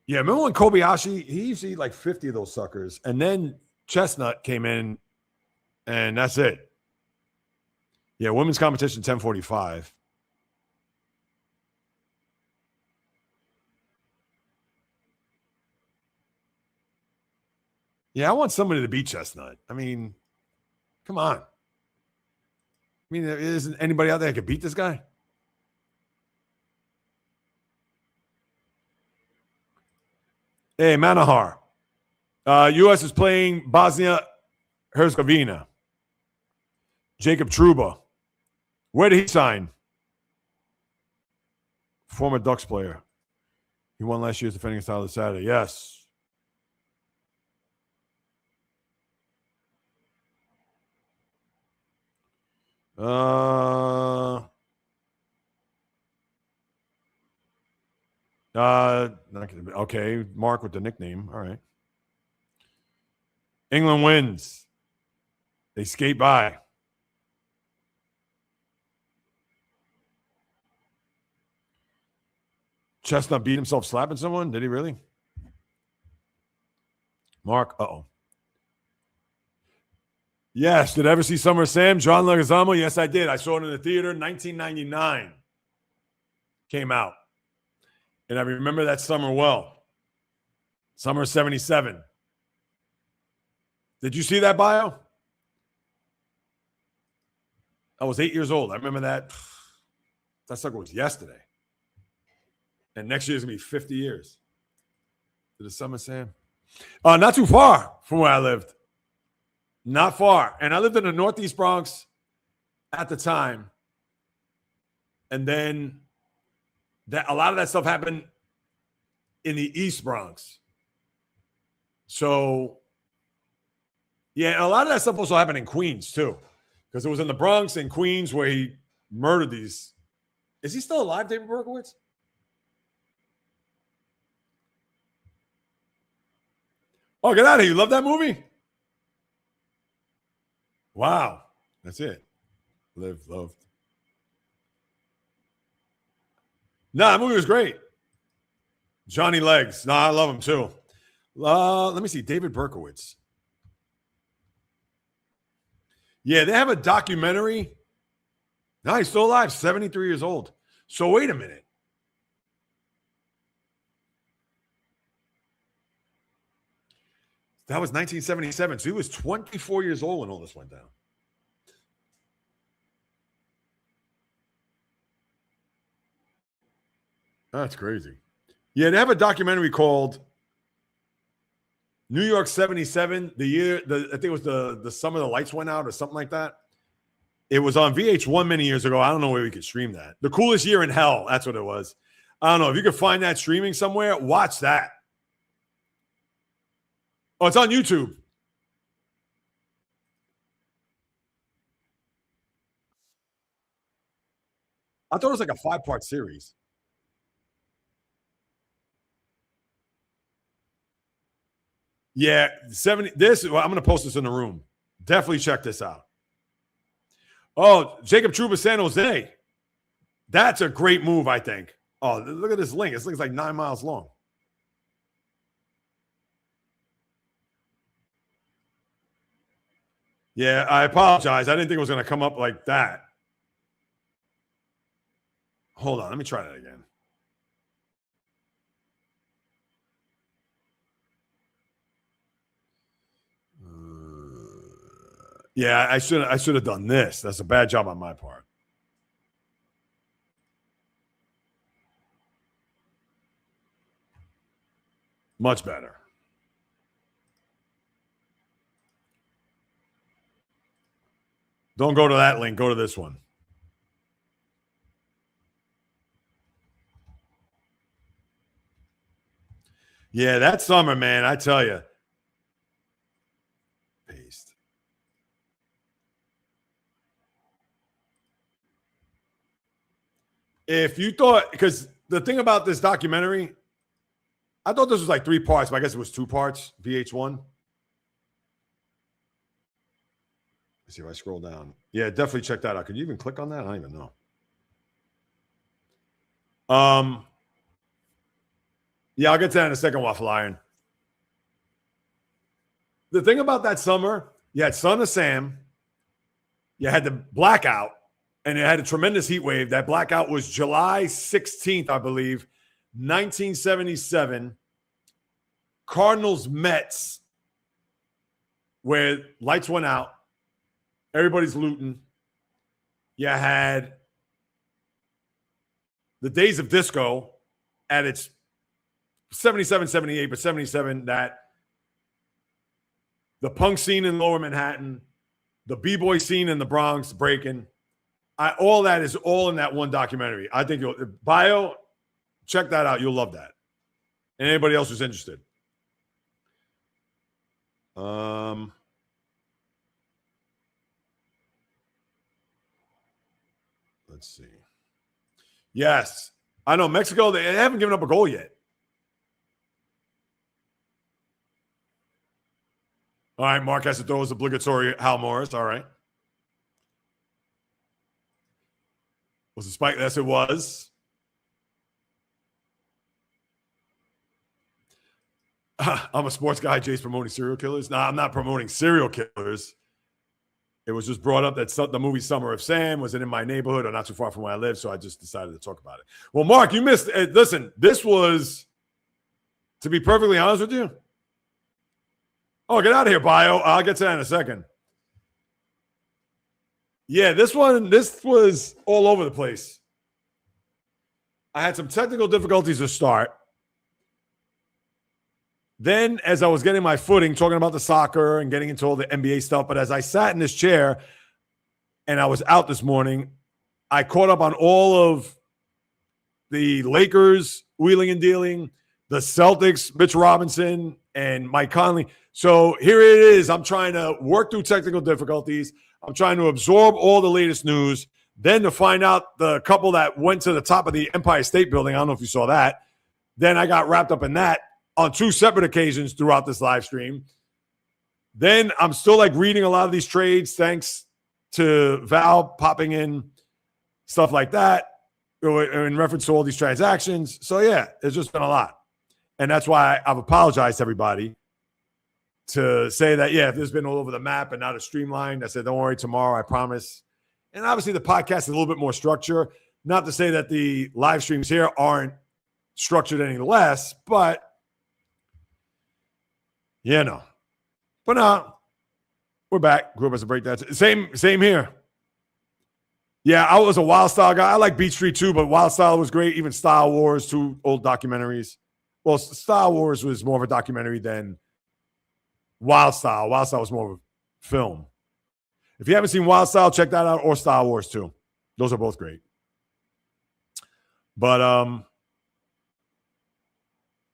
Yeah, remember when Kobayashi, he used to eat like 50 of those suckers. And then Chestnut came in and that's it. Yeah, women's competition, 10:45. Yeah, I want somebody to beat Chestnut. I mean, come on. I mean, isn't anybody out there that could beat this guy? Hey, Manahar. U.S. is playing Bosnia-Herzegovina. Jacob Truba. Where did he sign? Former Ducks player. He won last year's defending style this Saturday. Yes. Okay, Mark with the nickname. All right. England wins. They skate by. Chestnut beat himself slapping someone? Did he really? Mark, uh-oh. Yes. Did I ever see Summer Sam? John Leguizamo? Yes, I did. I saw it in the theater. 1999 came out. And I remember that summer well. Summer 77. Did you see that bio? I was 8 years old. I remember that. That sucker was yesterday. And next year's going to be 50 years. To the Summer Sam. Not too far from where I lived. Not far. And I lived in the Northeast Bronx at the time. And then a lot of that stuff happened in the East Bronx. So, yeah, a lot of that stuff also happened in Queens, too. Because it was in the Bronx and Queens where he murdered these. Is he still alive, David Berkowitz? Oh, get out of here. You love that movie? Wow. That's it. Lived, loved. No, that movie was great. Johnny Legs. No, I love him too. Let me see. David Berkowitz. Yeah, they have a documentary. No, he's still alive, 73 years old. So wait a minute. That was 1977. So he was 24 years old when all this went down. That's crazy. Yeah, they have a documentary called New York 77, the year, I think it was the summer the lights went out or something like that. It was on VH1 many years ago. I don't know where we could stream that. The coolest year in hell. That's what it was. I don't know. If you could find that streaming somewhere, watch that. Oh, it's on YouTube. I thought it was like a 5-part series. Yeah, 70. I'm going to post this in the room. Definitely check this out. Oh, Jacob Trouba, San Jose. That's a great move, I think. Oh, look at this link. This link's like 9 miles long. Yeah, I apologize. I didn't think it was going to come up like that. Hold on. Let me try that again. Yeah, I should have done this. That's a bad job on my part. Much better. Don't go to that link. Go to this one. Yeah, that summer, man, I tell you. Paste. If you thought, because the thing about this documentary, I thought this was like 3 parts, but I guess it was 2 parts, VH1. Let's see if I scroll down. Yeah, definitely check that out. Could you even click on that? I don't even know. Yeah, I'll get to that in a second, Waffle Iron. The thing about that summer, you had Son of Sam, you had the blackout, and you had a tremendous heat wave. That blackout was July 16th, I believe, 1977. Cardinals Mets, where lights went out, everybody's looting. You had the Days of Disco at its 77, 78, but 77, that the punk scene in Lower Manhattan, the B-boy scene in the Bronx breaking. All that is all in that one documentary. I think you'll bio, check that out. You'll love that. And anybody else who's interested. Let's see. Yes. I know Mexico, they haven't given up a goal yet. All right, Mark has to throw his obligatory Hal Morris. All right. Was it Spike? Yes, it was. I'm a sports guy. Jay's promoting serial killers. No, I'm not promoting serial killers. It was just brought up that the movie Summer of Sam was in my neighborhood or not too far from where I live, so I just decided to talk about it. Well, Mark, you missed it. Listen, this was, to be perfectly honest with you. Oh, get out of here, Bio. I'll get to that in a second. Yeah, this was all over the place. I had some technical difficulties to start. Then, as I was getting my footing, talking about the soccer and getting into all the NBA stuff, but as I sat in this chair and I was out this morning, I caught up on all of the Lakers wheeling and dealing, the Celtics, Mitch Robinson, and Mike Conley. So here it is. I'm trying to work through technical difficulties. I'm trying to absorb all the latest news. Then to find out the couple that went to the top of the Empire State Building. I don't know if you saw that. Then I got wrapped up in that on 2 separate occasions throughout this live stream. Then I'm still like reading a lot of these trades thanks to Val popping in stuff like that in reference to all these transactions. So, yeah, it's just been a lot. And that's why I've apologized to everybody to say that, yeah, if this has been all over the map and not as streamlined, I said, don't worry, tomorrow, I promise. And obviously the podcast is a little bit more structure. Not to say that the live streams here aren't structured any less, but, yeah, no. But no, we're back. Grew up as a breakdance. Same here. Yeah, I was a Wild Style guy. I like Beat Street too, but Wild Style was great. Even Style Wars, 2 old documentaries. Well, Style Wars was more of a documentary than Wild Style. Wild Style was more of a film. If you haven't seen Wild Style, check that out, or Star Wars too. Those are both great. But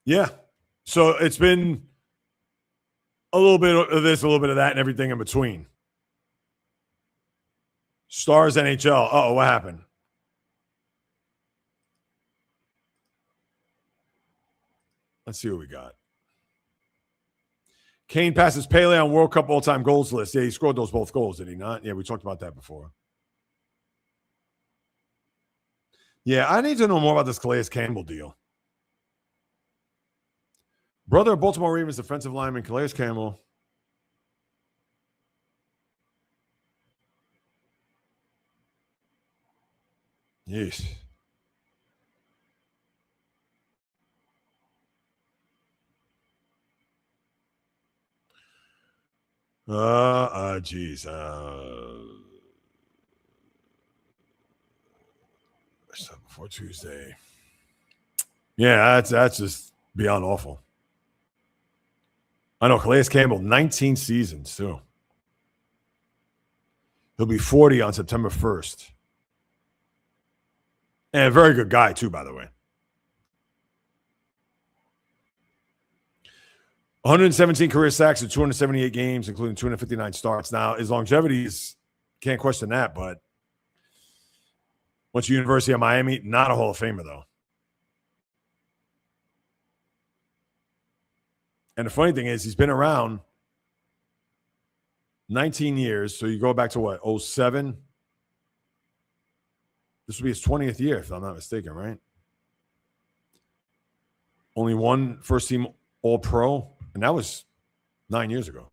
yeah. So it's been a little bit of this, a little bit of that, and everything in between. Stars NHL. Uh-oh, what happened? Let's see what we got. Kane passes Pele on World Cup all-time goals list. Yeah, he scored those both goals, did he not? Yeah, we talked about that before. Yeah, I need to know more about this Calais Campbell deal. Brother of Baltimore Ravens defensive lineman Calais Campbell. Yes. Geez. Before Tuesday. Yeah, that's just beyond awful. I know Calais Campbell, 19 seasons too. He'll be 40 on September 1st. And a very good guy too, by the way. 117 career sacks in 278 games, including 259 starts. Now, his longevity is, can't question that, but went to University of Miami, not a Hall of Famer, though. And the funny thing is, he's been around 19 years. So you go back to what, 07? This will be his 20th year, if I'm not mistaken, right? Only one first team All-Pro, and that was 9 years ago.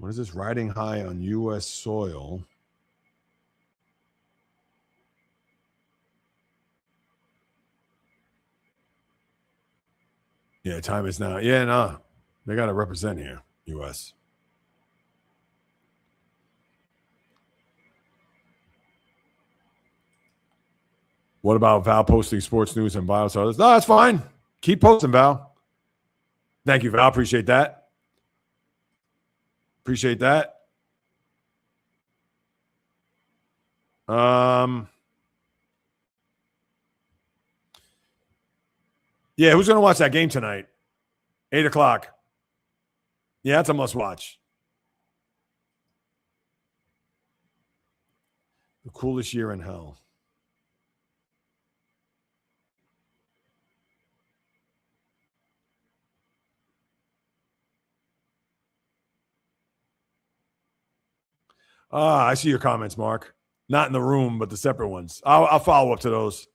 What is this? Riding high on U.S. soil. Yeah, time is now. Yeah, no. They got to represent here, U.S. What about Val posting sports news and bios? No, that's fine. Keep posting, Val. Thank you, Val. Appreciate that. Appreciate that. Yeah, who's going to watch that game tonight? 8 o'clock. Yeah, that's a must watch. The coolest year in hell. I see your comments, Mark. Not in the room, but the separate ones. I'll follow up to those.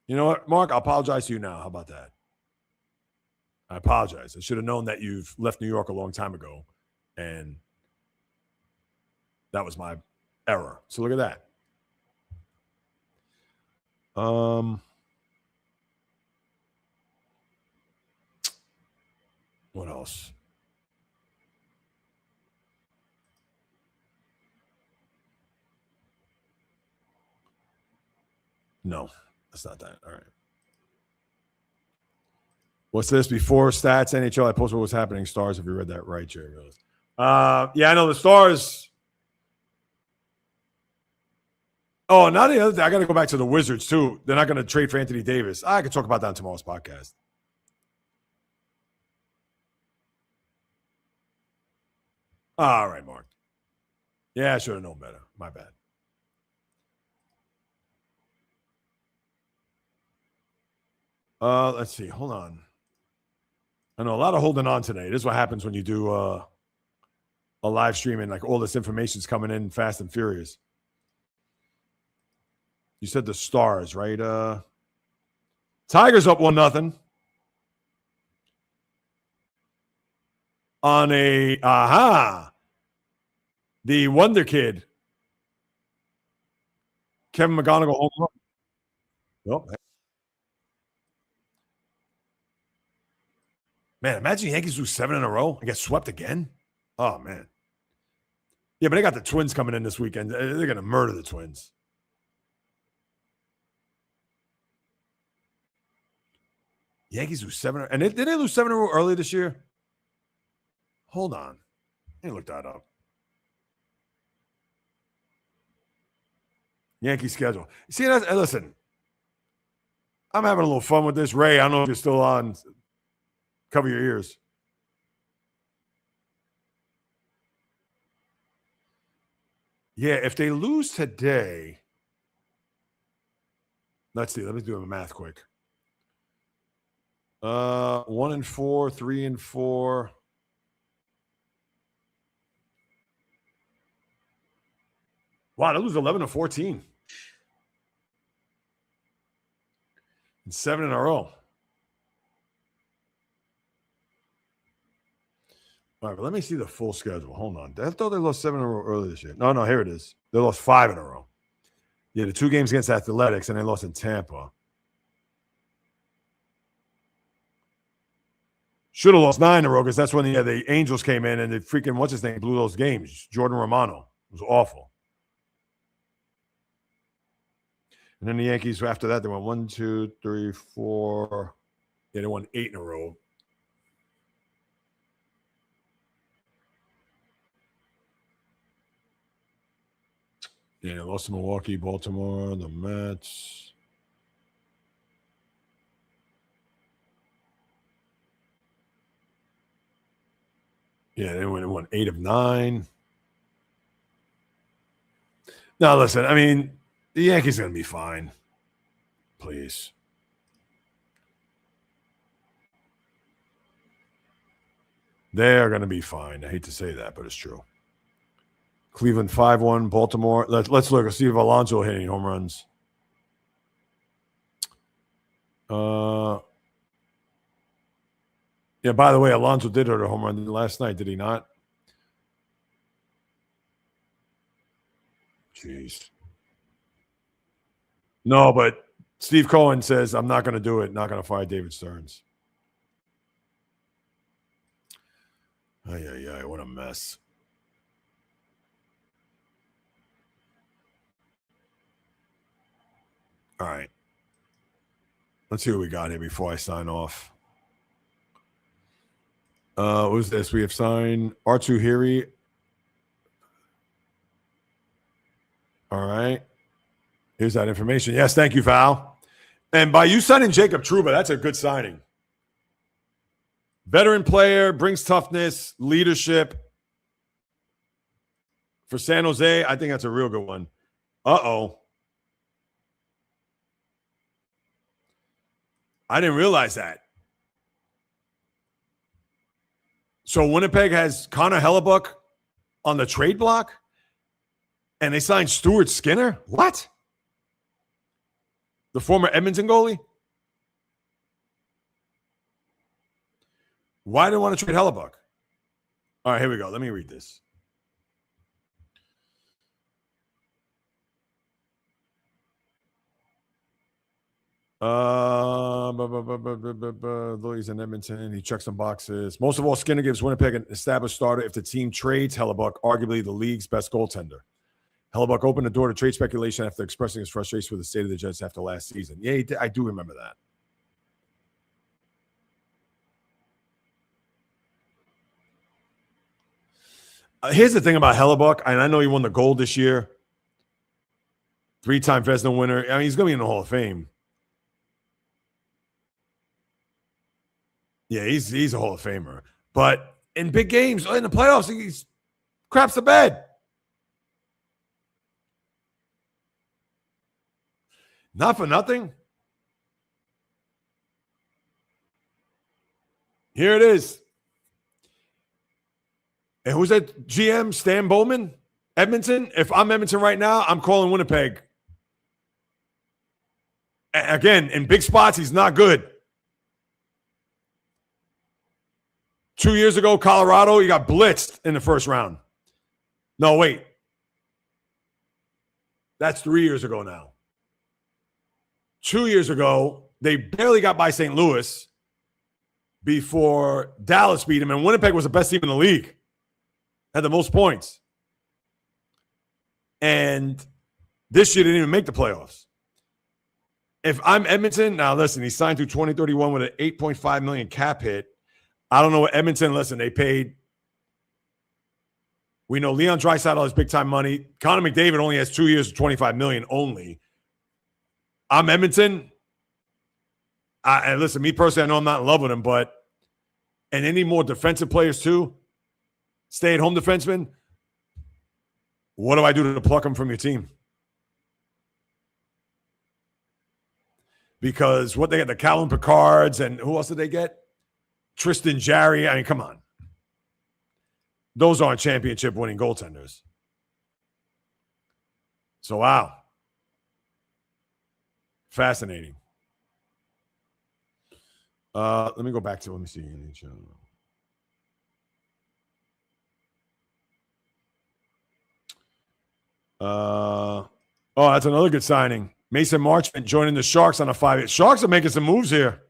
You know what, Mark? I'll apologize to you now. How about that? I apologize. I should have known that you've left New York a long time ago, and that was my error. So look at that. What else? No, that's not that. All right. What's this? Before stats, NHL, I posted what was happening. Stars, if you read that right, Jerry Rose. Yeah, I know the Stars. Oh, now the other thing, I got to go back to the Wizards, too. They're not going to trade for Anthony Davis. I could talk about that on tomorrow's podcast. All right, Mark. Yeah, I should have known better. My bad. Let's see. Hold on. I know a lot of holding on today. This is what happens when you do a live stream and like all this information's coming in fast and furious. You said the Stars, right? Tigers up 1-0 on the Wonder Kid, Kevin McGonigal home run. Oh, man, imagine Yankees lose 7 in a row and get swept again. Oh, man. Yeah, but they got the Twins coming in this weekend. They're going to murder the Twins. Yankees lose 7. And did they lose 7 in a row early this year? Hold on. Let me look that up. Yankee schedule. See, listen, I'm having a little fun with this. Ray, I don't know if you're still on. Cover your ears. Yeah, if they lose today, Let's see. Let me do the math quick. 1-4, 3-4. Wow, they lose 11-14. And 7 in a row. All right, but let me see the full schedule. Hold on. I thought they lost 7 in a row earlier this year. No, here it is. They lost 5 in a row. Yeah, the 2 games against Athletics, and they lost in Tampa. Should have lost 9 in a row because that's when the Angels came in and the freaking, what's his name, blew those games. Jordan Romano. It was awful. And then the Yankees, after that, they went 1, 2, 3, 4. Yeah, they won 8 in a row. Yeah, they lost to Milwaukee, Baltimore, the Mets. Yeah, they won 8 of 9. Now, listen, I mean, the Yankees are going to be fine. Please. They're going to be fine. I hate to say that, but it's true. Cleveland 5-1, Baltimore. Let's look and see if Alonso hit any home runs. Yeah, by the way, Alonso did hit a home run last night, did he not? Jeez. No, but Steve Cohen says, I'm not going to do it. Not going to fire David Stearns. Ay, what a mess. All right. Let's see what we got here before I sign off. Who's this? We have signed Artu Hiri. All right. Here's that information. Yes, thank you, Val. And by you signing Jacob Trouba, that's a good signing. Veteran player, brings toughness, leadership. For San Jose, I think that's a real good one. Uh-oh. I didn't realize that. So Winnipeg has Connor Hellebuck on the trade block, and they signed Stuart Skinner? What? The former Edmonton goalie? Why do they want to trade Hellebuck? All right, here we go. Let me read this. Louis in Edmonton. He checks some boxes. Most of all, Skinner gives Winnipeg an established starter if the team trades Hellebuck, arguably the league's best goaltender. Hellebuck opened the door to trade speculation after expressing his frustration with the state of the Jets after last season. Yeah, I do remember that. Here's the thing about Hellebuck, and I know he won the gold this year. 3-time Vezina winner. I mean, he's going to be in the Hall of Fame. Yeah, he's a Hall of Famer. But in big games, in the playoffs, he craps the bed. Not for nothing. Here it is. And who's that GM? Stan Bowman? Edmonton? If I'm Edmonton right now, I'm calling Winnipeg. Again, in big spots, he's not good. 2 years ago, Colorado, he got blitzed in the first round. No, wait. That's 3 years ago now. 2 years ago, they barely got by St. Louis before Dallas beat him, and Winnipeg was the best team in the league. Had the most points. And this year, they didn't even make the playoffs. If I'm Edmonton, now listen, he signed through 2031 with an $8.5 million cap hit. I don't know what Edmonton, listen, they paid. We know Leon Draisaitl has big-time money. Connor McDavid only has 2 years of $25 million only. I'm Edmonton. And listen, me personally, I know I'm not in love with him, but and they need more defensive players too. Stay-at-home defensemen. What do I do to pluck them from your team? because what they got, the Calvin Picards, and who else did they get? Tristan Jarry. I mean, come on. Those aren't championship winning goaltenders. So, wow. Fascinating. Let me go back to, let me see. Oh, that's another good signing. Mason Marchment joining the Sharks on a 5-year. Sharks are making some moves here.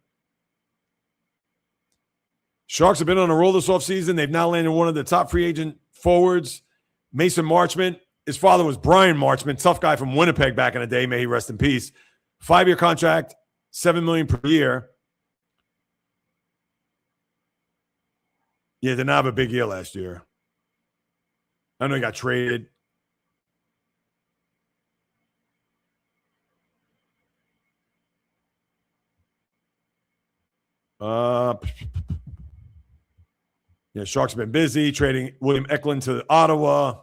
Sharks have been on a roll this offseason. They've now landed one of the top free agent forwards, Mason Marchment. His father was Brian Marchment, tough guy from Winnipeg back in the day. May he rest in peace. 5-year contract, $7 million per year. Yeah, did not have a big year last year. I know he got traded. Yeah, Sharks have been busy trading William Eklund to Ottawa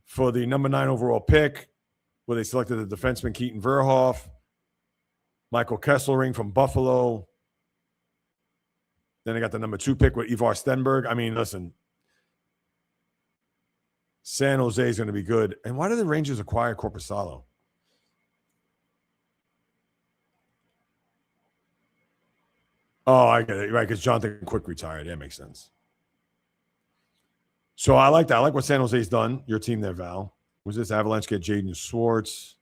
for the number 9 overall pick, where they selected the defenseman Keaton Verhoff, Michael Kesselring from Buffalo. Then they got the number 2 pick with Ivar Stenberg. I mean, listen, San Jose is going to be good. And why did the Rangers acquire Corpusalo? Oh, I get it. Right, because Jonathan Quick retired. That makes sense. So I like that. I like what San Jose's done. Your team there, Val. Was this Avalanche get Jaden Schwartz?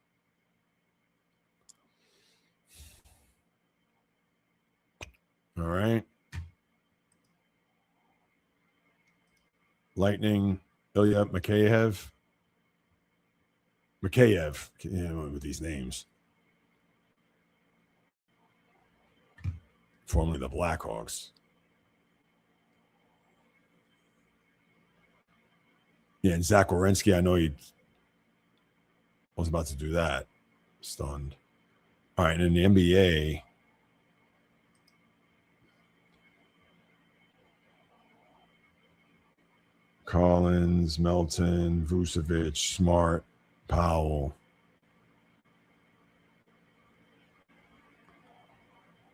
All right. Lightning, Ilya Mikheyev. With these names. Formerly the Blackhawks. Yeah, and Zach Werenski, I know he was about to do that. Stunned. All right, and in the NBA, Collins, Melton, Vucevic, Smart, Powell.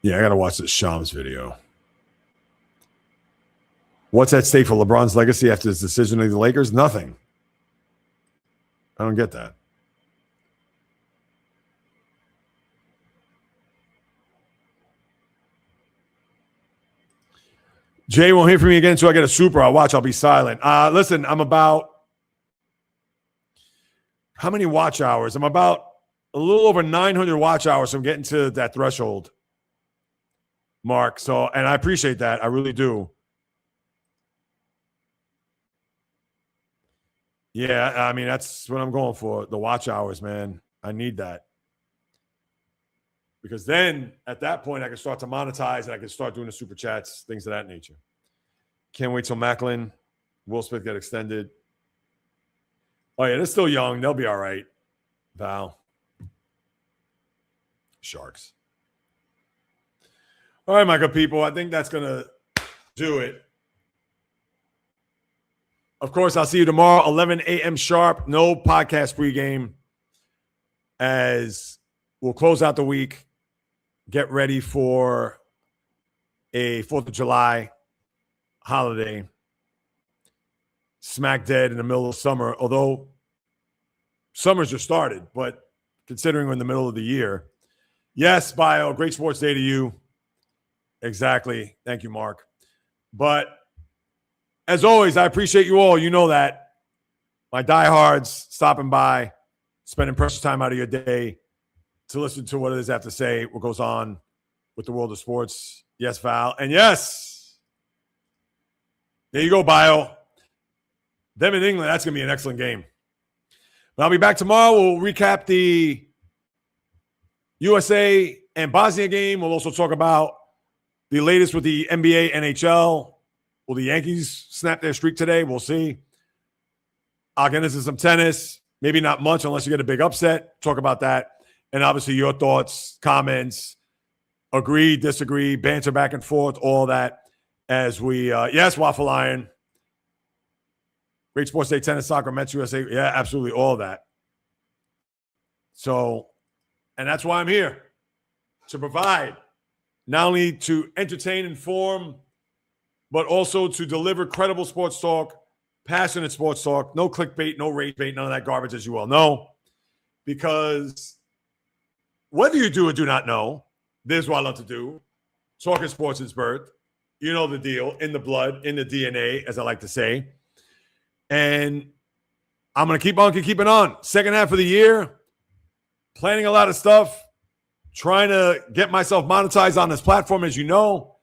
Yeah, I got to watch this Shams video. What's at stake for LeBron's legacy after his decision to the Lakers? Nothing. I don't get that. Jay won't hear from me again until I get a super. I'll watch. I'll be silent. Listen, I'm about how many watch hours? I'm about a little over 900 watch hours from getting to that threshold mark. So, and I appreciate that. I really do. Yeah, I mean, that's what I'm going for. The watch hours, man. I need that. Because then at that point, I can start to monetize and I can start doing the super chats, things of that nature. Can't wait till Macklin, Will Smith get extended. Oh, yeah, they're still young. They'll be all right. Val. Sharks. All right, my good people. I think that's going to do it. Of course, I'll see you tomorrow, 11 a.m. sharp. No podcast pregame as we'll close out the week. Get ready for a 4th of July holiday. Smack dead in the middle of summer, although summer's just started, but considering we're in the middle of the year. Yes, Bio, great sports day to you. Exactly. Thank you, Mark. But as always, I appreciate you all. You know that. My diehards stopping by, spending precious time out of your day to listen to what it is I have to say, what goes on with the world of sports. Yes, Val. And yes, there you go, Bio. Them in England, that's going to be an excellent game. But I'll be back tomorrow. We'll recap the USA and Bosnia game. We'll also talk about the latest with the NBA, NHL. Will the Yankees snap their streak today? We'll see. I'll get into some tennis. Maybe not much unless you get a big upset. Talk about that. And obviously your thoughts, comments, agree, disagree, banter back and forth, all that as we, yes, Waffle Iron. Great Sports Day, tennis, soccer, Mets, USA. Yeah, absolutely, all that. So, and that's why I'm here. to provide, not only to entertain, inform, but also to deliver credible sports talk, passionate sports talk, no clickbait, no rage bait, none of that garbage, as you well know. Because whether you do or do not know, this is what I love to do. Talking sports is birth. You know the deal, in the blood, in the DNA, as I like to say. And I'm going to keep on keeping on. Second half of the year, planning a lot of stuff, trying to get myself monetized on this platform, as you know.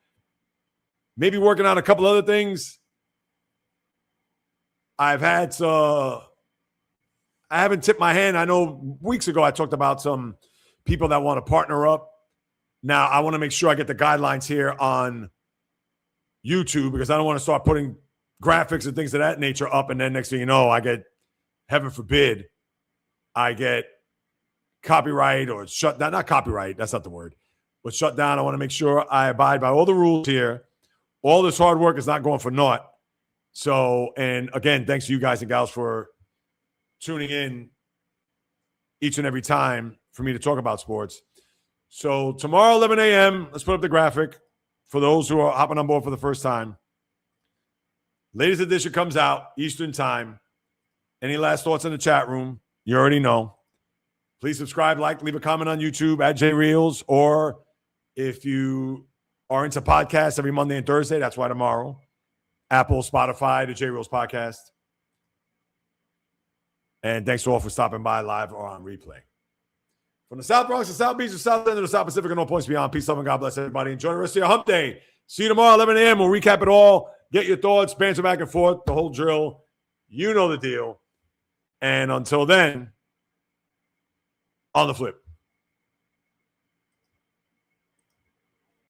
Maybe working on a couple other things. I haven't tipped my hand. I know weeks ago I talked about some people that want to partner up. Now, I want to make sure I get the guidelines here on YouTube because I don't want to start putting graphics and things of that nature up. And then next thing you know, I get, heaven forbid, I get copyright or shut down. Not copyright, that's not the word, but shut down. I want to make sure I abide by all the rules here. All this hard work is not going for naught. So, and again, thanks to you guys and gals for tuning in each and every time for me to talk about sports. So tomorrow, 11 a.m., let's put up the graphic for those who are hopping on board for the first time. Latest edition comes out, Eastern time. Any last thoughts in the chat room? You already know. Please subscribe, like, leave a comment on YouTube at JReels, or if you are into podcasts every Monday and Thursday, that's why tomorrow. Apple, Spotify, the JReels podcast. And thanks to all for stopping by live or on replay. From the South Bronx, the South Beach, the South End of the South Pacific, and all points beyond. Peace, love, and God bless everybody. Enjoy the rest of your hump day. See you tomorrow, 11 a.m. We'll recap it all. Get your thoughts, banter back and forth, the whole drill. You know the deal. And until then, on the flip.